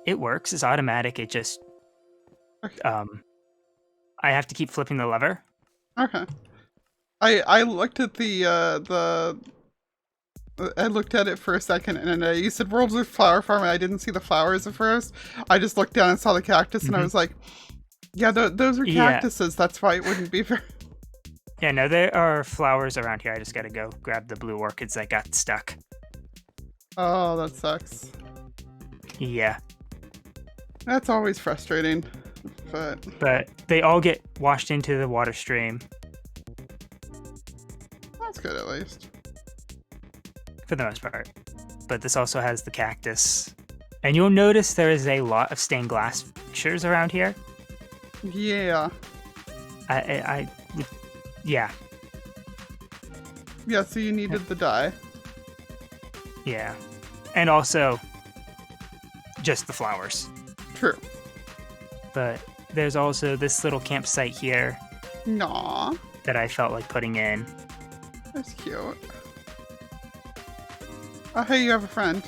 S10: It works, it's automatic, it just, I have to keep flipping the lever.
S2: Okay. I looked at I looked at it for a second, and you said World's Worst Flower Farm, and I didn't see the flowers at first. I just looked down and saw the cactus, and I was like, yeah, those are cactuses. That's why it wouldn't be very...
S10: Yeah, no, there are flowers around here. I just gotta go grab the blue orchids that got stuck.
S2: Oh, that sucks.
S10: Yeah.
S2: That's always frustrating, but...
S10: But they all get washed into the water stream.
S2: That's good, at least.
S10: For the most part. But this also has the cactus And you'll notice there is a lot of stained glass fixtures around here.
S2: Yeah.
S10: Yeah.
S2: Yeah, so you needed the dye.
S10: Yeah. And also, just the flowers.
S2: True.
S10: But there's also this little campsite here
S2: Aw.
S10: that I felt like putting in.
S2: That's cute. Oh, hey, you have a friend.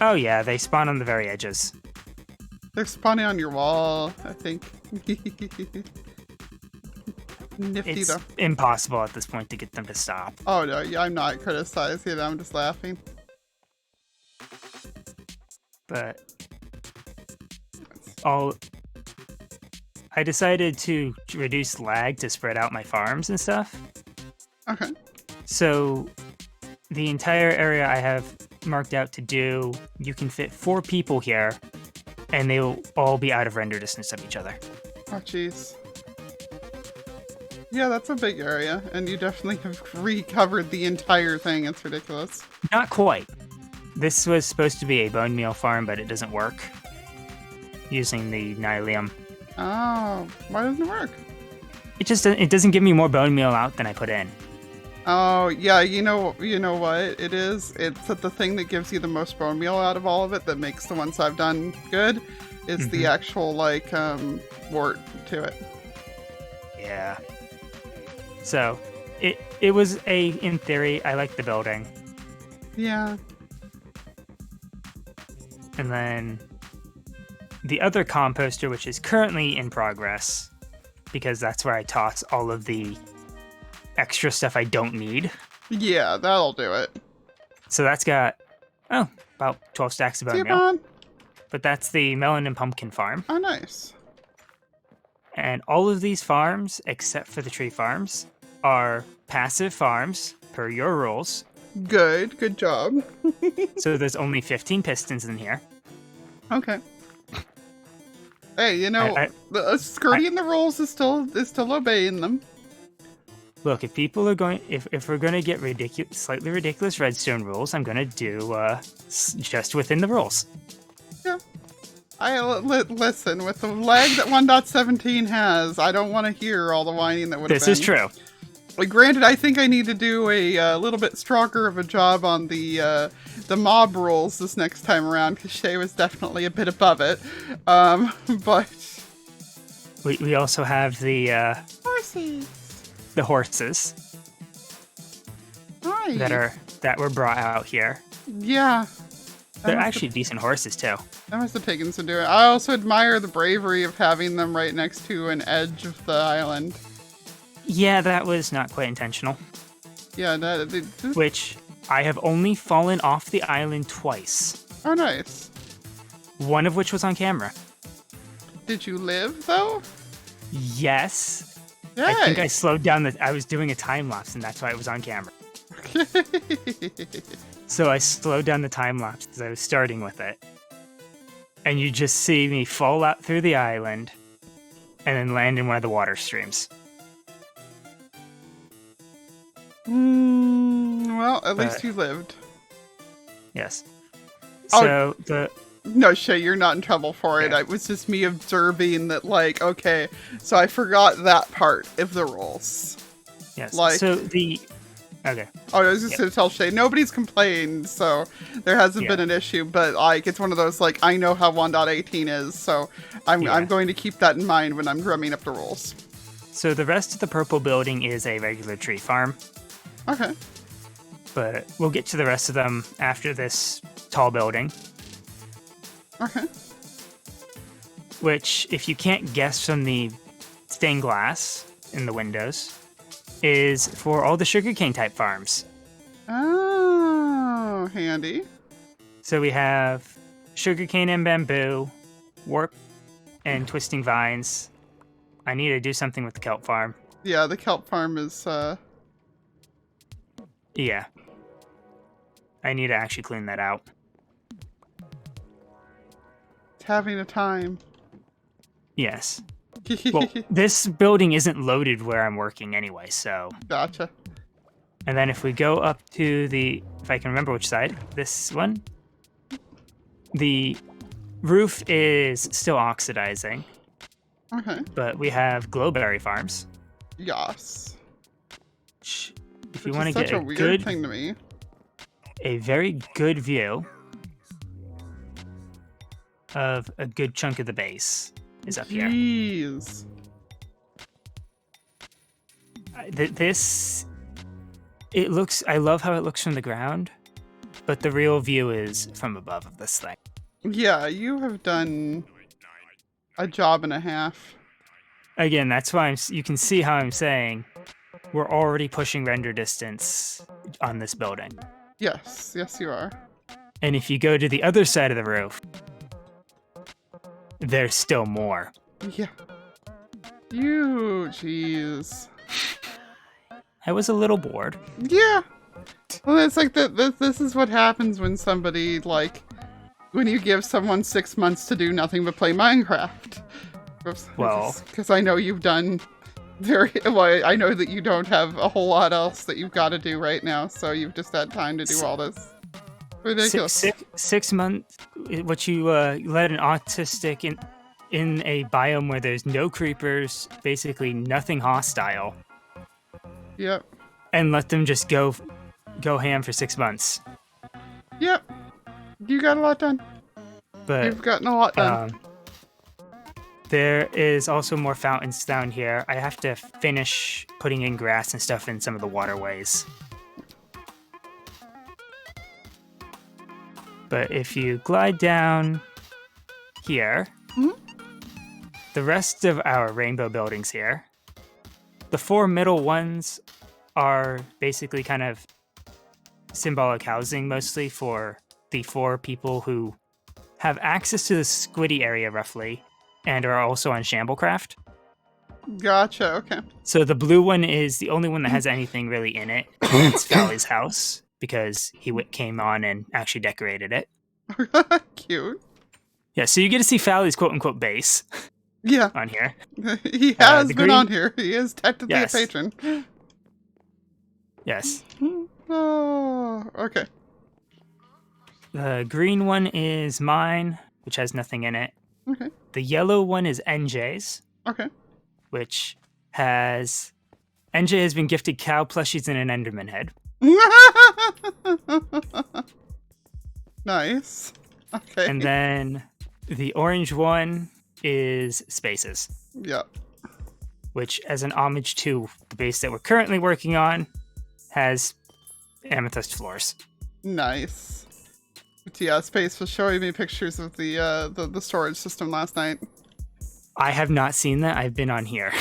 S10: Oh yeah, they spawn on the very edges.
S2: They're spawning on your wall, I think. Nifty,
S10: It's
S2: though.
S10: impossible at this point to get them to stop.
S2: Oh, no, yeah, I'm not criticizing. I'm just laughing.
S10: But I decided to reduce lag to spread out my farms and stuff.
S2: Okay.
S10: So the entire area I have marked out to do, you can fit 4 people here, and they'll all be out of render distance of each other.
S2: Oh, jeez. Yeah, that's a big area, and you definitely have recovered the entire thing. It's ridiculous.
S10: Not quite. This was supposed to be a bone meal farm, but it doesn't work using the nylium.
S2: Oh, why doesn't it work?
S10: It doesn't give me more bone meal out than I put in.
S2: Oh, yeah, you know what it is? It's that the thing that gives you the most bone meal out of all of it that makes the ones I've done good is the actual, like, wart to it.
S10: Yeah. So, it was in theory, I like the building.
S2: Yeah.
S10: And then the other composter, which is currently in progress, because that's where I toss all of the extra stuff I don't need.
S2: Yeah, that'll do it.
S10: So that's got, about 12 stacks of bone meal. But that's the melon and pumpkin farm.
S2: Oh, nice.
S10: And all of these farms, except for the tree farms, are passive farms per your rules.
S2: Good job.
S10: So there's only 15 pistons in here.
S2: Okay. Hey, skirting the rules is still obeying them.
S10: Look, if people are going, if we're going to get slightly ridiculous redstone rules, I'm going to do just within the rules.
S2: Yeah. Listen, with the lag that 1.17 has, I don't want to hear all the whining that would have been.
S10: This is true.
S2: Like, granted, I think I need to do a little bit stronger of a job on the mob rules this next time around, because Shay was definitely a bit above it. But
S10: we also have the
S2: horses.
S10: The horses.
S2: Hi.
S10: that were brought out here.
S2: Yeah.
S10: They're actually decent horses too.
S2: That must have taken some doing. I also admire the bravery of having them right next to an edge of the island.
S10: Yeah, that was not quite intentional.
S2: Yeah,
S10: which I have only fallen off the island twice.
S2: Oh, nice.
S10: One of which was on camera.
S2: Did you live, though?
S10: Yes.
S2: Yay.
S10: I think I slowed down I was doing a time lapse, and that's why it was on camera. So I slowed down the time lapse because I was starting with it. And you just see me fall out through the island and then land in one of the water streams.
S2: Well, at least you lived.
S10: Yes.
S2: Oh,
S10: So
S2: no, Shay, you're not in trouble for it. It was just me observing that, like, okay, so I forgot that part of the rules.
S10: Yes.
S2: Like,
S10: Okay.
S2: Oh, I was just going to tell Shay, nobody's complained, so there hasn't been an issue, but, like, it's one of those, like, I know how 1.18 is, so I'm going to keep that in mind when I'm drumming up the rules.
S10: So the rest of the purple building is a regular tree farm.
S2: Okay.
S10: But we'll get to the rest of them after this tall building.
S2: Okay.
S10: Which, if you can't guess from the stained glass in the windows, is for all the sugarcane type farms.
S2: Oh, handy.
S10: So we have sugarcane and bamboo, warp and twisting vines. I need to do something with the Kelp Farm.
S2: Yeah, the Kelp Farm is,
S10: Yeah. I need to actually clean that out.
S2: having a time.
S10: Yes. Well, this building isn't loaded where I'm working anyway, so...
S2: Gotcha.
S10: And then if we go up to the... If I can remember which side. This one? the roof is still oxidizing,
S2: Okay.
S10: but we have Glowberry Farms.
S2: Yes.
S10: If you
S2: Which
S10: want
S2: is
S10: to
S2: such
S10: get
S2: a
S10: a
S2: weird
S10: good,
S2: thing to me.
S10: a very good view of a good chunk of the base is up here.
S2: Jeez.
S10: This, it looks, I love how it looks from the ground, but the real view is from above of this thing.
S2: Yeah, you have done a job and a half.
S10: Again, that's why you can see how I'm saying we're already pushing render distance on this building.
S2: Yes, yes you are.
S10: And if you go to the other side of the roof, there's still more.
S2: Yeah. Jeez.
S10: I was a little bored.
S2: Yeah. Well, it's like this is what happens when somebody, like, when you give someone 6 months to do nothing but play Minecraft.
S10: Well,
S2: because I know you've done well, I know that you don't have a whole lot else that you've got to do right now, so you've just had time to do all this. Ridiculous.
S10: 6 months, what you let an autistic in a biome where there's no creepers, basically nothing hostile.
S2: Yep.
S10: And let them just go ham for 6 months.
S2: Yep. You got a lot done.
S10: But
S2: you've gotten a lot done.
S10: There is also more fountains down here. I have to finish putting in grass and stuff in some of the waterways. But if you glide down here, the rest of our rainbow buildings here, the 4 middle ones are basically kind of symbolic housing mostly for the 4 people who have access to the Squiddy area roughly and are also on SQUIDcraft.
S2: Gotcha, okay.
S10: So the blue one is the only one that has anything really in it. It's Valley's house because he came on and actually decorated it.
S2: Cute.
S10: Yeah, so you get to see Falley's quote-unquote base.
S2: Yeah.
S10: On here.
S2: He has been on here. He is technically
S10: Yes.
S2: a patron.
S10: Yes.
S2: Oh, okay.
S10: The green one is mine, which has nothing in it.
S2: Okay.
S10: The yellow one is NJ's.
S2: Okay.
S10: Which has... NJ has been gifted cow plushies and an Enderman head.
S2: Nice. Okay.
S10: And then the orange one is Spaces.
S2: Yep.
S10: Which, as an homage to the base that we're currently working on, has amethyst floors.
S2: Nice. But yeah, Space was showing me pictures of the storage system last night.
S10: I have not seen that. I've been on here.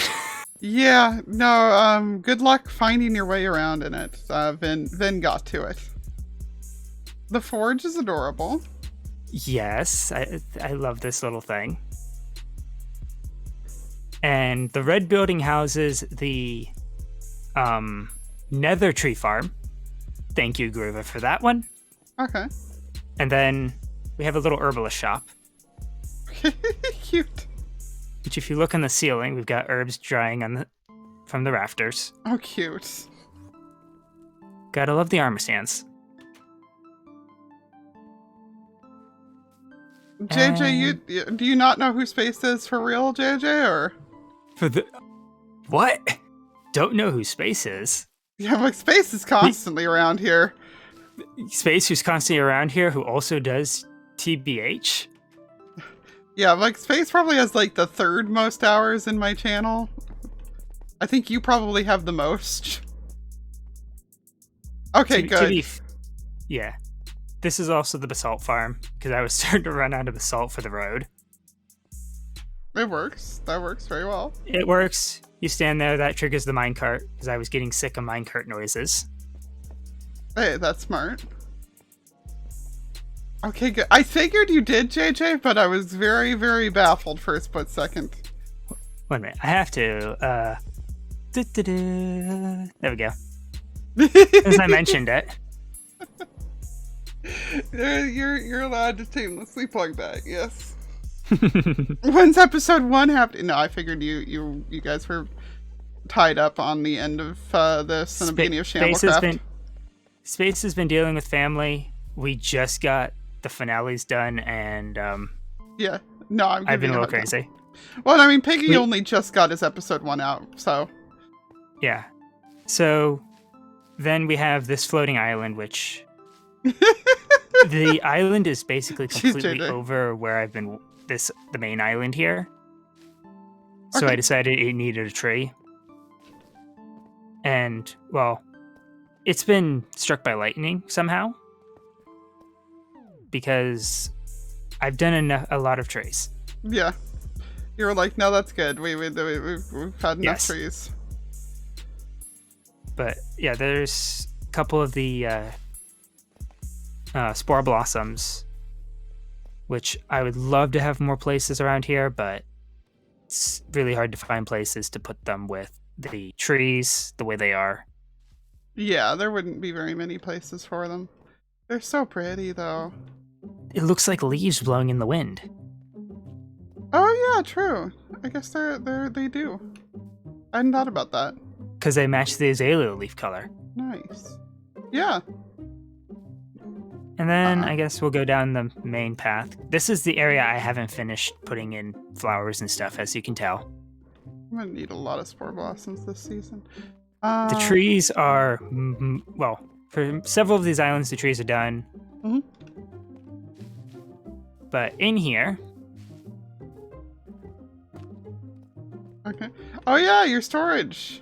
S2: Yeah, no, good luck finding your way around in it. Vin got to it. The forge is adorable.
S10: Yes, I love this little thing. And the red building houses the Nether Tree Farm. Thank you, Groover, for that one.
S2: Okay.
S10: And then we have a little herbalist shop.
S2: Cute.
S10: Which, if you look on the ceiling, we've got herbs drying from the rafters.
S2: Oh, cute.
S10: Gotta love the armor stands.
S2: JJ, do you not know who Space is for real, JJ, or?
S10: For the... What? Don't know who Space is.
S2: Yeah, like Space is constantly around here.
S10: Space, who's constantly around here, who also does TBH?
S2: Yeah, like Space probably has like the 3rd most hours in my channel. I think you probably have the most. Okay, good.
S10: Yeah. This is also the Basalt Farm, because I was starting to run out of basalt for the road.
S2: It works. That works very well.
S10: It works. You stand there, that triggers the minecart, because I was getting sick of minecart noises.
S2: Hey, that's smart. Okay, good. I figured you did, JJ, but I was very, very baffled for a split second.
S10: Wait a minute. I have to, There we go. As I mentioned it.
S2: You're allowed to shamelessly plug that, yes. When's episode 1 happening? No, I figured you guys were tied up on the end of this and the beginning of SQUIDcraft.
S10: Space has been dealing with family. We just got the finale's done, and
S2: Yeah. No, I'm
S10: I've been
S2: giving
S10: a
S2: you
S10: little
S2: hard time.
S10: crazy.
S2: Well, I mean, Piggy
S10: We-
S2: only just got his episode 1 out, so.
S10: Yeah. So then we have this floating island, which the island is basically
S2: She's
S10: completely
S2: JJ.
S10: over where I've been. The main island here. So
S2: Okay.
S10: I decided it needed a tree. And, well, it's been struck by lightning somehow. Because I've done a lot of trees.
S2: Yeah. You were like, no, that's good. We've had enough
S10: Yes.
S2: trees.
S10: But, yeah, there's a couple of the spore blossoms, which I would love to have more places around here, but it's really hard to find places to put them with the trees the way they are.
S2: Yeah, there wouldn't be very many places for them. They're so pretty, though.
S10: It looks like leaves blowing in the wind.
S2: Oh, yeah, true. I guess they do. I hadn't thought about that.
S10: Because they match the azalea leaf color.
S2: Nice. Yeah.
S10: And then I guess we'll go down the main path. This is the area I haven't finished putting in flowers and stuff, as you can tell.
S2: I'm gonna need a lot of spore blossoms this season.
S10: The trees are, well, for several of these islands, the trees are done.
S2: Mhm.
S10: But in here,
S2: Okay. Oh, yeah, your storage.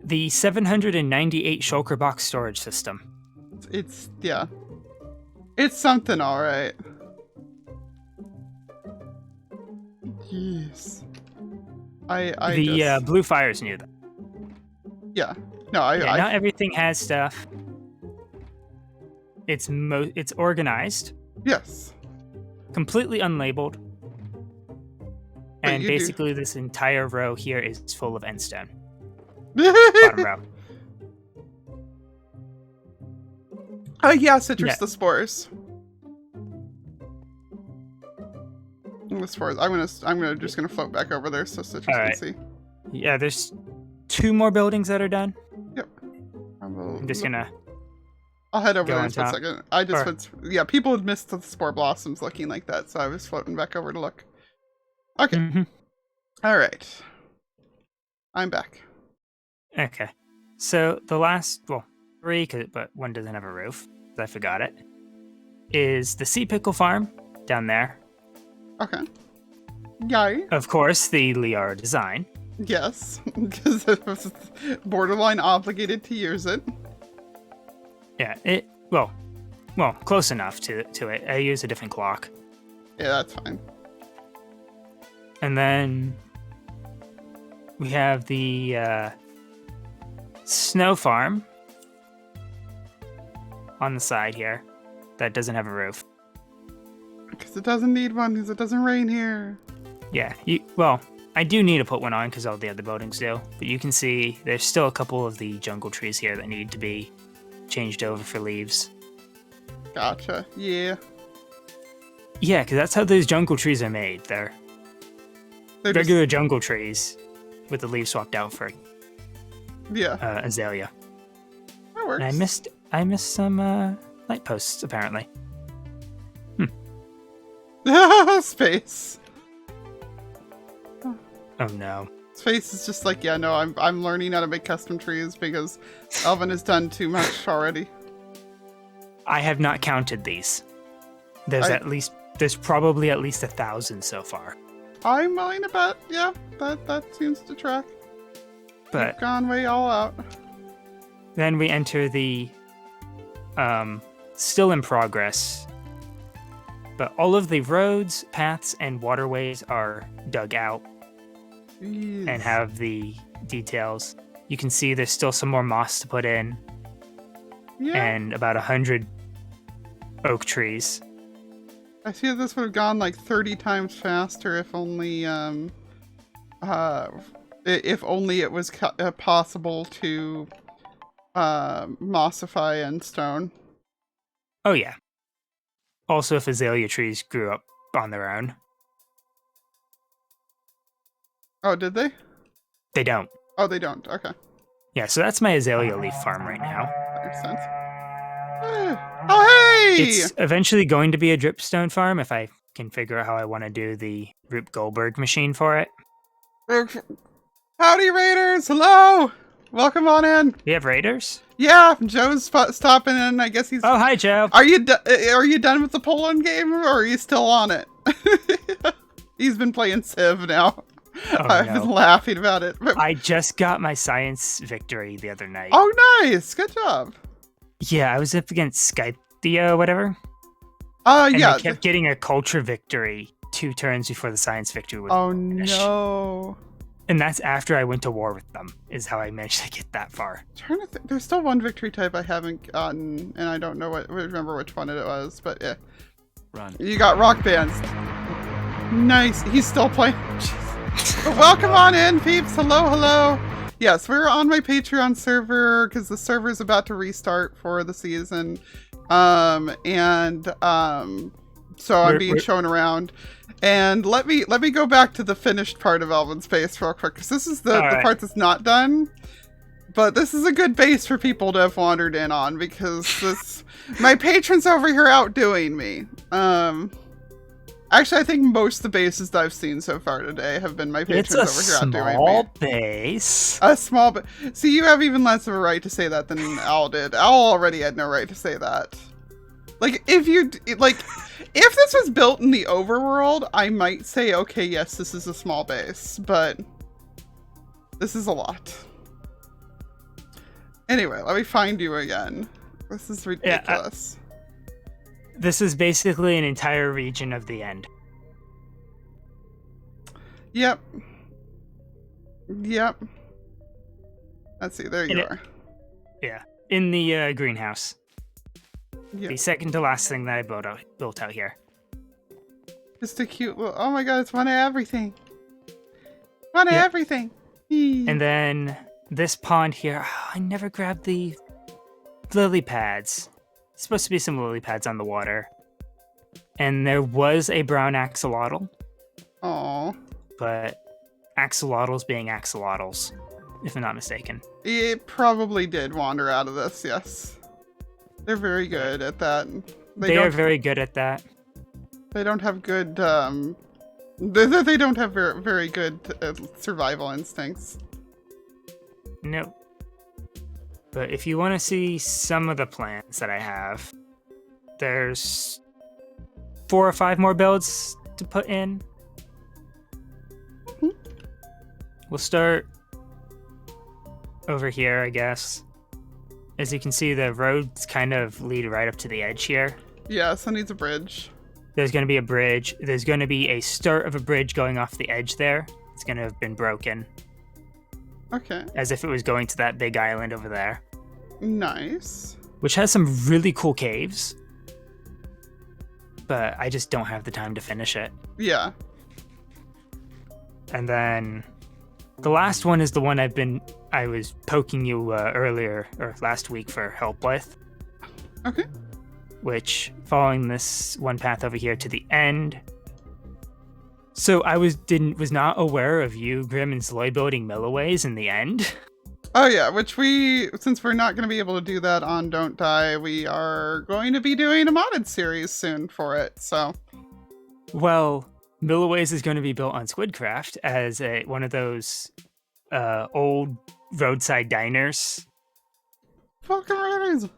S10: the 798 shulker box storage system.
S2: It's yeah. It's something, all right. Yes. I
S10: The
S2: just,
S10: blue fires knew that.
S2: yeah. No,
S10: Yeah, not everything has stuff. It's organized,
S2: yes.
S10: completely unlabeled,
S2: But
S10: and
S2: you do-
S10: basically this entire row here is full of endstone. Bottom row.
S2: Oh yeah, citrus
S10: Yeah.
S2: the spores. The spores. I'm just gonna float back over there so citrus
S10: All
S2: can
S10: right.
S2: see.
S10: Yeah, there's 2 more buildings that are done. I'm just gonna.
S2: I'll head over
S10: go
S2: there
S10: on
S2: in just a
S10: top.
S2: second. I just
S10: Or-
S2: went. Yeah, people had missed the spore blossoms looking like that, so I was floating back over to look. Okay.
S10: Mhm.
S2: All right. I'm back.
S10: Okay. So the last, well, 3, but one doesn't have a roof. I forgot it. Is the Sea Pickle Farm down there?
S2: Okay. Yay.
S10: Of course, the Liara design.
S2: Yes, because I was borderline obligated to use it.
S10: Yeah. Well, close enough to it. I use a different clock.
S2: Yeah, that's fine.
S10: And then we have the Snow Farm on the side here that doesn't have a roof.
S2: Because it doesn't need one, because it doesn't rain here.
S10: Yeah, I do need to put one on because all the other buildings do. But you can see there's still a couple of the jungle trees here that need to be changed over for leaves.
S2: Gotcha. Yeah.
S10: Yeah, because that's how those jungle trees are made. They're
S2: They're
S10: regular jungle trees with the leaves swapped out for
S2: yeah.
S10: azalea.
S2: That works.
S10: And I missed some light posts apparently.
S2: Space.
S10: Oh no.
S2: Space is just like, yeah, no, I'm learning how to make custom trees because Elvin has done too much already.
S10: I have not counted these. There's probably at least 1,000 so far.
S2: I'm willing to bet, yeah, that seems to track.
S10: But
S2: You've gone way all out.
S10: then we enter the still in progress. But all of the roads, paths, and waterways are dug out
S2: Jeez.
S10: and have the details. You can see there's still some more moss to put in
S2: Yeah.
S10: and about 100 oak trees.
S2: I see that this would have gone like 30 times faster if only it was possible to mossify and stone.
S10: Oh yeah. Also, if azalea trees grew up on their own.
S2: Oh, did they?
S10: They don't.
S2: Oh, they don't. Okay.
S10: Yeah, so that's my azalea leaf farm right now.
S2: That makes sense. Oh,
S10: It's eventually going to be a dripstone farm if I can figure out how I want to do the Rube Goldberg machine for it.
S2: Howdy, Raiders! Hello! Welcome on in.
S10: We have raiders?
S2: Yeah, Joe's stopping in. I guess he's...
S10: Oh, hi, Joe.
S2: Are you done with the Poland game, or are you still on it? He's been playing Civ now.
S10: Oh,
S2: I've
S10: no.
S2: been laughing about it.
S10: I just got my science victory the other night.
S2: Oh, nice. Good job.
S10: Yeah, I was up against Skythea or whatever.
S2: Yeah.
S10: I kept getting a culture victory 2 turns before the science victory was finished.
S2: No.
S10: And that's after I went to war with them, is how I managed to get that far.
S2: Trying to think. There's still one victory type I haven't gotten, and I don't remember which one it was, but yeah.
S11: Run.
S2: You got rock bands. Nice. He's still playing. But welcome on in, peeps. Hello. Yes, we're on my Patreon server because the server's about to restart for the season. So I'm being shown around. And let me go back to the finished part of Elven's base real quick, because this is the part that's not done. But this is a good base for people to have wandered in on, because my patrons over here outdoing me. Actually, I think most of the bases that I've seen so far today have been my patrons over here outdoing me.
S10: It's a small base.
S2: A small base. See, you have even less of a right to say that than Al did. Al already had no right to say that. Like, if this was built in the overworld, I might say, okay, yes, this is a small base, but this is a lot. Anyway, let me find you again. This is ridiculous.
S10: This is basically an entire region of the end.
S2: Yep. Let's see, there you are.
S10: Yeah, in the greenhouse.
S2: Yep.
S10: The second to last thing that I built out here.
S2: Just a cute little... Oh my god, it's one of everything. One of everything.
S10: And then this pond here. Oh, I never grabbed the lily pads. There's supposed to be some lily pads on the water. And there was a brown axolotl.
S2: Oh.
S10: But axolotls being axolotls, if I'm not mistaken.
S2: It probably did wander out of this, yes. They're very good at that.
S10: They are very good at that.
S2: They don't have good, they don't have very, very good survival instincts.
S10: Nope. But if you want to see some of the plans that I have, there's 4 or 5 more builds to put in.
S2: Mm-hmm.
S10: We'll start over here, I guess. As you can see, the roads kind of lead right up to the edge here.
S2: Yeah, so it needs a bridge.
S10: There's going to be a bridge. There's going to be a start of a bridge going off the edge there. It's going to have been broken.
S2: Okay.
S10: As if it was going to that big island over there.
S2: Nice.
S10: Which has some really cool caves. But I just don't have the time to finish it.
S2: Yeah.
S10: And then the last one is the one I was poking you earlier, or last week, for help with.
S2: Okay.
S10: Which, following this one path over here to the end. So I was not aware of you, Grim, and Sloy building Milliways in the end.
S2: Oh yeah, which since we're not going to be able to do that on Don't Die, we are going to be doing a modded series soon for it, so.
S10: Well, Milliways is going to be built on SQUIDcraft as one of those old roadside diners.
S2: Fucking Raiders.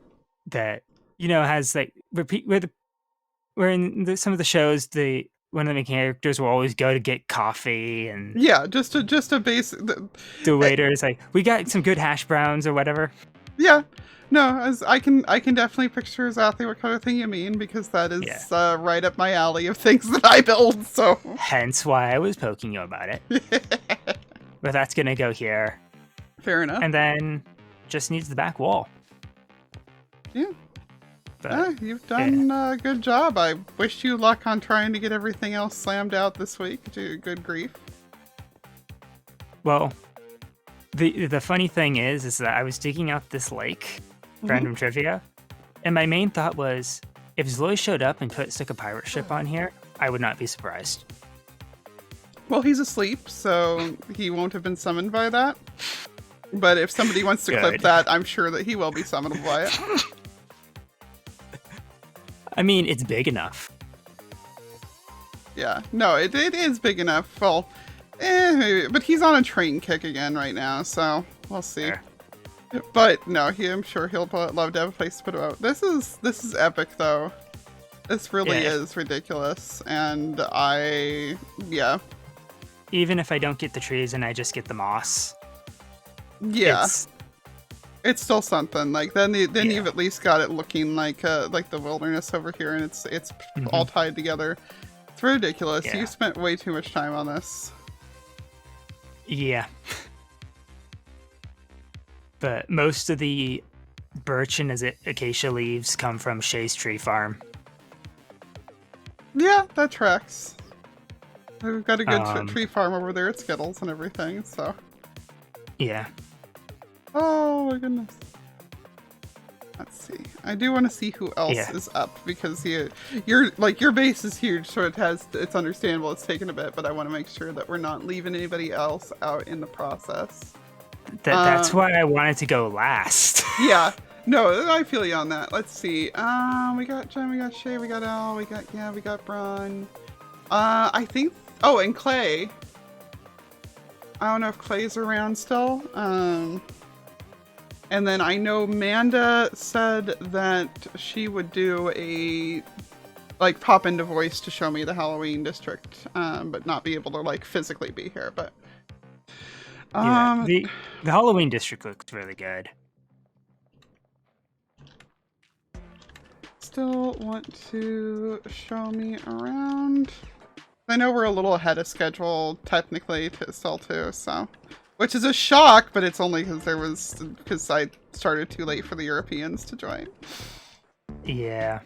S10: That, has like where in some of the shows, one of the main characters will always go to get coffee, and
S2: yeah, just a basic.
S10: The waiter is like, "We got some good hash browns or whatever."
S2: Yeah, no, I can definitely picture exactly what kind of thing you mean, because that is right up my alley of things that I build. So
S10: hence why I was poking you about it. But that's gonna go here.
S2: Fair enough.
S10: And then just needs the back wall.
S2: Yeah. You've done a good job. I wish you luck on trying to get everything else slammed out this week. Good grief.
S10: Well, the funny thing is that I was digging out this lake, random trivia, and my main thought was, if Zloy showed up and stuck a pirate ship on here, I would not be surprised.
S2: Well, he's asleep, so he won't have been summoned by that. But if somebody wants to clip that, I'm sure that he will be summoned by it.
S10: I mean, it's big enough.
S2: Yeah, no, it is big enough. Well, but he's on a train kick again right now, so we'll see.
S10: Fair.
S2: But no, I'm sure he'll love to have a place to put him out. This is epic though. This really is ridiculous, and yeah.
S10: Even if I don't get the trees and I just get the moss.
S2: Yeah. It's still something. Like then you've at least got it looking like the wilderness over here, and it's all tied together. It's ridiculous.
S10: Yeah.
S2: You spent way too much time on this.
S10: Yeah. But most of the birch and acacia leaves come from Shay's tree farm.
S2: Yeah, that tracks. We've got a good tree farm over there at Skittles and everything, so.
S10: Yeah.
S2: Oh my goodness. Let's see. I do want to see who else is up, because your base is huge, so it's understandable it's taken a bit, but I want to make sure that we're not leaving anybody else out in the process.
S10: That's why I wanted to go last.
S2: Yeah. No, I feel you on that. Let's see. We got Jen, we got Shay, we got Elle, we got Bron. I think. Oh, and Clay. I don't know if Clay's around still. And then I know Manda said that she would do pop into voice to show me the Halloween district, but not be able to physically be here. But
S10: the Halloween district looks really good.
S2: Still want to show me around. I know we're a little ahead of schedule technically still too, so. Which is a shock, but it's only because I started too late for the Europeans to join.
S10: Yeah.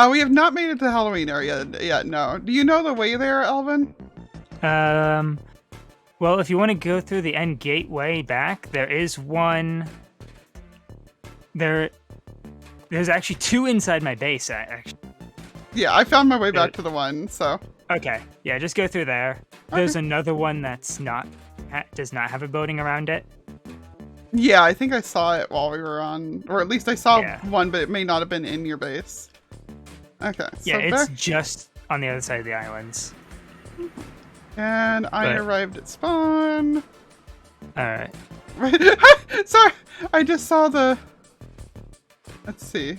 S2: We have not made it to the Halloween area yet, no. Do you know the way there, Elvin?
S10: Well, if you want to go through the end gateway back, there is one. There's actually two inside my base, actually.
S2: Yeah, I found my way back to the one, so.
S10: Okay, yeah, just go through there. There's another one that's does not have a building around it.
S2: Yeah, I think I saw it while we were on, or at least I saw one, but it may not have been in your base. Okay.
S10: Yeah, it's just on the other side of the islands.
S2: And I arrived at spawn.
S10: Alright.
S2: Sorry, I just saw the. Let's see.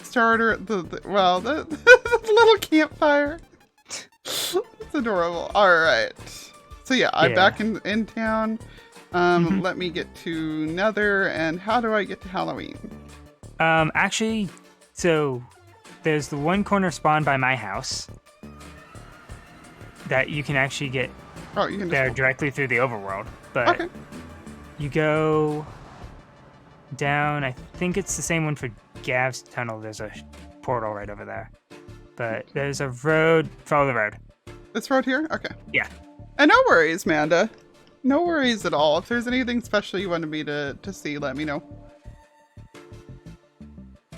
S2: Starter, the little campfire. It's adorable. Alright. So yeah, I'm back in town. Let me get to Nether, and how do I get to Halloween?
S10: Actually, so there's the one corner spawn by my house that you can actually get there directly through the overworld. But you go down, I think it's the same one for Gav's tunnel. There's a portal right over there. But there's a road, follow the road.
S2: This road here? Okay.
S10: Yeah.
S2: And no worries, Manda. No worries at all. If there's anything special you wanted me to see, let me know.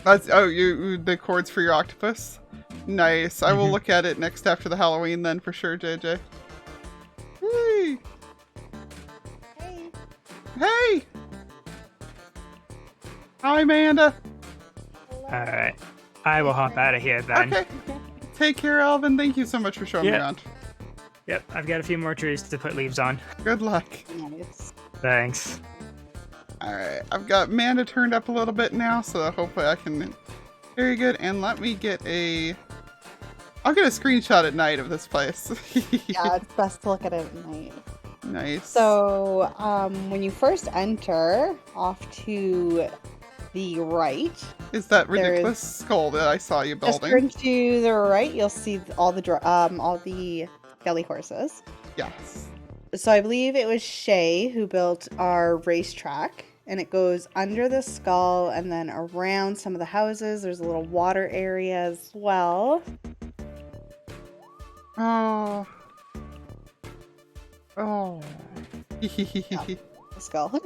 S2: That's the cords for your octopus? Nice. I will look at it next after the Halloween then for sure, JJ. Hey! Hey! Hi, Amanda.
S10: Alright. I will hop out of here then.
S2: Okay. Take care, Alvin. Thank you so much for showing me around.
S10: Yep, I've got a few more trees to put leaves on.
S2: Good luck.
S3: Nice.
S10: Thanks.
S2: Alright, I've got Manda turned up a little bit now, so hopefully I can... Very good, and let me get I'll get a screenshot at night of this place.
S11: Yeah, it's best to look at it at night.
S2: Nice.
S11: So, when you first enter, off to the right...
S2: Is that ridiculous skull that I saw you building?
S11: Just turn to the right, you'll see all the belly horses.
S2: Yes.
S11: So I believe it was Shay who built our racetrack, and it goes under the skull and then around some of the houses. There's a little water area as well.
S2: Oh.
S11: The skull.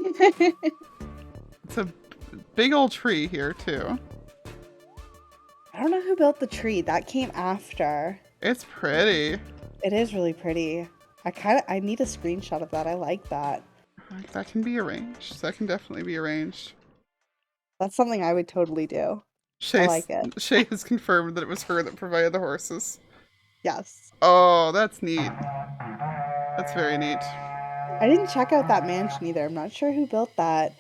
S2: It's a big old tree here too.
S11: I don't know who built the tree. That came after.
S2: It's pretty.
S11: It is really pretty. I need a screenshot of that. I like that.
S2: That can be arranged. That can definitely be arranged.
S11: That's something I would totally do.
S2: Shay,
S11: like it.
S2: Shay has confirmed that it was her that provided the horses.
S11: Yes.
S2: Oh, that's neat. That's very neat.
S11: I didn't check out that mansion either. I'm not sure who built that.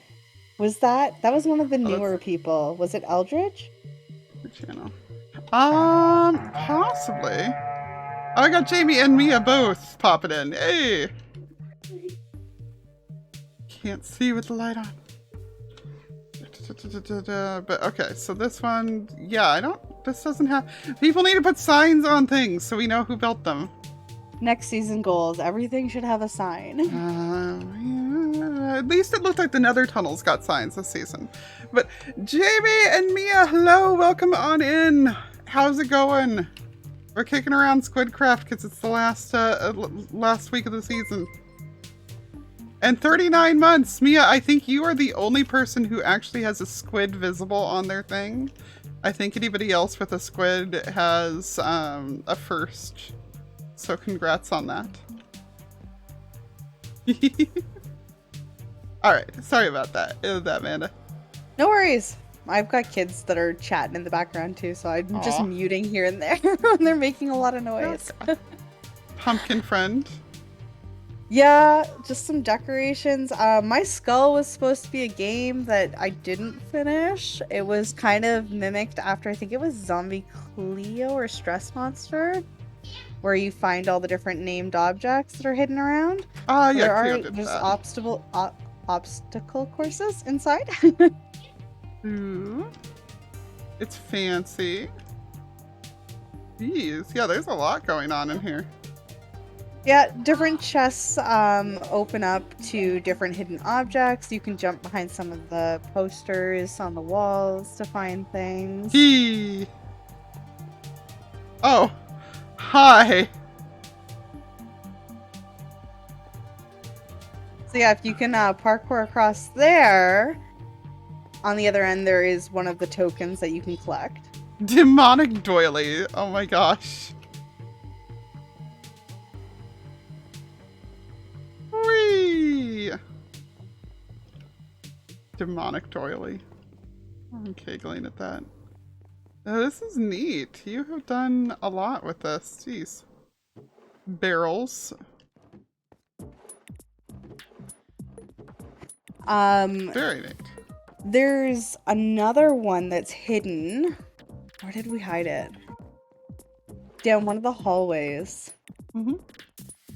S11: That was one of the newer people. Was it Eldridge?
S2: Channel. Possibly. Oh, I got Jamie and Mia both popping in. Hey! Can't see with the light on. But okay, so this one, yeah, this doesn't have, people need to put signs on things so we know who built them.
S11: Next season goals, everything should have a sign.
S2: Yeah, at least it looked like the Nether Tunnels got signs this season. But Jamie and Mia, hello, welcome on in. How's it going? We're kicking around SQUIDcraft because it's the last week of the season. And 39 months! Mia, I think you are the only person who actually has a squid visible on their thing. I think anybody else with a squid has a first. So congrats on that. Alright, sorry about that, Amanda.
S11: No worries. I've got kids that are chatting in the background too, so I'm just muting here and there when they're making a lot of noise.
S2: Okay. Pumpkin friend.
S11: Yeah, just some decorations. My skull was supposed to be a game that I didn't finish. It was kind of mimicked after, I think it was Zombie Cleo or Stress Monster, where you find all the different named objects that are hidden around. There's obstacle courses inside.
S2: Ooh. It's fancy. Jeez, yeah, there's a lot going on in here.
S11: Yeah, different chests open up to different hidden objects. You can jump behind some of the posters on the walls to find things.
S2: Oh, hi.
S11: So yeah, if you can parkour across there, on the other end there is one of the tokens that you can collect.
S2: Demonic doily. Oh my gosh. Whee! Demonic doily. I'm giggling at that. Oh, this is neat. You have done a lot with this. Jeez. Barrels. Very neat.
S11: There's another one that's hidden. Where did we hide it? Down one of the hallways.
S2: Mm-hmm.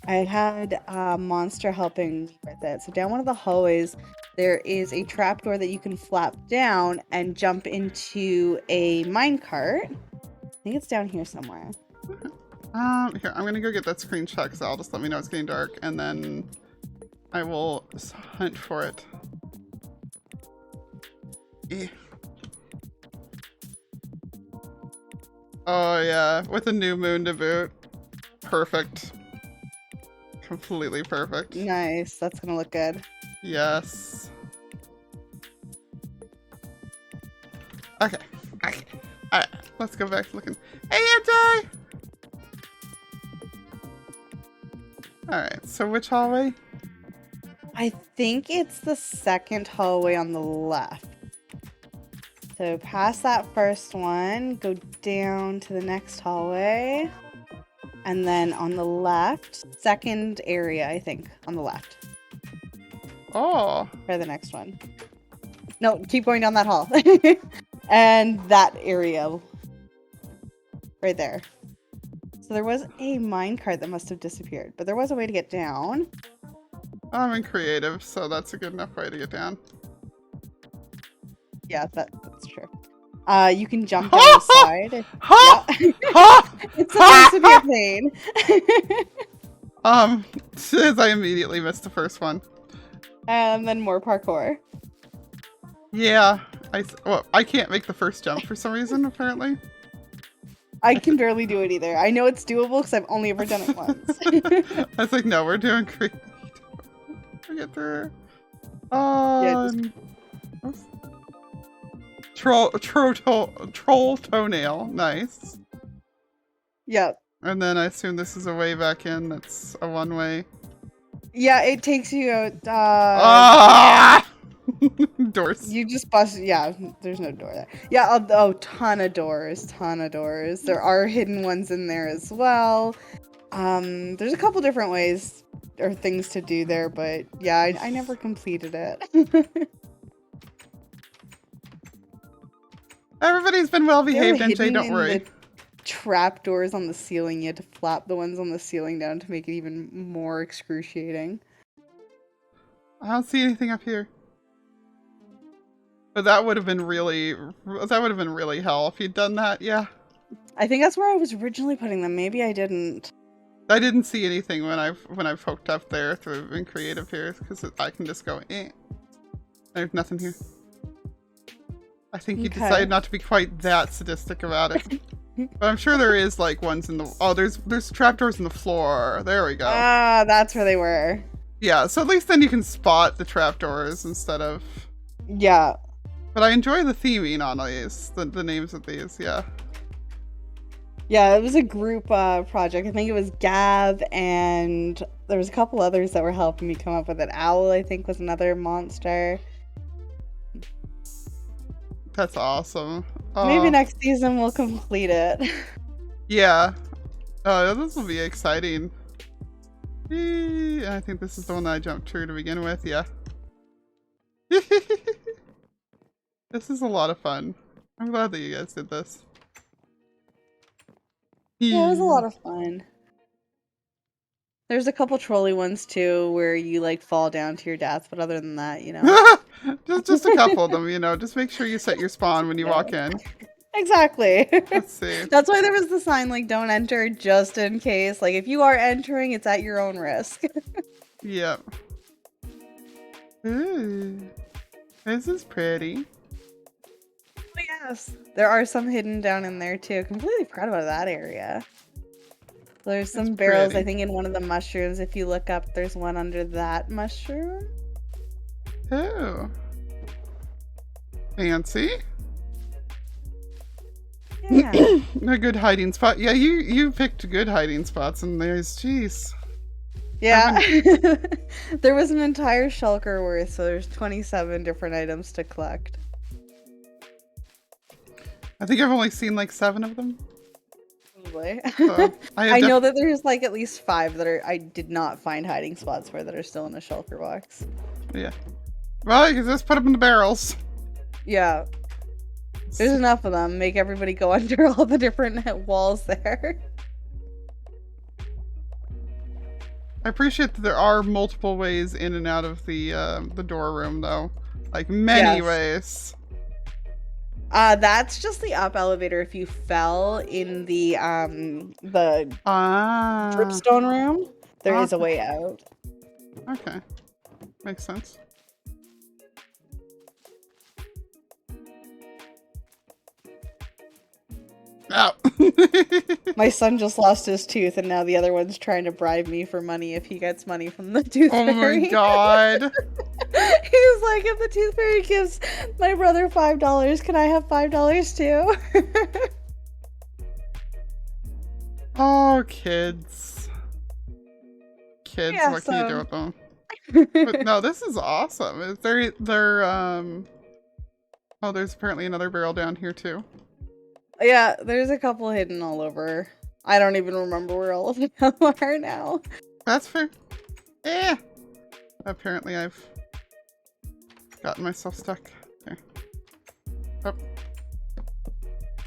S11: I had a monster helping me with it. So down one of the hallways, there is a trapdoor that you can flap down and jump into a minecart. I think it's down here somewhere.
S2: Here, I'm gonna go get that screenshot because I'll just let me know it's getting dark, and then I will hunt for it. Eh. Oh yeah, with a new moon to boot. Perfect. Completely perfect.
S11: Nice. That's gonna look good.
S2: Yes. Okay. Alright, let's go back to looking. Hey, Anti! Alright, so which hallway?
S11: I think it's the second hallway on the left. So past that first one, go down to the next hallway. And then on the left, second area, I think, on the left.
S2: Oh.
S11: For the next one. No, keep going down that hall. And that area. Right there. So there was a minecart that must have disappeared, but there was a way to get down.
S2: I'm in creative, so that's a good enough way to get down.
S11: Yeah, that's true. You can jump down the side. It's supposed to be a pain.
S2: Says I immediately missed the first one.
S11: And then more parkour.
S2: Yeah, I can't make the first jump for some reason, apparently.
S11: I can barely do it either. I know it's doable because I've only ever done it once.
S2: I was like, no, we're doing great. We get through. Troll toenail, nice.
S11: Yep.
S2: And then I assume this is a way back in. That's a one-way.
S11: Yeah, it takes you out.
S2: doors.
S11: You just bust. Yeah, there's no door there. Yeah, oh, ton of doors. There are hidden ones in there as well. There's a couple different ways or things to do there, but yeah, I never completed it.
S2: Everybody's been well behaved,
S11: They were
S2: NJ,
S11: hidden
S2: don't
S11: in
S2: worry.
S11: the trap doors on the ceiling. You had to flap the ones on the ceiling down to make it even more excruciating.
S2: I don't see anything up here. But that would have been really hell if you'd done that, yeah.
S11: I think that's where I was originally putting them. Maybe I didn't.
S2: I didn't see anything when I've hooked up there through in creative here, because I can just go, eh. There's nothing here. I think you decided not to be quite that sadistic about it. But I'm sure there is like ones in the there's trapdoors in the floor. There we go.
S11: Ah, that's where they were.
S2: Yeah, so at least then you can spot the trapdoors instead of.
S11: Yeah.
S2: But I enjoy the theming on these, the names of these, yeah.
S11: Yeah, it was a group project. I think it was Gav and there was a couple others that were helping me come up with it. Owl, I think, was another monster.
S2: That's awesome.
S11: Maybe next season we'll complete it.
S2: Yeah. Oh, this will be exciting. I think this is the one that I jumped through to begin with, yeah. This is a lot of fun. I'm glad that you guys did this.
S11: Yeah, it was a lot of fun. There's a couple trolley ones too where you like fall down to your death, but other than that, you know.
S2: just a couple of them, you know. Just make sure you set your spawn when you walk in.
S11: Exactly.
S2: Let's see.
S11: That's why there was the sign like don't enter just in case. Like if you are entering, it's at your own risk.
S2: Yep. Ooh. This is pretty.
S11: Oh, yes. There are some hidden down in there too. Completely forgot about that area. There's some barrels, I think, in one of the mushrooms. If you look up, there's one under that mushroom.
S2: Oh. Fancy.
S11: Yeah.
S2: A good hiding spot. Yeah, you picked good hiding spots in these. Jeez.
S11: Yeah. There was an entire shulker worth, so there's 27 different items to collect.
S2: I think I've only seen like 7 of them.
S11: Probably.
S2: So
S11: I know that there's like at least 5 that I did not find hiding spots for that are still in the shulker box.
S2: Yeah. Well, you can just put them in the barrels.
S11: Yeah. There's enough of them. Make everybody go under all the different walls there.
S2: I appreciate that there are multiple ways in and out of the door room, though. Like, many ways.
S11: That's just the up elevator if you fell in the dripstone room. There is a way out.
S2: Okay. Makes sense. Ow.
S11: My son just lost his tooth, and now the other one's trying to bribe me for money if he gets money from the tooth fairy.
S2: Oh my god.
S11: He's like, if the tooth fairy gives my brother $5, can I have $5 too?
S2: Oh, kids. Kids,
S11: Yeah,
S2: what can you do with them? But no, this is awesome. Is there oh, there's apparently another barrel down here too.
S11: Yeah, there's a couple hidden all over. I don't even remember where all of them are now.
S2: That's fair. Yeah. Apparently I've gotten myself stuck. There. Oh.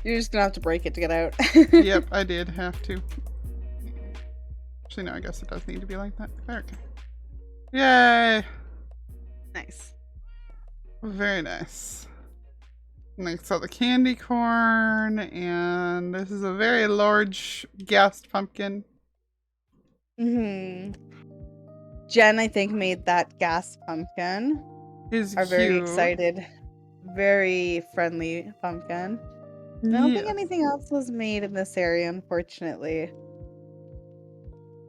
S11: You're just gonna have to break it to get out.
S2: Yep, I did have to. Actually, no, I guess it does need to be like that. Okay. Yay!
S11: Nice.
S2: Very nice. Next up, the candy corn, and this is a very large gassed pumpkin.
S11: Mm-hmm. Jen, I think, made that gas pumpkin.
S2: Is
S11: Are very
S2: cute.
S11: excited. Very friendly pumpkin. I don't think anything else was made in this area, unfortunately.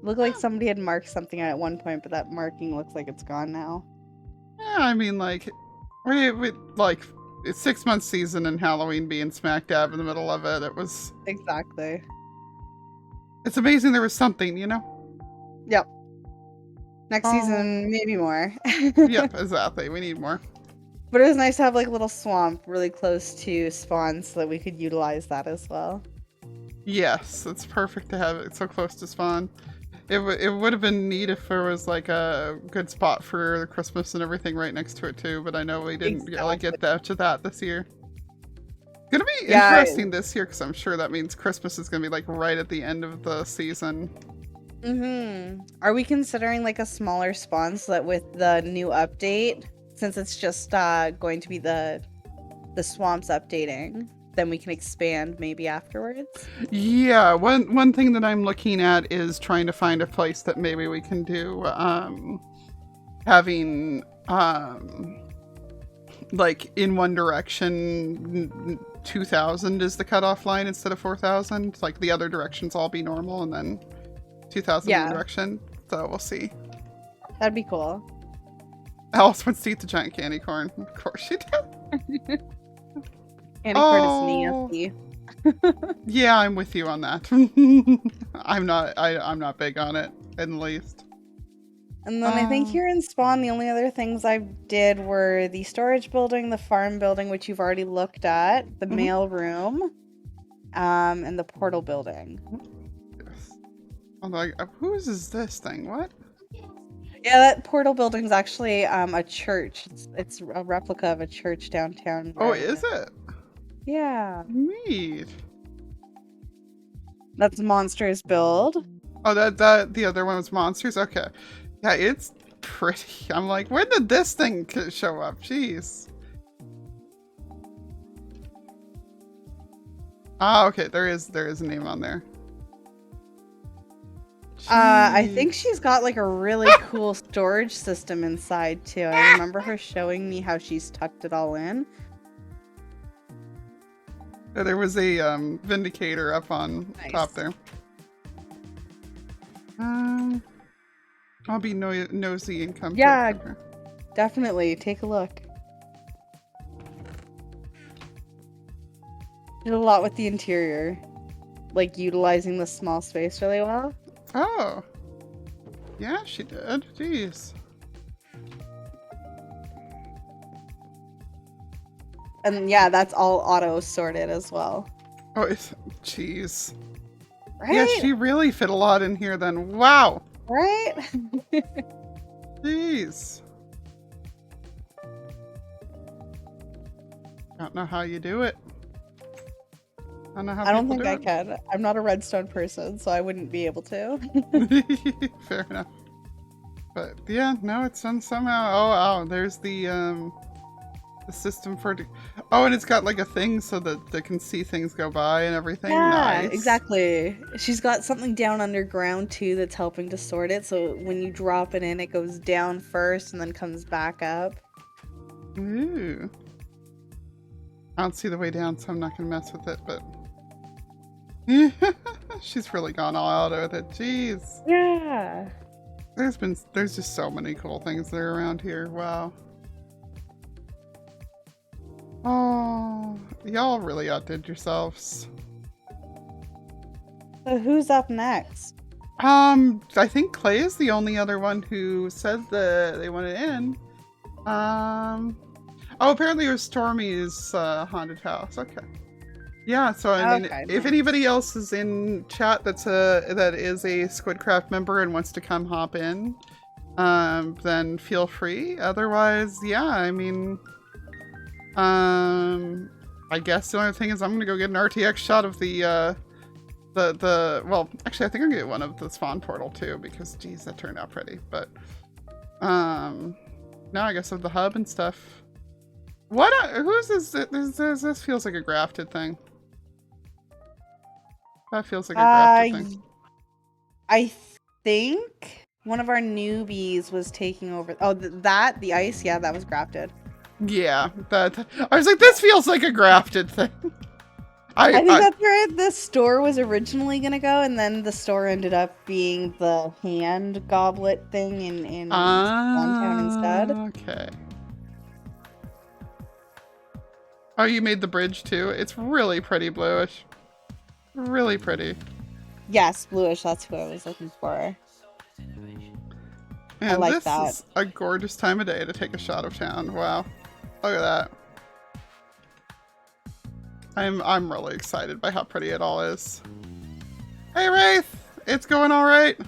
S11: Looked like somebody had marked something at one point, but that marking looks like it's gone now.
S2: Yeah, I mean, like, we like, it's 6 month season and Halloween being smack dab in the middle of it. It was...
S11: Exactly.
S2: It's amazing there was something, you know?
S11: Yep. Next season, maybe more.
S2: Yep, exactly. We need more.
S11: But it was nice to have like a little swamp really close to spawn so that we could utilize that as well.
S2: Yes, it's perfect to have it so close to spawn. It would have been neat if there was like a good spot for Christmas and everything right next to it too, but I know we didn't really get to that this year. It's gonna be interesting this year because I'm sure that means Christmas is gonna be like right at the end of the season.
S11: Are we considering like a smaller spawn so that with the new update, since it's just going to be the swamps updating, then we can expand maybe afterwards?
S2: Yeah, one thing that I'm looking at is trying to find a place that maybe we can do having like in one direction 2,000 is the cutoff line instead of 4,000. Like the other directions all be normal and then 2,000 in direction. So we'll see.
S11: That'd be cool.
S2: Alice wants to eat the giant candy corn. Of course she did.
S11: Candy corn is nasty.
S2: Yeah, I'm with you on that. I'm not big on it in the least.
S11: And then I think here in spawn, the only other things I did were the storage building, the farm building, which you've already looked at, the mail room, and the portal building.
S2: Yes. I'm like, whose is this thing? What?
S11: Yeah, that portal building's actually a church. It's a replica of a church downtown.
S2: Oh, is it?
S11: Yeah.
S2: Neat.
S11: That's Monsters build.
S2: Oh, that the other one was Monsters? Okay. Yeah, it's pretty. I'm like, when did this thing show up? Jeez. Ah, okay. There is a name on there.
S11: I think she's got like a really cool storage system inside too. I remember her showing me how she's tucked it all in.
S2: There was a Vindicator up on top there. I'll be nosy and come.
S11: Yeah, definitely. Take a look. Did a lot with the interior, like utilizing the small space really well.
S2: Oh, yeah, she did. Jeez.
S11: And yeah, that's all auto sorted as well.
S2: Oh, jeez.
S11: Right?
S2: Yeah, she really fit a lot in here then. Wow.
S11: Right?
S2: Jeez. Don't know how you do it. I don't know how
S11: I don't think
S2: do
S11: I
S2: it.
S11: can. I'm not a redstone person, so I wouldn't be able to.
S2: Fair enough. But yeah, no, it's done somehow. Oh, wow. There's the system for... Oh, and it's got like a thing so that they can see things go by and everything.
S11: Yeah,
S2: nice.
S11: exactly. She's got something down underground too that's helping to sort it. So when you drop it in, it goes down first and then comes back up.
S2: Ooh. I don't see the way down, so I'm not going to mess with it, but... She's really gone all out with it. Jeez.
S11: Yeah.
S2: There's just so many cool things that are around here. Wow. Oh, y'all really outdid yourselves.
S11: So who's up next?
S2: I think Clay is the only other one who said that they wanted in. Oh, apparently it was Stormy's haunted house. Okay. Yeah, so I mean, if anybody else is in chat that is a SQUIDcraft member and wants to come hop in, then feel free. Otherwise, yeah, I mean, I guess the only thing is I'm gonna go get an RTX shot of the well, actually, I think I'm gonna get one of the spawn portal too because, geez, that turned out pretty. But no, I guess of the hub and stuff. What? Who's this? This feels like a grafted thing. That feels like a grafted thing.
S11: I think one of our newbies was taking over. Oh, the ice? Yeah, that was grafted.
S2: Yeah, that. I was like, this feels like a grafted thing.
S11: I think that's where the store was originally going to go, and then the store ended up being the hand goblet thing in downtown instead.
S2: Okay. Oh, you made the bridge too? It's really pretty bluish. Really pretty.
S11: Yes, bluish. That's who I was looking for.
S2: And
S11: I like
S2: this
S11: that.
S2: Is a gorgeous time of day to take a shot of town. Wow. Look at that. I'm really excited by how pretty it all is. Hey Wraith! It's going alright?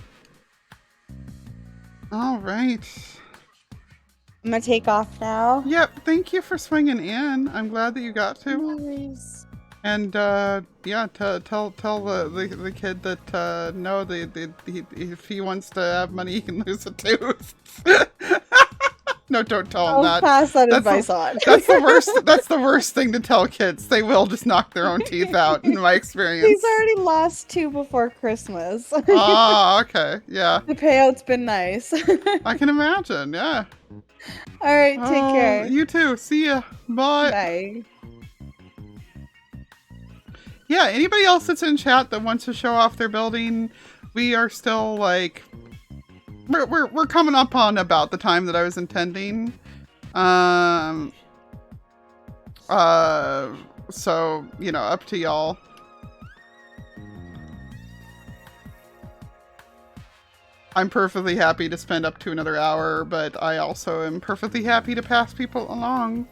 S2: Alright.
S11: I'm gonna take off now.
S2: Yep, thank you for swinging in. I'm glad that you got to.
S11: No worries.
S2: And yeah, tell the kid that no, if he wants to have money, he can lose a tooth. No, don't tell him
S11: I'll
S2: that.
S11: pass that
S2: That's
S11: advice
S2: the,
S11: on.
S2: That's the worst. That's the worst thing to tell kids. They will just knock their own teeth out, in my experience.
S11: He's already lost 2 before Christmas.
S2: Ah, okay, yeah.
S11: The payout's been nice.
S2: I can imagine. Yeah.
S11: All right, take care.
S2: You too. See ya. Bye.
S11: Bye.
S2: Yeah, anybody else that's in chat that wants to show off their building, we are still like we're coming up on about the time that I was intending. So, you know, up to y'all. I'm perfectly happy to spend up to another hour, but I also am perfectly happy to pass people along.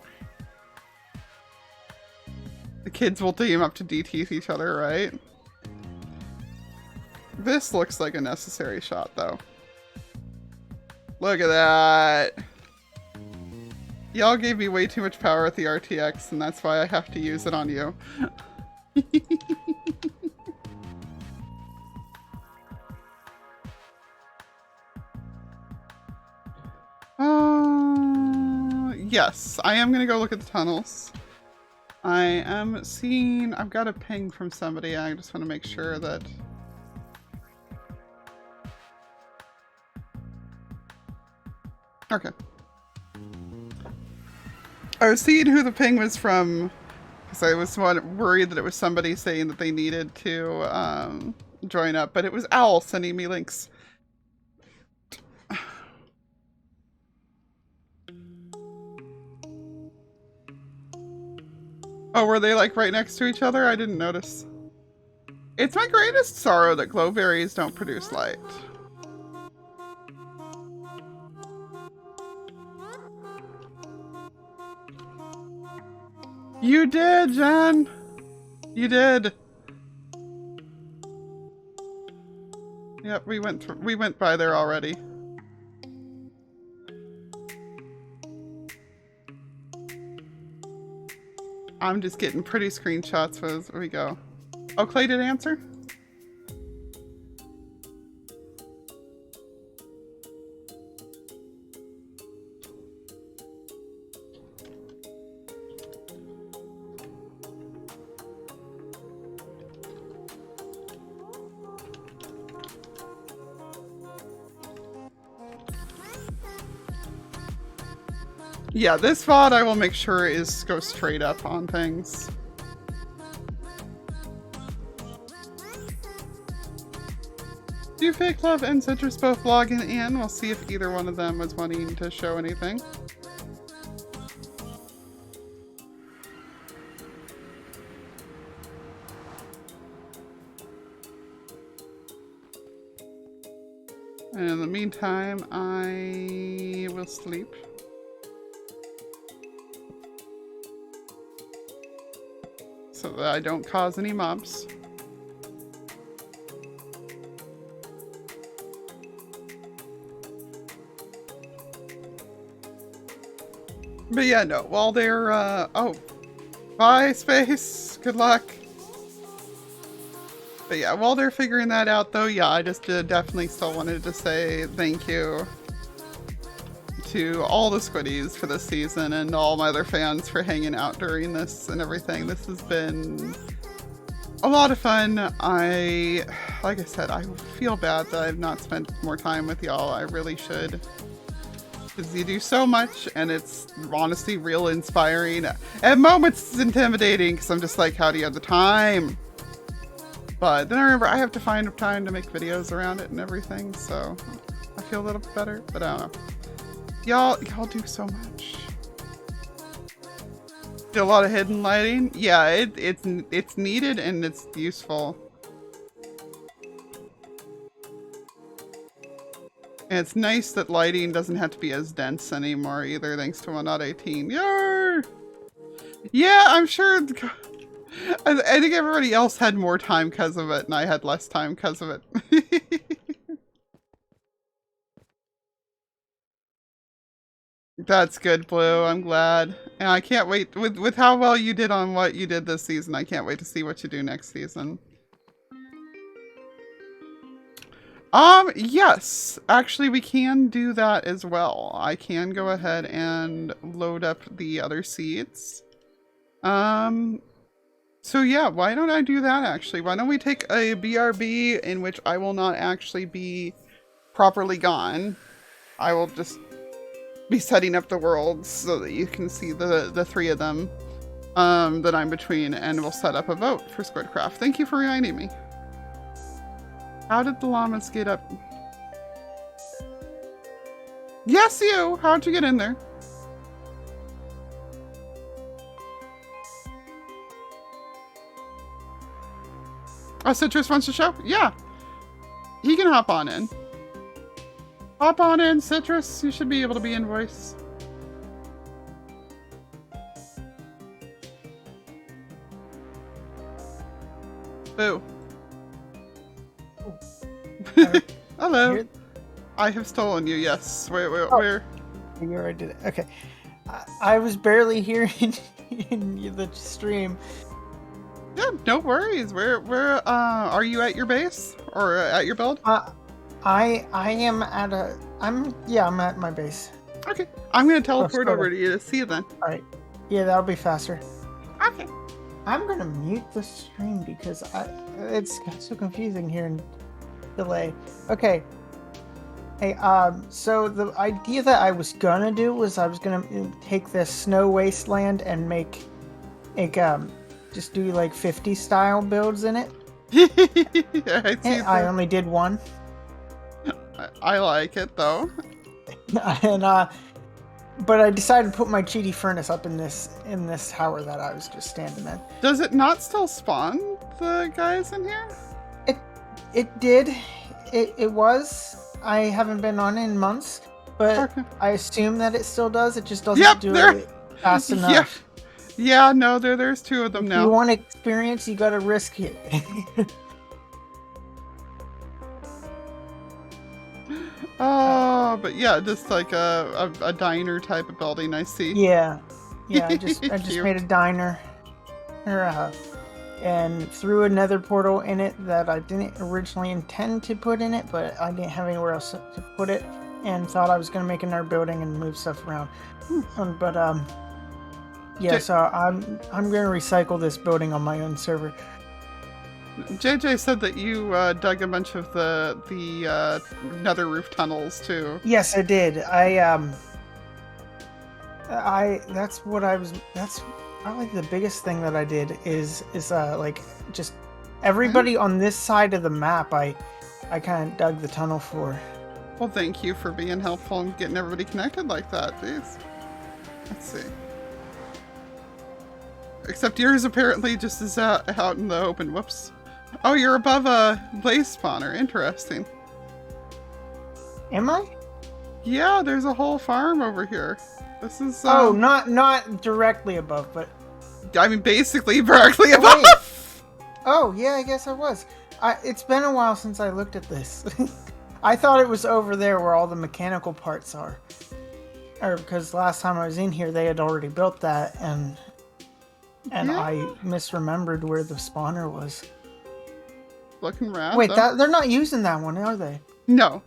S2: The kids will team up to DT each other, right? This looks like a necessary shot, though. Look at that! Y'all gave me way too much power at the RTX, and that's why I have to use it on you. Yes, I am gonna go look at the tunnels. I am seeing... I've got a ping from somebody. I just want to make sure that... Okay. I was seeing who the ping was from, because I was worried that it was somebody saying that they needed to join up, but it was Owl sending me links. Oh, were they like right next to each other? I didn't notice. It's my greatest sorrow that glowberries don't produce light. You did, Jen! You did. Yep, we went by there already. I'm just getting pretty screenshots as we go. Oh, Clay did answer? Yeah, this VOD I will make sure goes straight up on things. Do Fake Love and Citrus both logging in? We'll see if either one of them was wanting to show anything. And in the meantime, I will sleep. So that I don't cause any mobs. But yeah, no, while they're, oh, bye, Space, good luck. But yeah, while they're figuring that out, though, yeah, I just definitely still wanted to say thank you to all the Squiddies for this season and all my other fans for hanging out during this and everything. This has been a lot of fun. Like I said, I feel bad that I've not spent more time with y'all. I really should. Because you do so much and it's honestly real inspiring. At moments it's intimidating because I'm just like, how do you have the time? But then I remember I have to find time to make videos around it and everything, so I feel a little bit better, but I don't know. Y'all do so much. Do a lot of hidden lighting. Yeah, it's needed and it's useful. And it's nice that lighting doesn't have to be as dense anymore either, thanks to 1.18. Yar! Yeah, I'm sure. I think everybody else had more time because of it, and I had less time because of it. That's good, Blue. I'm glad. And I can't wait. With how well you did on what you did this season, I can't wait to see what you do next season. Yes. Actually, we can do that as well. I can go ahead and load up the other seeds. So yeah, why don't I do that actually? Why don't we take a BRB in which I will not actually be properly gone. I will just be setting up the worlds so that you can see the three of them that I'm between, and we'll set up a vote for SQUIDcraft. Thank you for reminding me. How did the llamas get up? Yes, you! How'd you get in there? Oh, Citrus wants to show? Yeah. He can hop on in. Hop on in, Citrus. You should be able to be in voice. Boo. Hello.
S12: Here?
S2: I have stolen you, yes. Where?
S12: You already did it. Okay. I was barely here in the stream.
S2: Yeah, no worries. Where are you at your base? Or at your build?
S12: I am at I'm at my base.
S2: Okay. I'm gonna teleport over to you to see you then.
S12: Alright. Yeah, that'll be faster.
S2: Okay.
S12: I'm gonna mute the stream because it's so confusing here in delay. Okay. Hey, so the idea that I was gonna do was I was gonna take this snow wasteland and make just do like 50 style builds in it.
S2: Yeah,
S12: I only did one.
S2: I like it though.
S12: And but I decided to put my cheaty furnace up in this tower that I was just standing in.
S2: Does it not still spawn the guys in here?
S12: It did. It was. I haven't been on in months, but okay. I assume that it still does. It just doesn't do it fast enough.
S2: Yeah, no, there's two of them now.
S12: If you want experience, you gotta risk it.
S2: Oh, but yeah, just like a diner type of building, I see.
S12: Yeah, I just made a diner, and threw a nether portal in it that I didn't originally intend to put in it, but I didn't have anywhere else to put it, and thought I was gonna make another building and move stuff around. So I'm gonna recycle this building on my own server.
S2: JJ said that you dug a bunch of the nether roof tunnels too.
S12: Yes, I did. That's probably the biggest thing that I did is like just everybody on this side of the map I kind of dug the tunnel for.
S2: Well, thank you for being helpful and getting everybody connected like that. Jeez. Let's see. Except yours apparently just is out in the open. Whoops. Oh, you're above a blaze spawner. Interesting.
S12: Am I?
S2: Yeah, there's a whole farm over here. This is
S12: not directly above, but
S2: I mean basically directly above.
S12: Oh yeah, I guess I was. It's been a while since I looked at this. I thought it was over there where all the mechanical parts are. Or because last time I was in here they had already built that and yeah. I misremembered where the spawner was.
S2: Looking around.
S12: Wait, they're not using that one, are they?
S2: No.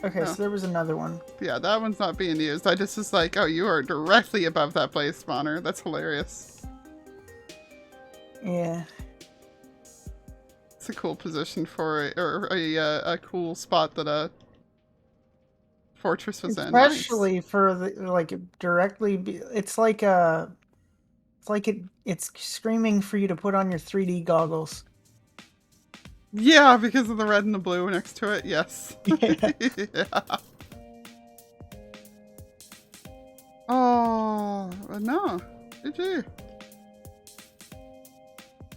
S12: Okay, no. So there was another one.
S2: Yeah, that one's not being used. I just was like, oh, you are directly above that blaze spawner. That's hilarious.
S12: Yeah.
S2: It's a cool position for a cool spot that a fortress was in.
S12: Especially for the directly. It's like it's screaming for you to put on your 3D goggles.
S2: Yeah, because of the red and the blue next to it, yes.
S12: Yeah.
S2: Yeah. Oh, no. GG.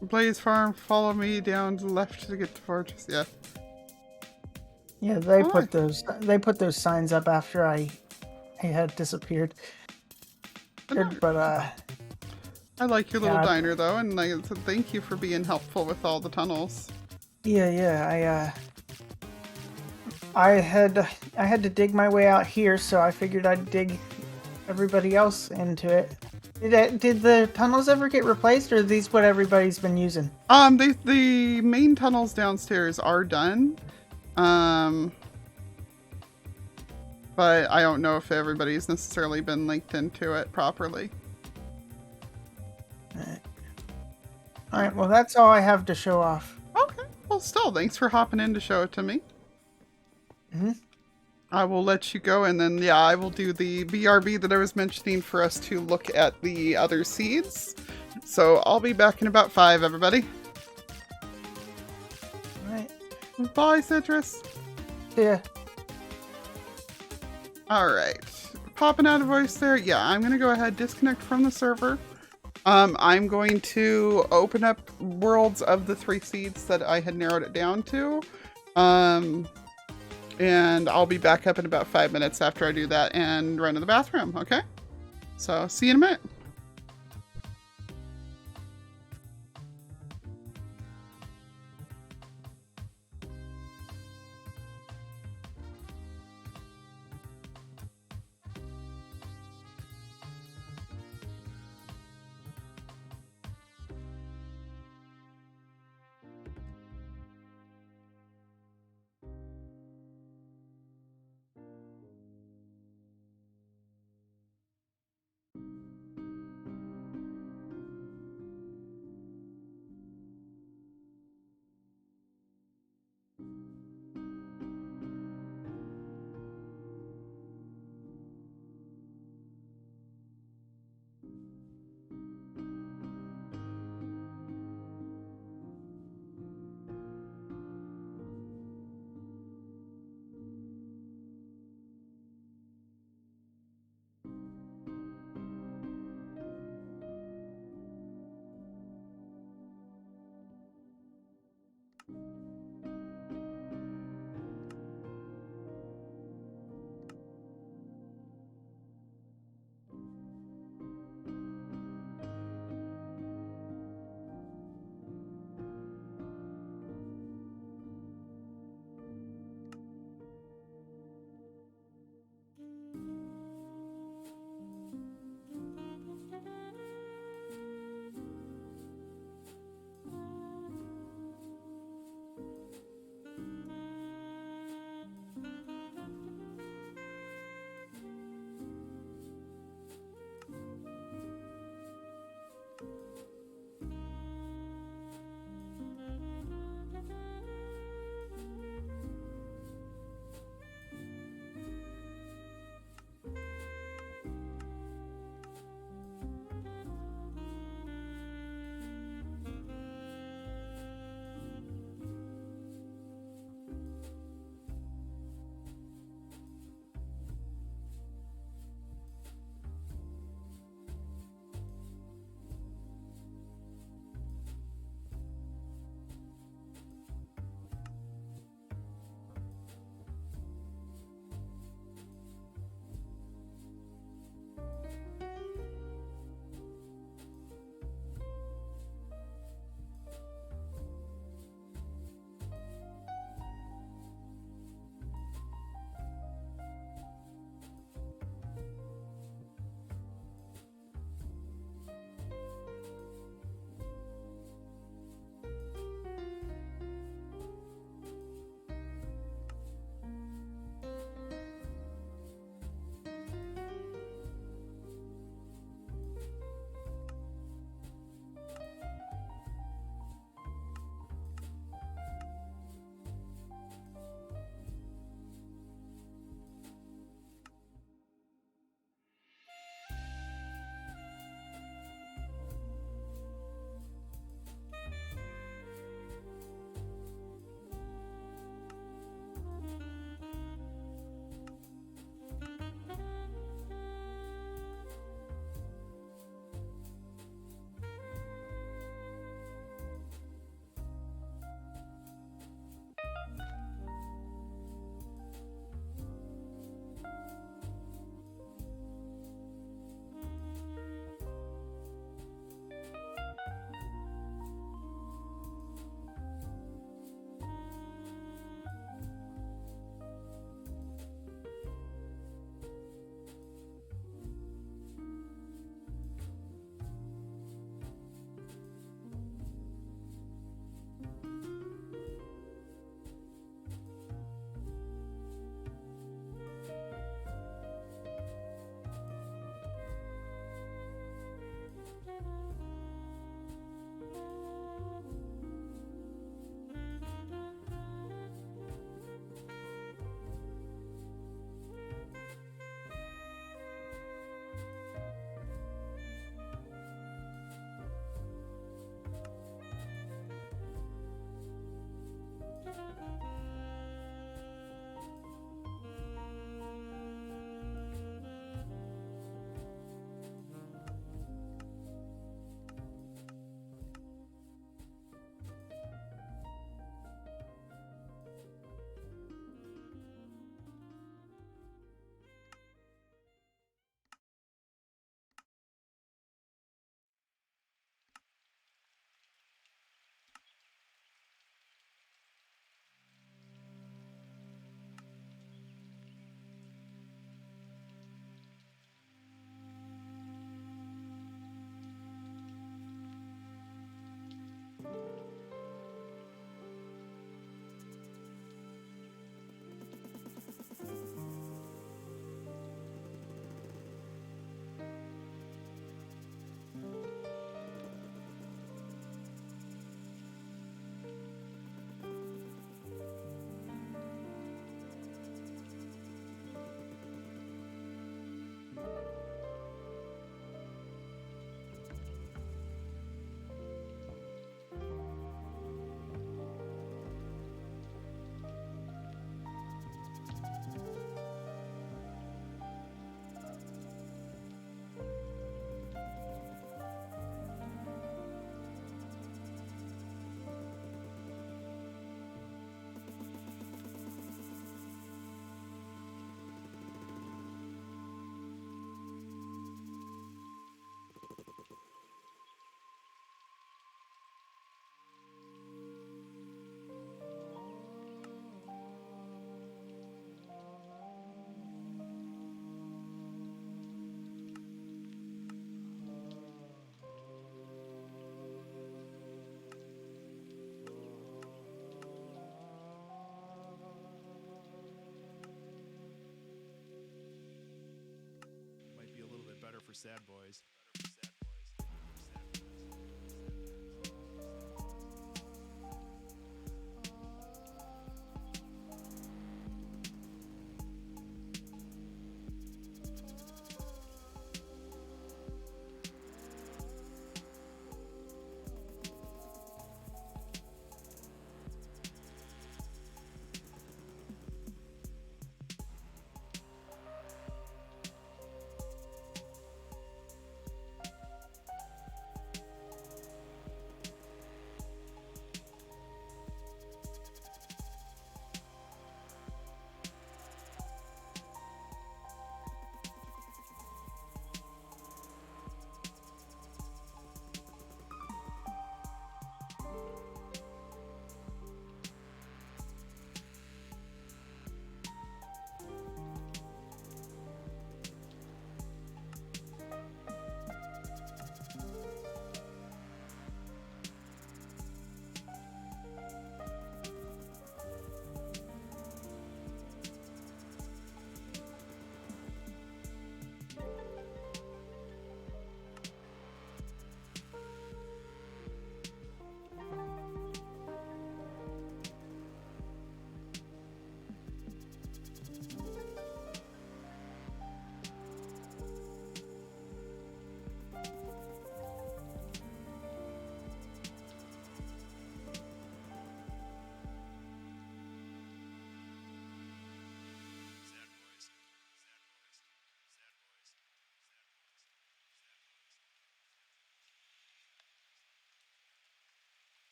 S2: Blaze Farm, follow me down to the left to get to Fortress, yeah.
S12: Yeah, they
S2: Hi.
S12: put those signs up after I had disappeared. But
S2: I like your little
S12: yeah,
S2: diner though, and like I said, thank you for being helpful with all the tunnels.
S12: yeah, I had to dig my way out here, so I figured I'd dig everybody else into it. Did the tunnels ever get replaced, or are these what everybody's been using?
S2: The main tunnels downstairs are done. But I don't know if everybody's necessarily been linked into it properly.
S12: All right, well, that's all I have to show off.
S2: Okay. Well, still, thanks for hopping in to show it to me.
S12: Mm-hmm.
S2: I will let you go, and then, yeah, I will do the BRB that I was mentioning for us to look at the other seeds. So I'll be back in about 5, everybody.
S12: All right.
S2: Bye, Citrus.
S12: Yeah.
S2: Alright. Popping out a voice there. Yeah, I'm going to go ahead, disconnect from the server. I'm going to open up worlds of the 3 seeds that I had narrowed it down to. And I'll be back up in about 5 minutes after I do that and run to the bathroom, okay? So, see you in a minute.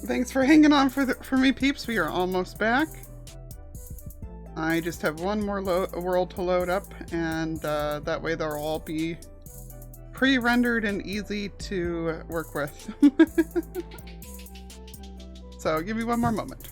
S2: Thanks for hanging on for me, peeps. We are almost back. I just have one more world to load up, and that way they'll all be pre-rendered and easy to work with. So give me one more moment.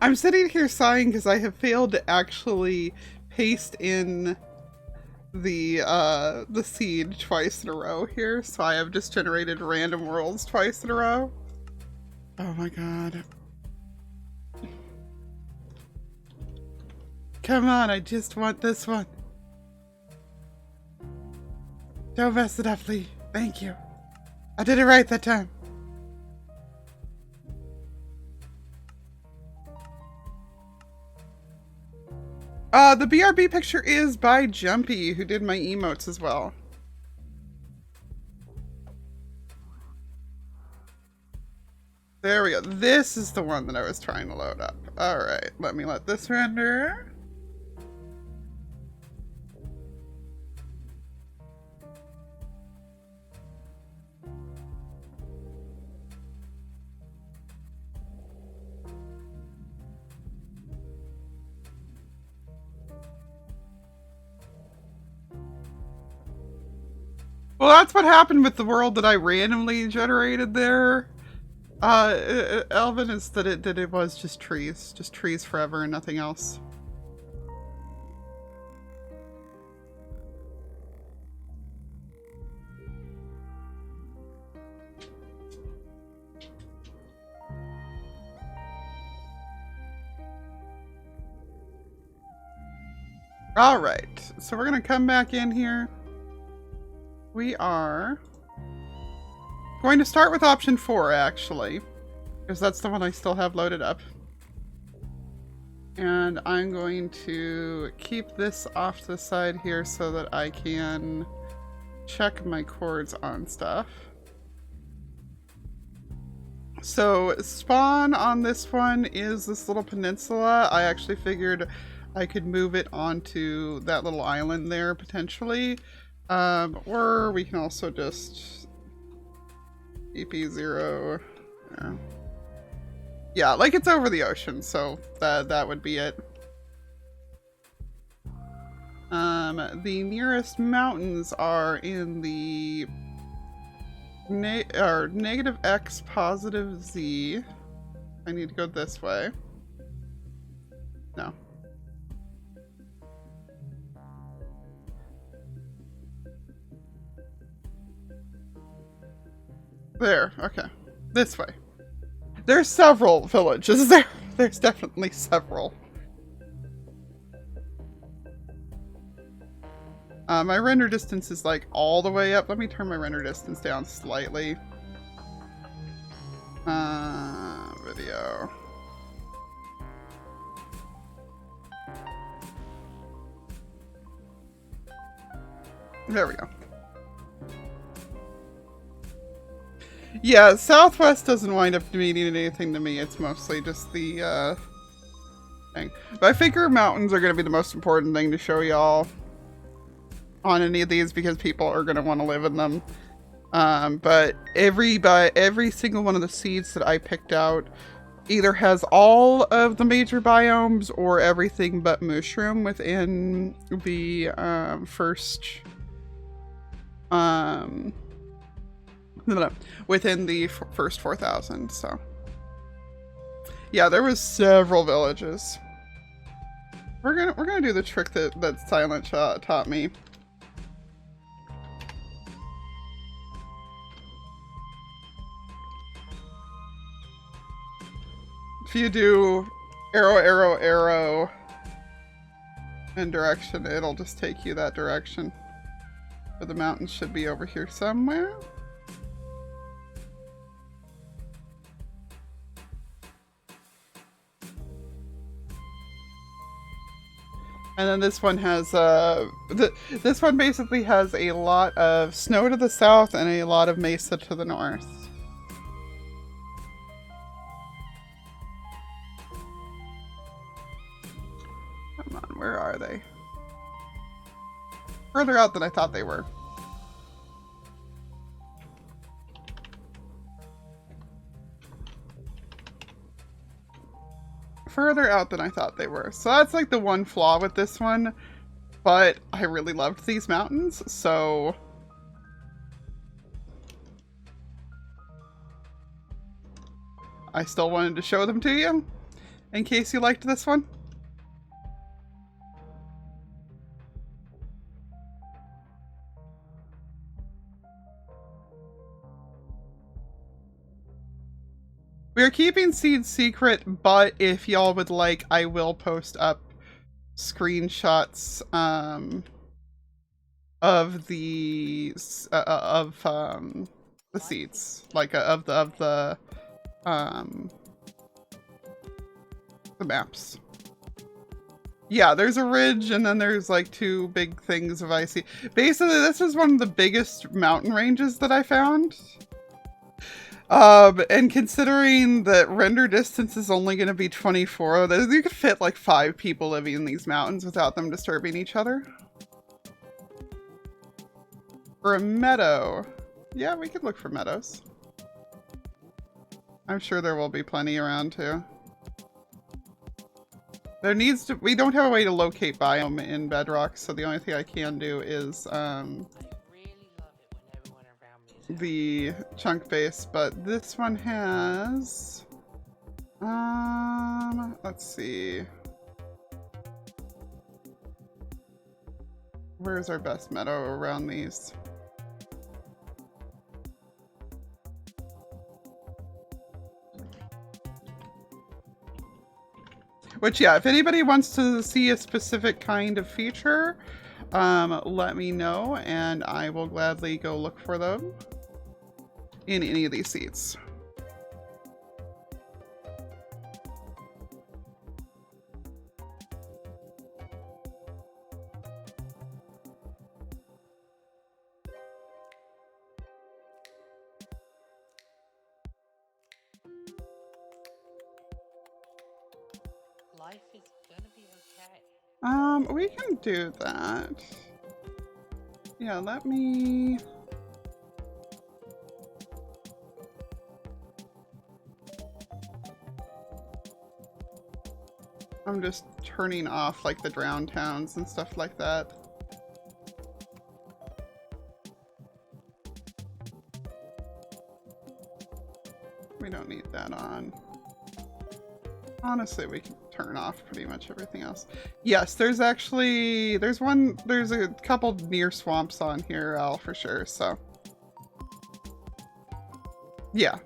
S2: I'm sitting here sighing because I have failed to actually paste in the seed twice in a row here, so I have just generated random worlds twice in a row. Oh my god. Come on, I just want this one. Don't mess it up, Lee. Thank you. I did it right that time. The BRB picture is by Jumpy, who did my emotes as well. There we go. This is the one that I was trying to load up. Alright, let me let this render. Well, that's what happened with the world that I randomly generated there. Elvin, is that it was just trees forever and nothing else. All right, so we're gonna come back in here. We are going to start with option 4, actually, because that's the one I still have loaded up. And I'm going to keep this off to the side here so that I can check my chords on stuff. So spawn on this one is this little peninsula. I actually figured I could move it onto that little island there potentially. Or we can also just EP0. Yeah, like it's over the ocean, so that would be it. The nearest mountains are in the negative X, positive Z. I need to go this way. No. There, okay. This way. There's several villages there. There's definitely several. My render distance is like all the way up. Let me turn my render distance down slightly. Video. There we go. Yeah, Southwest doesn't wind up meaning anything to me. It's mostly just the thing. But I figure mountains are going to be the most important thing to show y'all on any of these because people are going to want to live in them. But every single one of the seeds that I picked out either has all of the major biomes or everything but mushroom within the within the first 4,000. So yeah, there was several villages. We're gonna do the trick that Silent taught me. If you do arrow, arrow, arrow in direction, it'll just take you that direction. But the mountains should be over here somewhere. And then this one has, this one basically has a lot of snow to the south and a lot of mesa to the north. Come on, where are they? Further out than I thought they were. Further out than I thought they were. So that's like the one flaw with this one. But I really loved these mountains, so I still wanted to show them to you. in case you liked this one. We're keeping seeds secret, but if y'all would like, I will post up screenshots of the seeds, like of the maps. Yeah, there's a ridge, and then there's like two big things of icy. Basically, this is one of the biggest mountain ranges that I found. And considering that render distance is only going to be 24, you could fit like 5 people living in these mountains without them disturbing each other. For a meadow. Yeah, we could look for meadows. I'm sure there will be plenty around too. There needs to, we don't have a way to locate biome in Bedrock, so the only thing I can do is, the chunk base, but this one has, let's see. Where's our best meadow around these? Which, yeah, if anybody wants to see a specific kind of feature, let me know, and I will gladly go look for them in any of these seats.
S13: Life is gonna be okay.
S2: We can do that. Yeah, let me... I'm just turning off like the drowned towns and stuff like that. We don't need that on. Honestly, we can turn off pretty much everything else. Yes, there's a couple near swamps on here, Al, for sure, so. Yeah.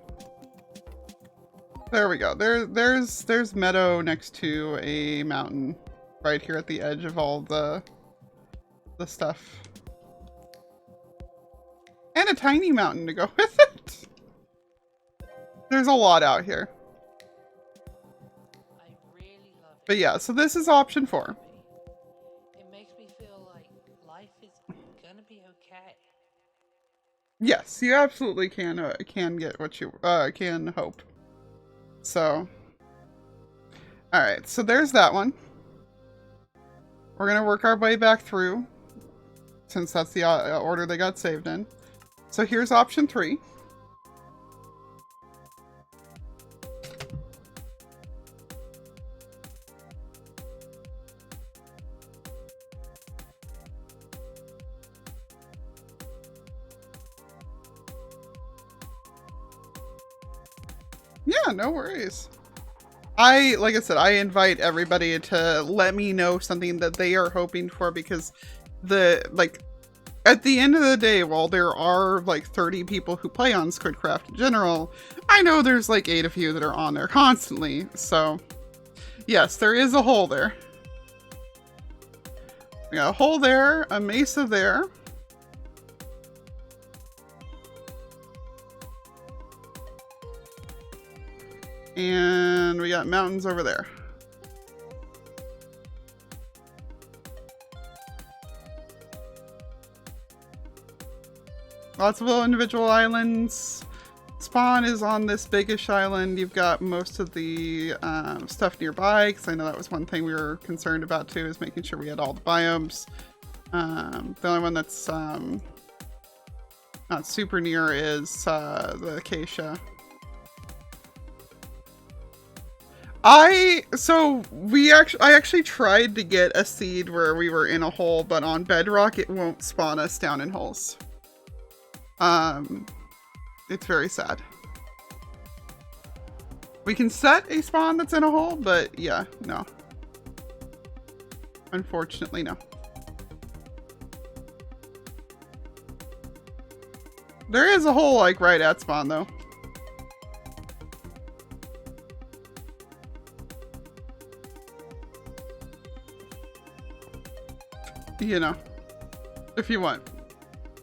S2: There we go. There's meadow next to a mountain right here at the edge of all the stuff. And a tiny mountain to go with it. There's a lot out here.
S13: I really love it.
S2: But yeah, so this is option 4.
S13: It makes me feel like life is gonna be okay.
S2: Yes, you absolutely can get what you can hope. So, alright, so there's that one. We're going to work our way back through, since that's the order they got saved in. So here's option 3. Yeah, no worries. Like I said, I invite everybody to let me know something that they are hoping for, because at the end of the day, while there are like 30 people who play on SQUIDcraft in general, I know there's like 8 of you that are on there constantly. So yes, there is a hole there. We got a hole there, a mesa there. And we got mountains over there. Lots of little individual islands. Spawn is on this biggish island. You've got most of the stuff nearby, because I know that was one thing we were concerned about too, is making sure we had all the biomes. The only one that's not super near is the acacia. I actually tried to get a seed where we were in a hole, but on Bedrock it won't spawn us down in holes. It's very sad. We can set a spawn that's in a hole, but yeah, no. Unfortunately, no. There is a hole, like, right at spawn, though. You know. If you want.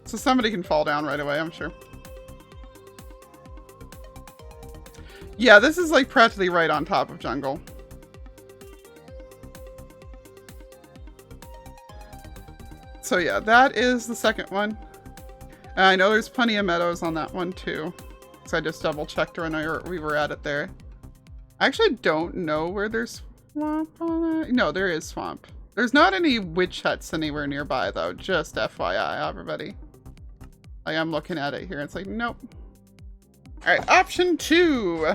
S2: So somebody can fall down right away, I'm sure. Yeah, this is, like, practically right on top of jungle. So yeah, that is the second one. I know there's plenty of meadows on that one too. So I just double checked when we were at it there. I actually don't know where there's swamp on it. No, there is swamp. There's not any witch huts anywhere nearby though. Just FYI, everybody. Like, I'm looking at it here. It's like, nope. Alright, option 2.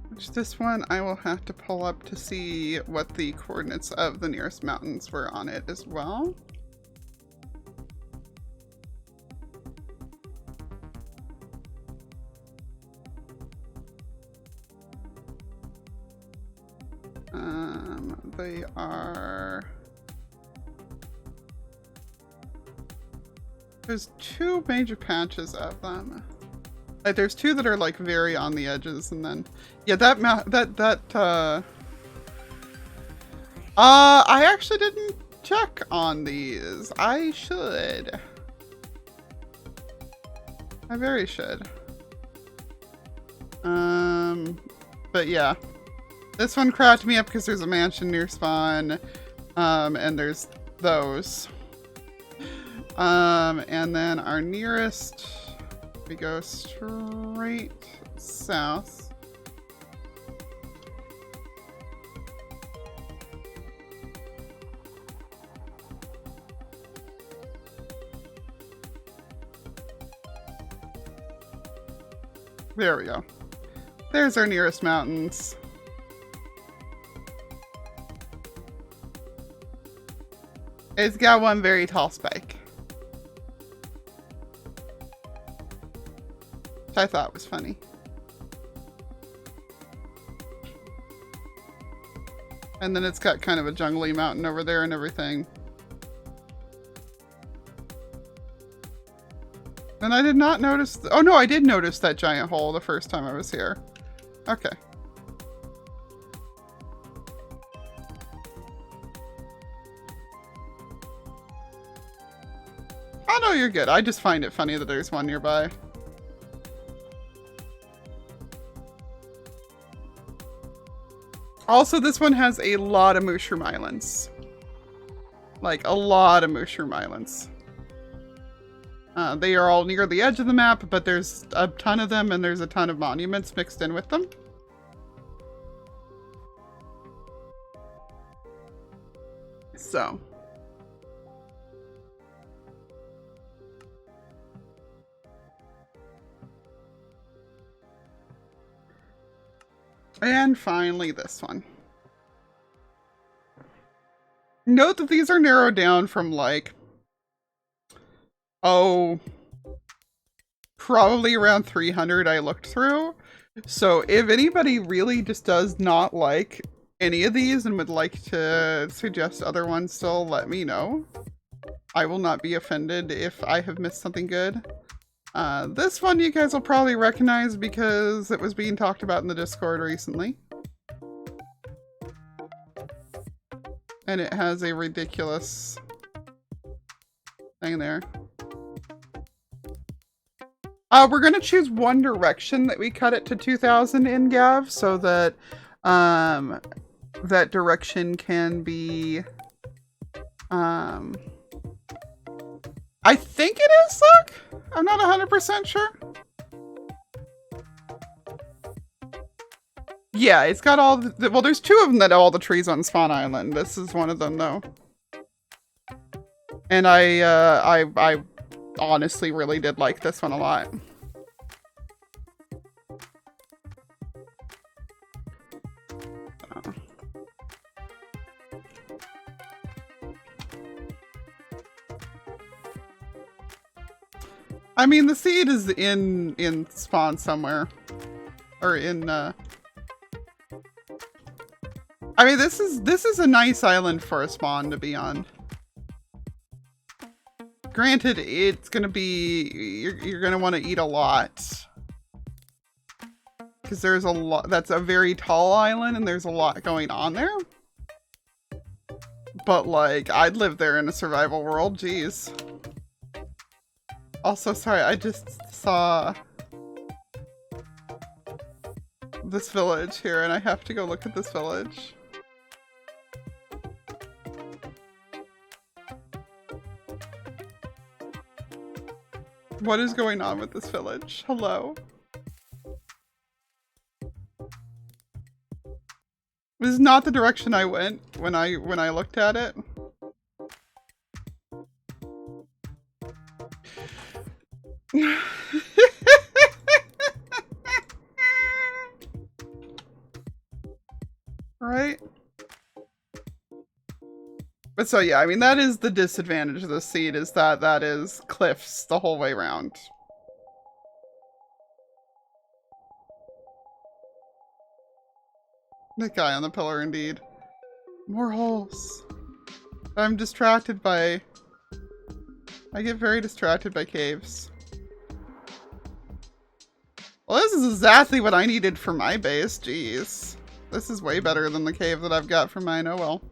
S2: Which this one I will have to pull up to see what the coordinates of the nearest mountains were on it as well. They are... There's 2 major patches of them. Like, there's 2 that are like very on the edges, and then yeah, I actually didn't check on these. I should. I very should. But yeah. This one cracked me up because there's a mansion near spawn, and there's those. And then our nearest, we go straight south. There we go. There's our nearest mountains. It's got one very tall spike. Which I thought was funny. And then it's got kind of a jungly mountain over there and everything. And I did not notice... Oh no, I did notice that giant hole the first time I was here. Okay. Oh no, you're good. I just find it funny that there's one nearby. Also, this one has a lot of mushroom islands. Like, a lot of mushroom islands. They are all near the edge of the map, but there's a ton of them, and there's a ton of monuments mixed in with them. So. And finally, this one. Note that these are narrowed down from, like, oh, probably around 300 I looked through. So if anybody really just does not like any of these and would like to suggest other ones still, let me know. I will not be offended if I have missed something good. This one you guys will probably recognize because it was being talked about in the Discord recently. And it has a ridiculous thing there. We're going to choose one direction that we cut it to 2000 in, Gav, so that that direction can be... I think it is, look! I'm not 100% sure. Yeah, it's got all the... Well, there's 2 of them that have all the trees on Spawn Island. This is one of them, though. And I honestly really did like this one a lot. I mean, the seed is in spawn somewhere. Or in, I mean, this is a nice island for a spawn to be on. Granted, it's gonna be, you're gonna want to eat a lot. Because there's a lot, that's a very tall island and there's a lot going on there. But like, I'd live there in a survival world, jeez. Also, sorry, I just saw this village here and I have to go look at this village. What is going on with this village? Hello? This is not the direction I went when I looked at it. Right? But so yeah, I mean that is the disadvantage of the seed, is that is cliffs the whole way around. That guy on the pillar indeed. More holes. I'm distracted by... I get very distracted by caves. Well, this is exactly what I needed for my base, jeez. This is way better than the cave that I've got for mine, oh well.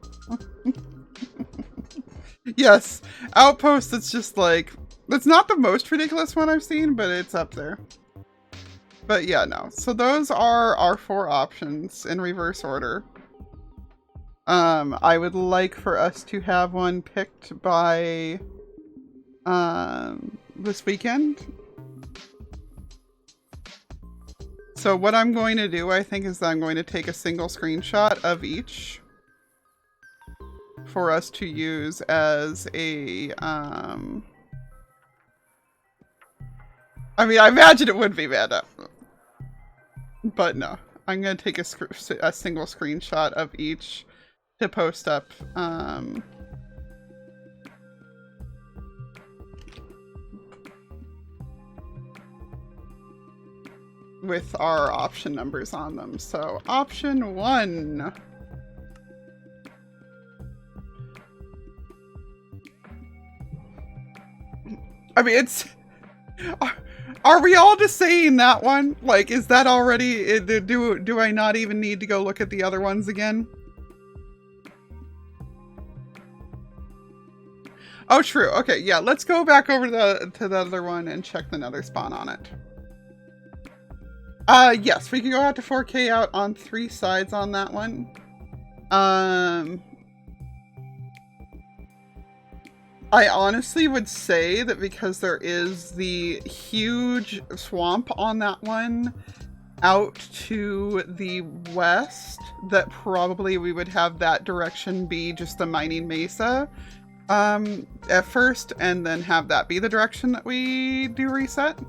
S2: Yes, outpost that's just like... That's not the most ridiculous one I've seen, but it's up there. But yeah, no. So those are our 4 options in reverse order. I would like for us to have one picked by this weekend. So what I'm going to do, I think, is that I'm going to take a single screenshot of each for us to use as a I mean, I imagine it would be bad up. But no, I'm going to take a single screenshot of each to post up with our option numbers on them. So option 1. I mean, it's... Are we all just saying that one? Like, is that already... Do I not even need to go look at the other ones again? Oh, true. Okay, yeah. Let's go back over to the other one and check the nether spawn on it. Yes. We can go out to 4K out on 3 sides on that one. I honestly would say that because there is the huge swamp on that one out to the west, that probably we would have that direction be just the mining mesa at first, and then have that be the direction that we do reset.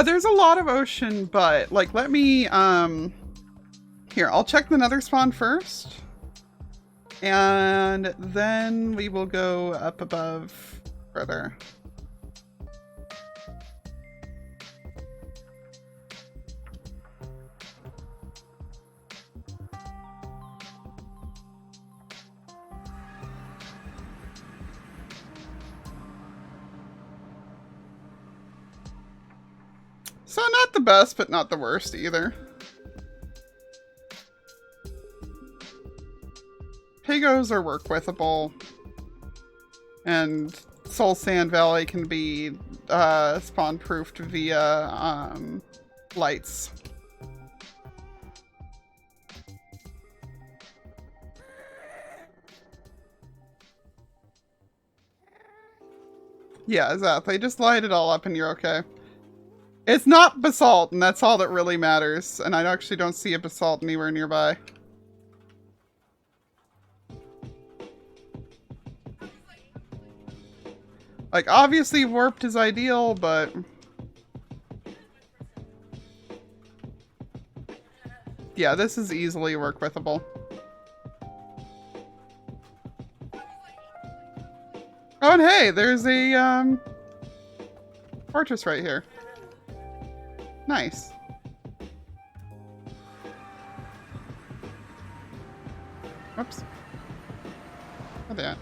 S2: There's a lot of ocean, but like, let me, here, I'll check the nether spawn first. And then we will go up above further. So not the best, but not the worst either. Pigos are work withable, and Soul Sand Valley can be spawn proofed via lights. Yeah, exactly. Just light it all up and you're okay. It's not basalt, and that's all that really matters. And I actually don't see a basalt anywhere nearby. Like, obviously warped is ideal, but... yeah, this is easily work withable. Oh on, hey, there's a fortress right here. Nice. Whoops. What that?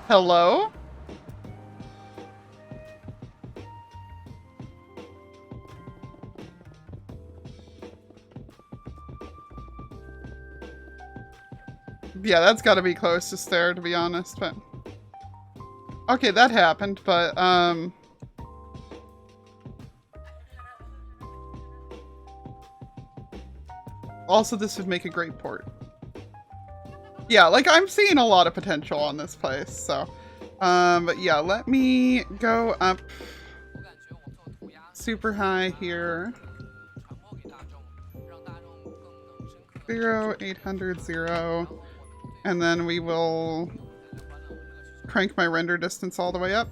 S2: Hello? Yeah, that's got to be closest there, to be honest, but... Okay, that happened, but, also, this would make a great port. Yeah, like, I'm seeing a lot of potential on this place, so... but yeah, let me go up super high here. 0, 800, 0. And then we will crank my render distance all the way up.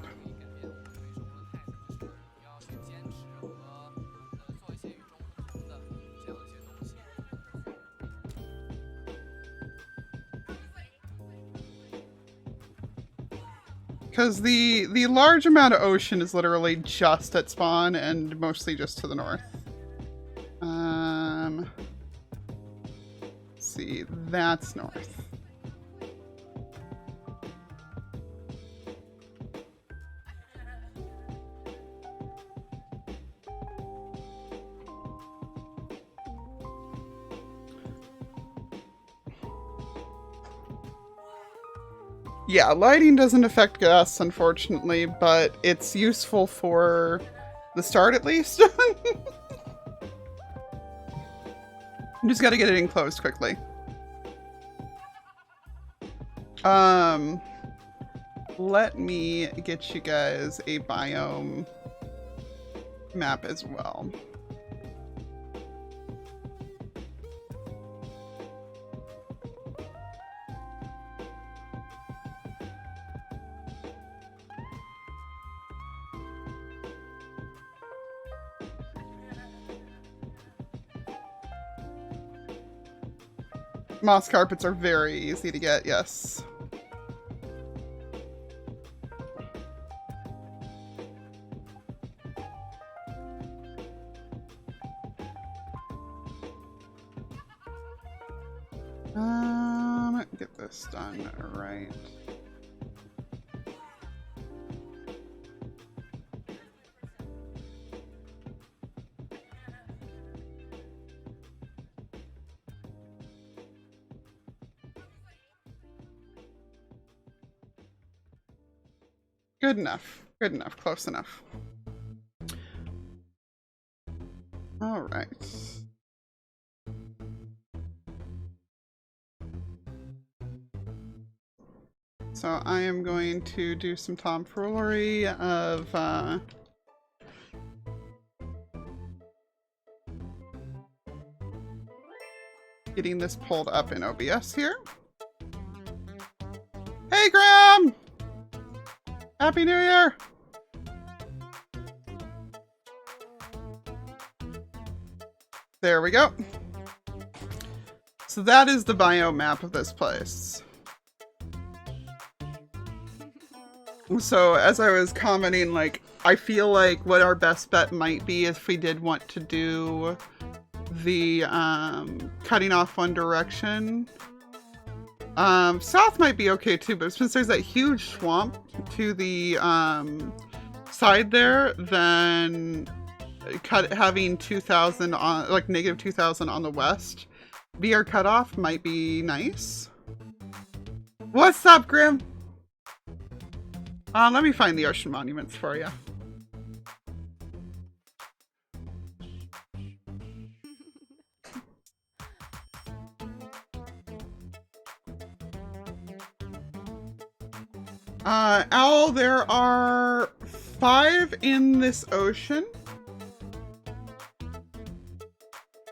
S2: Because the large amount of ocean is literally just at spawn and mostly just to the north. Let's see, that's north. Yeah, lighting doesn't affect us, unfortunately, but it's useful for the start, at least. Just gotta get it enclosed quickly. Let me get you guys a biome map as well. Moss carpets are very easy to get, yes. Get this done right. Good enough. Good enough. Close enough. All right. So I am going to do some tomfoolery of getting this pulled up in OBS here. Hey, Graham! Happy New Year! There we go. So that is the biome map of this place. So as I was commenting, like, I feel like what our best bet might be if we did want to do the cutting off one direction. South might be okay too, but since there's that huge swamp to the side there, then having 2,000 on, like negative 2,000 on the west be our cutoff might be nice. What's up, Grim? Let me find the ocean monuments for you. Owl, there are 5 in this ocean.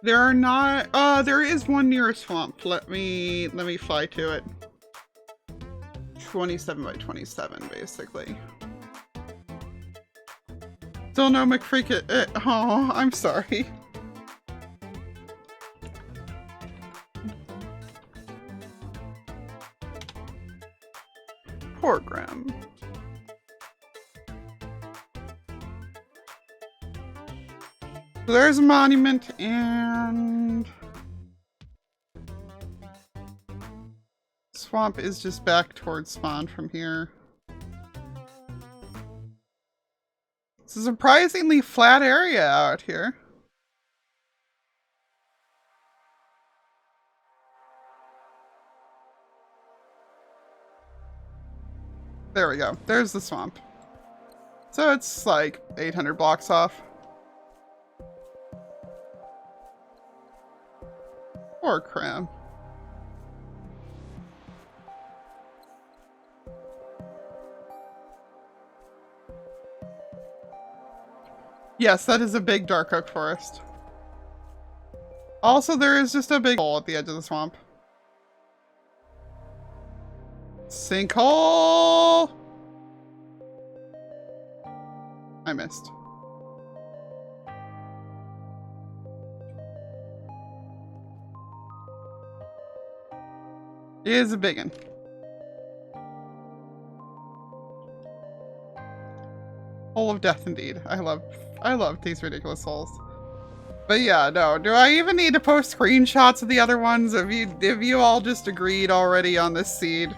S2: There are not, there is one near a swamp. Let me fly to it. 27 by 27, basically. Still no McFreak. Oh, I'm sorry. So there's a monument, and swamp is just back towards spawn from here. It's a surprisingly flat area out here. There we go. There's the swamp. So it's like 800 blocks off. Poor Cram. Yes, that is a big dark oak forest. Also, there is just a big hole at the edge of the swamp. Sinkhole! I missed. It is a big one. Hole of death indeed. I love these ridiculous holes. But yeah, no. Do I even need to post screenshots of the other ones? Have you all just agreed already on this seed?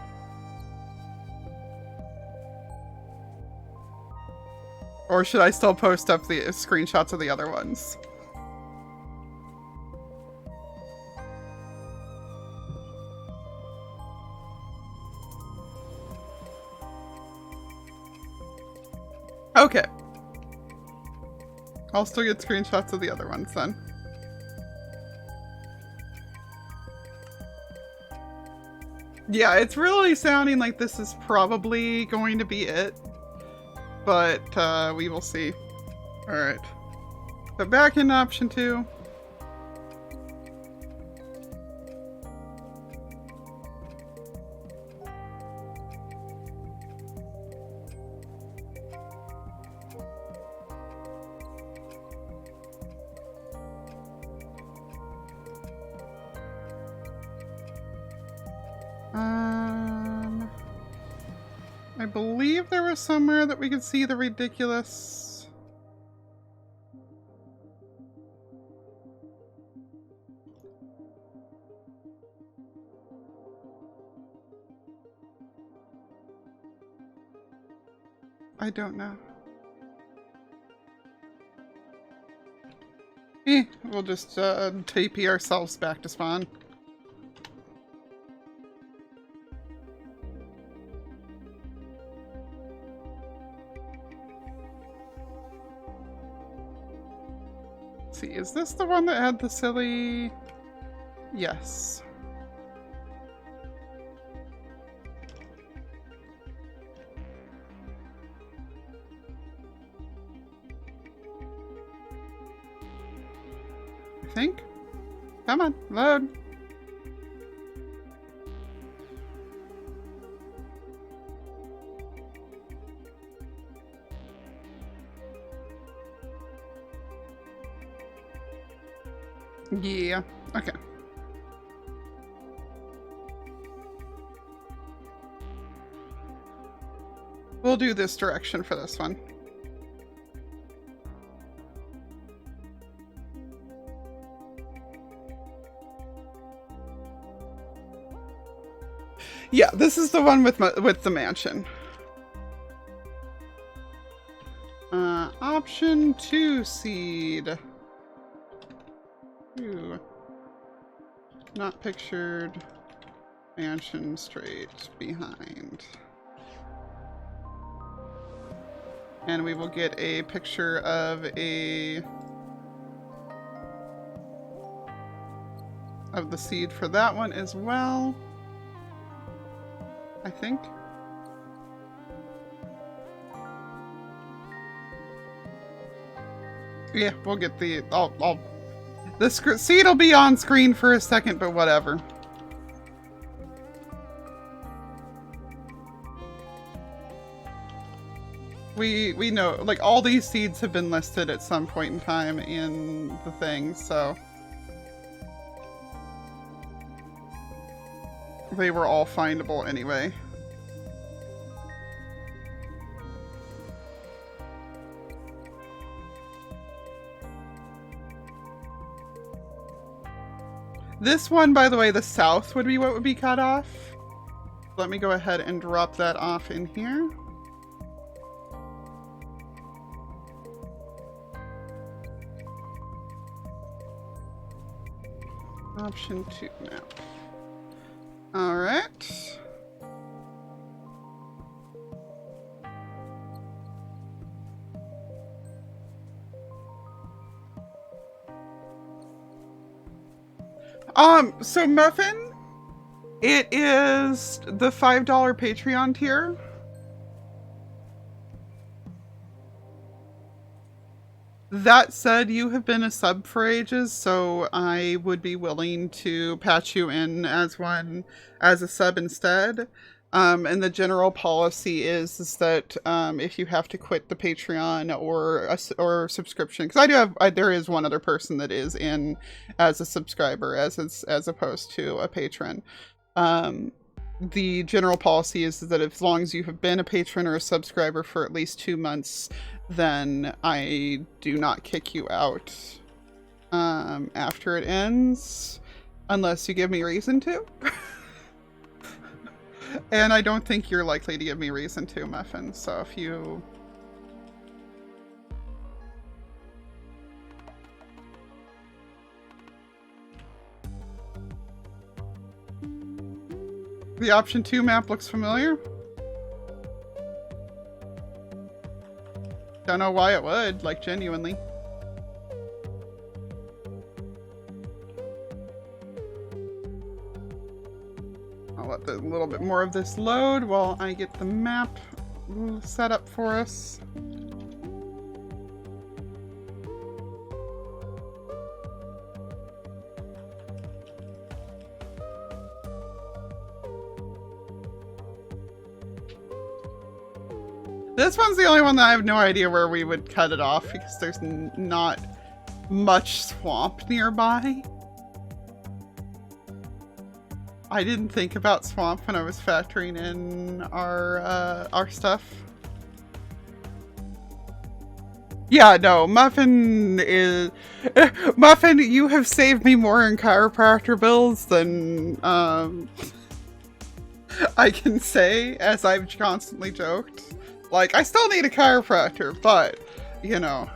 S2: Or should I still post up the screenshots of the other ones? Okay. I'll still get screenshots of the other ones then. Yeah, it's really sounding like this is probably going to be it. But we will see. Alright. So back in option 2. I believe there was somewhere that we could see the ridiculous... I don't know. We'll just TP ourselves back to spawn. See, is this the one that had the silly... Yes. I think. Come on, load. Yeah, okay. We'll do this direction for this one. Yeah, this is the one with the mansion. Option 2 seed. Ooh. Not pictured. Mansion straight behind. And we will get a picture of the seed for that one as well. I think. Yeah, we'll get the... The seed will be on screen for a second, but whatever. We know, like, all these seeds have been listed at some point in time in the thing, so... They were all findable anyway. This one, by the way, the south would be what would be cut off. Let me go ahead and drop that off in here. Option 2 map. All right. So Muffin, it is the $5 Patreon tier. That said, you have been a sub for ages, so I would be willing to patch you in as one, as a sub instead. And the general policy is that if you have to quit the Patreon or subscription, because there is one other person that is in as a subscriber as opposed to a patron. The general policy is that as long as you have been a patron or a subscriber for at least 2 months, then I do not kick you out after it ends, unless you give me reason to. And I don't think you're likely to give me reason to, Muffin, so if you... The option 2 map looks familiar. Don't know why it would, like, genuinely. I'll let a little bit more of this load while I get the map set up for us. This one's the only one that I have no idea where we would cut it off because there's not much swamp nearby. I didn't think about swamp when I was factoring in our stuff. Yeah, no, Muffin is... Muffin, you have saved me more in chiropractor bills than I can say, as I've constantly joked. Like, I still need a chiropractor, but, you know.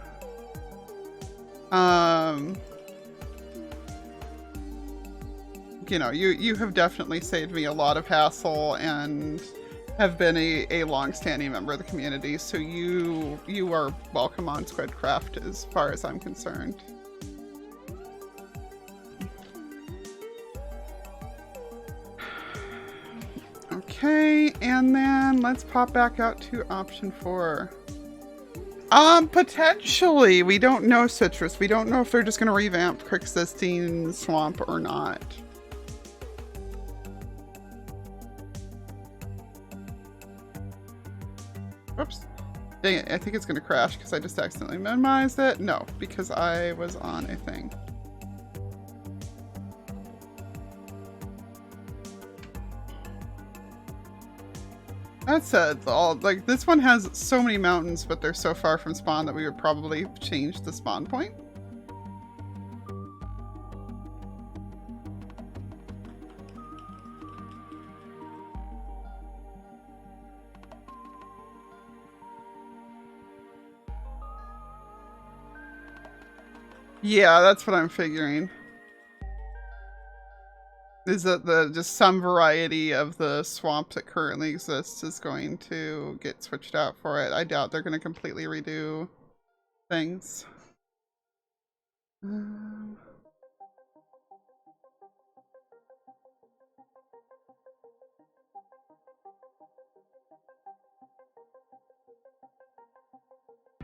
S2: You know, you have definitely saved me a lot of hassle and have been a long-standing member of the community, so you are welcome on SQUIDcraft as far as I'm concerned. Okay, and then let's pop back out to option 4. Potentially. We don't know, Citrus. We don't know if they're just going to revamp existing swamp or not. Oops. Dang it, I think it's going to crash because I just accidentally minimized it. No, because I was on a thing. That said, like, this one has so many mountains, but they're so far from spawn that we would probably change the spawn point. Yeah, that's what I'm figuring. Is that just some variety of the swamp that currently exists is going to get switched out for it. I doubt they're going to completely redo things.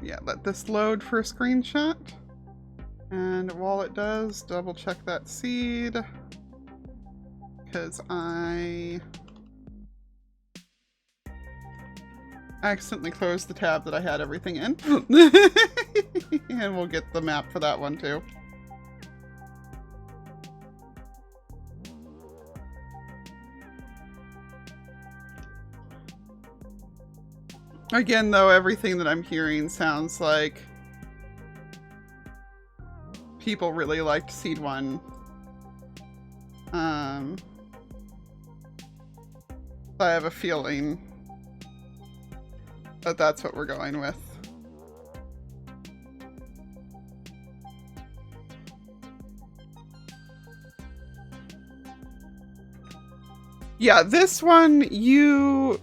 S2: Yeah, let this load for a screenshot. And while it does, double check that seed. Because I accidentally closed the tab that I had everything in. And we'll get the map for that one too. Again, though, everything that I'm hearing sounds like people really liked Seed 1. I have a feeling that that's what we're going with. Yeah, this one, you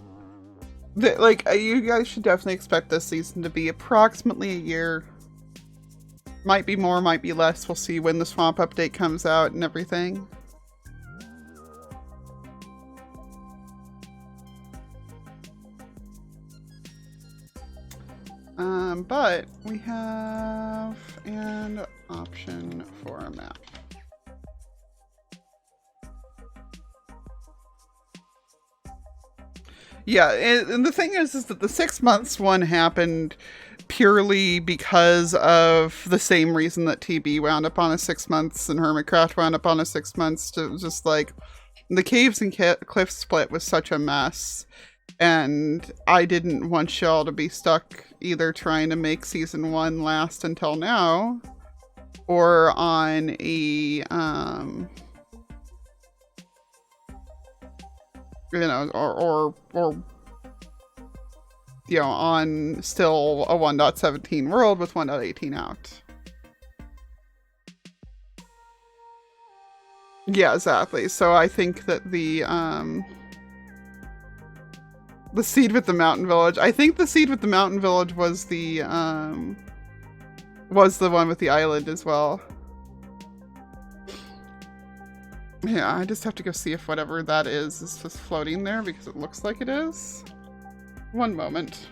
S2: guys should definitely expect this season to be approximately a year. Might be more, might be less. We'll see when the swamp update comes out and everything. But we have an option for a map. Yeah, and the thing is that the 6 months one happened purely because of the same reason that TB wound up on a 6 months and Hermitcraft wound up on a 6 months. To just like the caves and cliff split was such a mess, and I didn't want y'all to be stuck either trying to make season 1 last until now, or on a you know, or you know, on still a 1.17 world with 1.18 out. Yeah, exactly. So I think that the seed with the mountain village, I think the seed with the mountain village was the one with the island as well. Yeah, I just have to go see if whatever that is just floating there, because it looks like it is. One moment.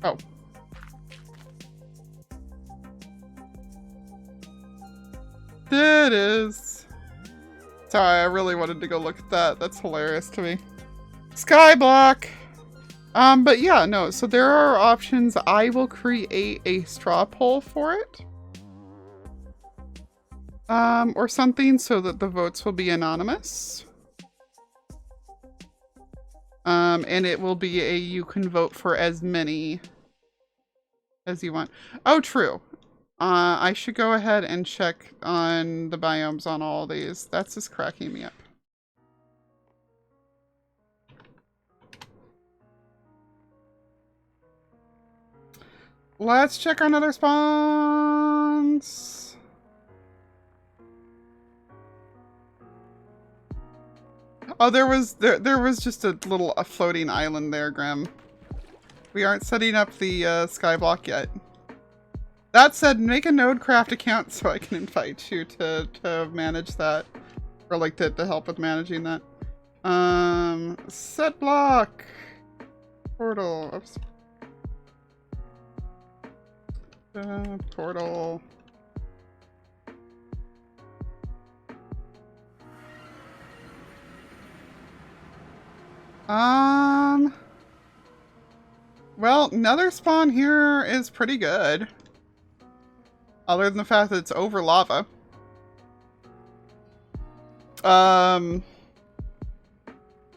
S2: Oh. There it is. Sorry, I really wanted to go look at that. That's hilarious to me. Skyblock! But yeah, no, so there are options. I will create a straw poll for it. Or something, so that the votes will be anonymous. And it will be you can vote for as many as you want. Oh, true. I should go ahead and check on the biomes on all these. That's just cracking me up. Let's check on other spawns. Oh, there was just a floating island there, Grim. We aren't setting up the skyblock yet. That said, make a Nodecraft account so I can invite you to manage that, or like to help with managing that. Set block portal. Oops. Portal. Well, Nether spawn here is pretty good. Other than the fact that it's over lava.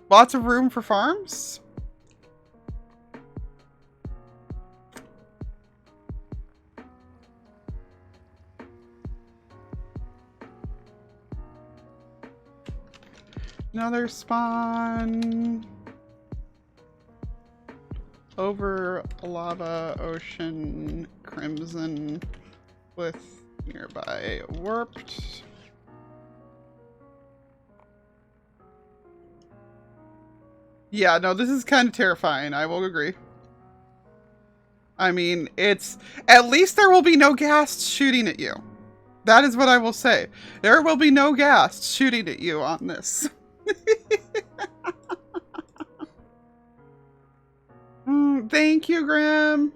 S2: Lots of room for farms. Another spawn over lava, ocean, crimson with nearby warped. Yeah, no, this is kind of terrifying. I will agree. I mean, it's at least there will be no ghasts shooting at you. That is what I will say. There will be no ghasts shooting at you on this. Thank you, Graham.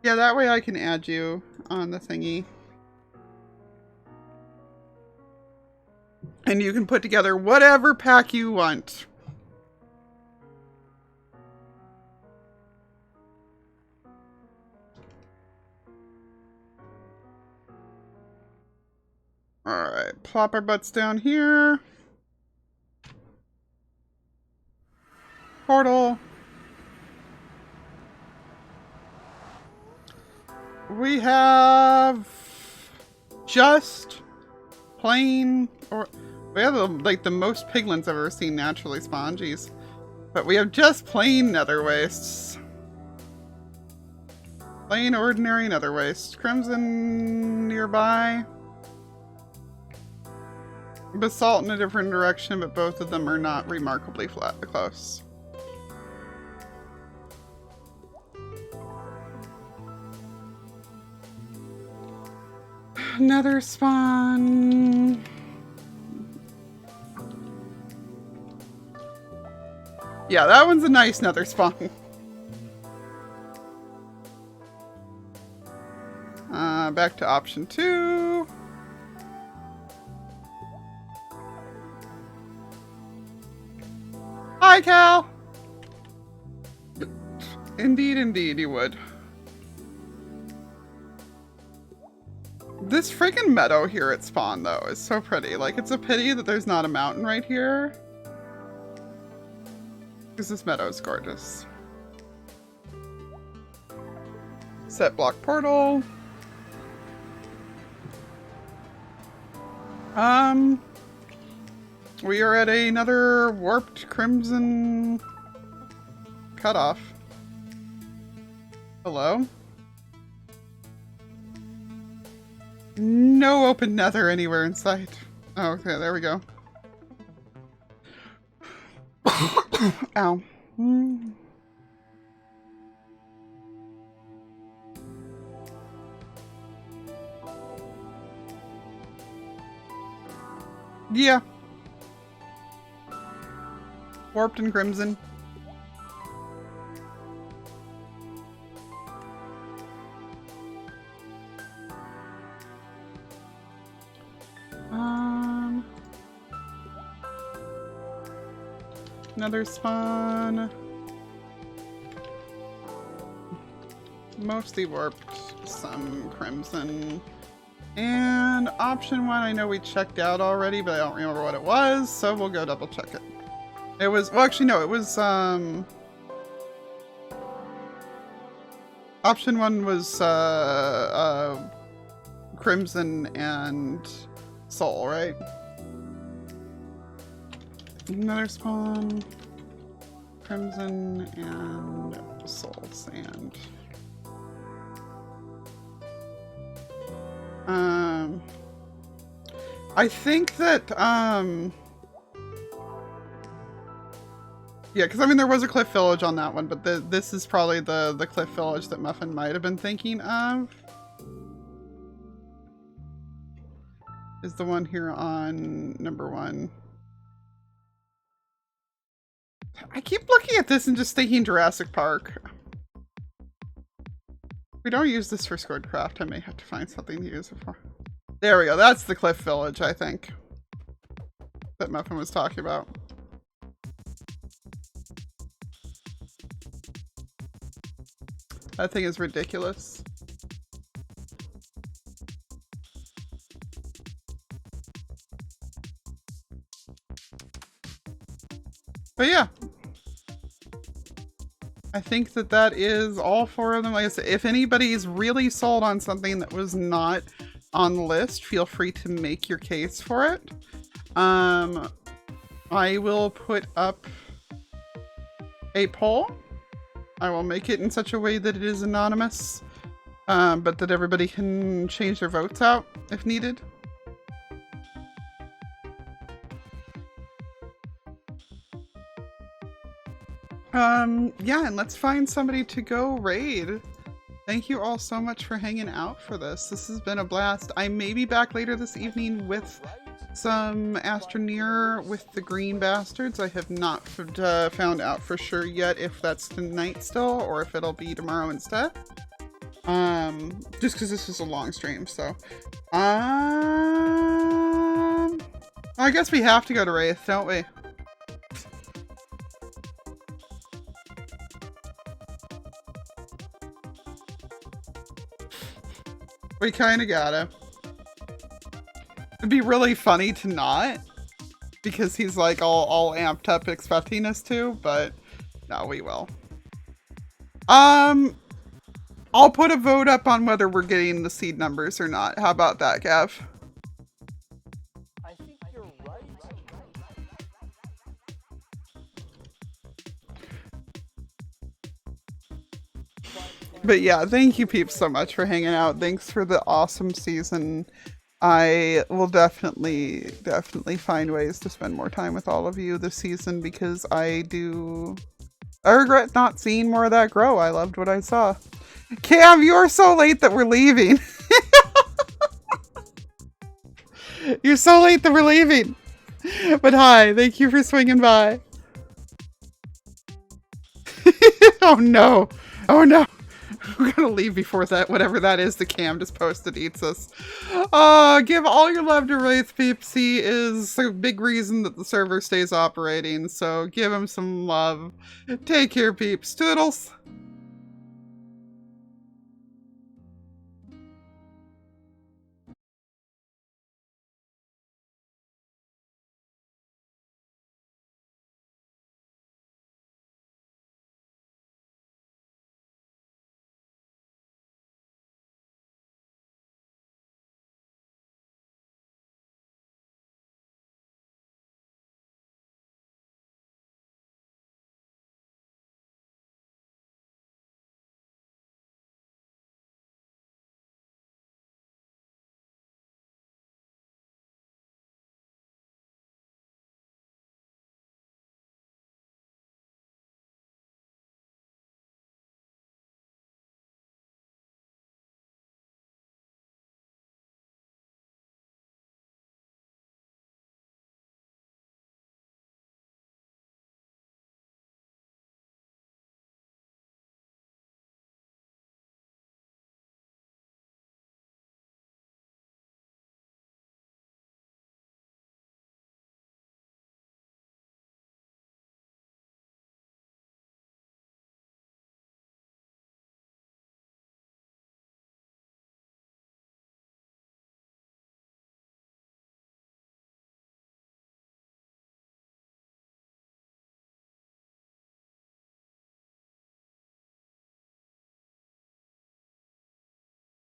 S2: Yeah, that way I can add you on the thingy. And you can put together whatever pack you want. Alright, plop our butts down here. Portal. We have just plain, or we have like the most piglins I've ever seen naturally spawn, geez. But we have just plain nether wastes. Plain ordinary nether waste. Crimson nearby. Basalt in a different direction, but both of them are not remarkably close. Nether spawn. Yeah, that one's a nice nether spawn. Back to option 2. Hi, Cal! Indeed, indeed, you would. This freaking meadow here at spawn, though, is so pretty. Like, it's a pity that there's not a mountain right here. Because this meadow is gorgeous. Set block portal. We are at another warped crimson cutoff. Hello? No open nether anywhere in sight. Oh, okay, there we go. Ow. Yeah. Warped and crimson. Another spawn. Mostly warped, some crimson. And option 1, I know we checked out already, but I don't remember what it was, so we'll go double check it. It was, well actually no, it was, option 1 was, crimson and soul, right? Another spawn, crimson and soul sand. I think that, yeah, because I mean there was a cliff village on that one, but this is probably the cliff village that Muffin might have been thinking of. Is the one here on number 1. I keep looking at this and just thinking Jurassic Park. If we don't use this for SQUIDcraft, I may have to find something to use it for. There we go. That's the cliff village, I think, that Muffin was talking about. That thing is ridiculous. But yeah, I think that is all 4 of them. Like I said, if anybody's really sold on something that was not on the list, feel free to make your case for it. I will put up a poll. I will make it in such a way that it is anonymous, but that everybody can change their votes out if needed. Yeah, and let's find somebody to go raid. Thank you all so much for hanging out for this. This has been a blast. I may be back later this evening with some Astroneer with the green bastards. I have not found out for sure yet if that's tonight still or if it'll be tomorrow instead. Just because this is a long stream, so. I guess we have to go to Wraith, don't we? We kind of gotta. It'd be really funny to not, because he's like all amped up expecting us to, but no, we will. I'll put a vote up on whether we're getting the seed numbers or not. How about that, Gav?
S14: I think you're right.
S2: But yeah, thank you peeps so much for hanging out. Thanks for the awesome season. I will definitely find ways to spend more time with all of you this season because I regret not seeing more of that grow. I loved what I saw. Cam, you're so late that we're leaving. You're so late that we're leaving. But hi, thank you for swinging by. Oh no. Oh no. We're gonna leave before that, whatever that is the Cam just posted eats us. Give all your love to Wraith Peeps. He is a big reason that the server stays operating, so give him some love. Take care, peeps. Toodles.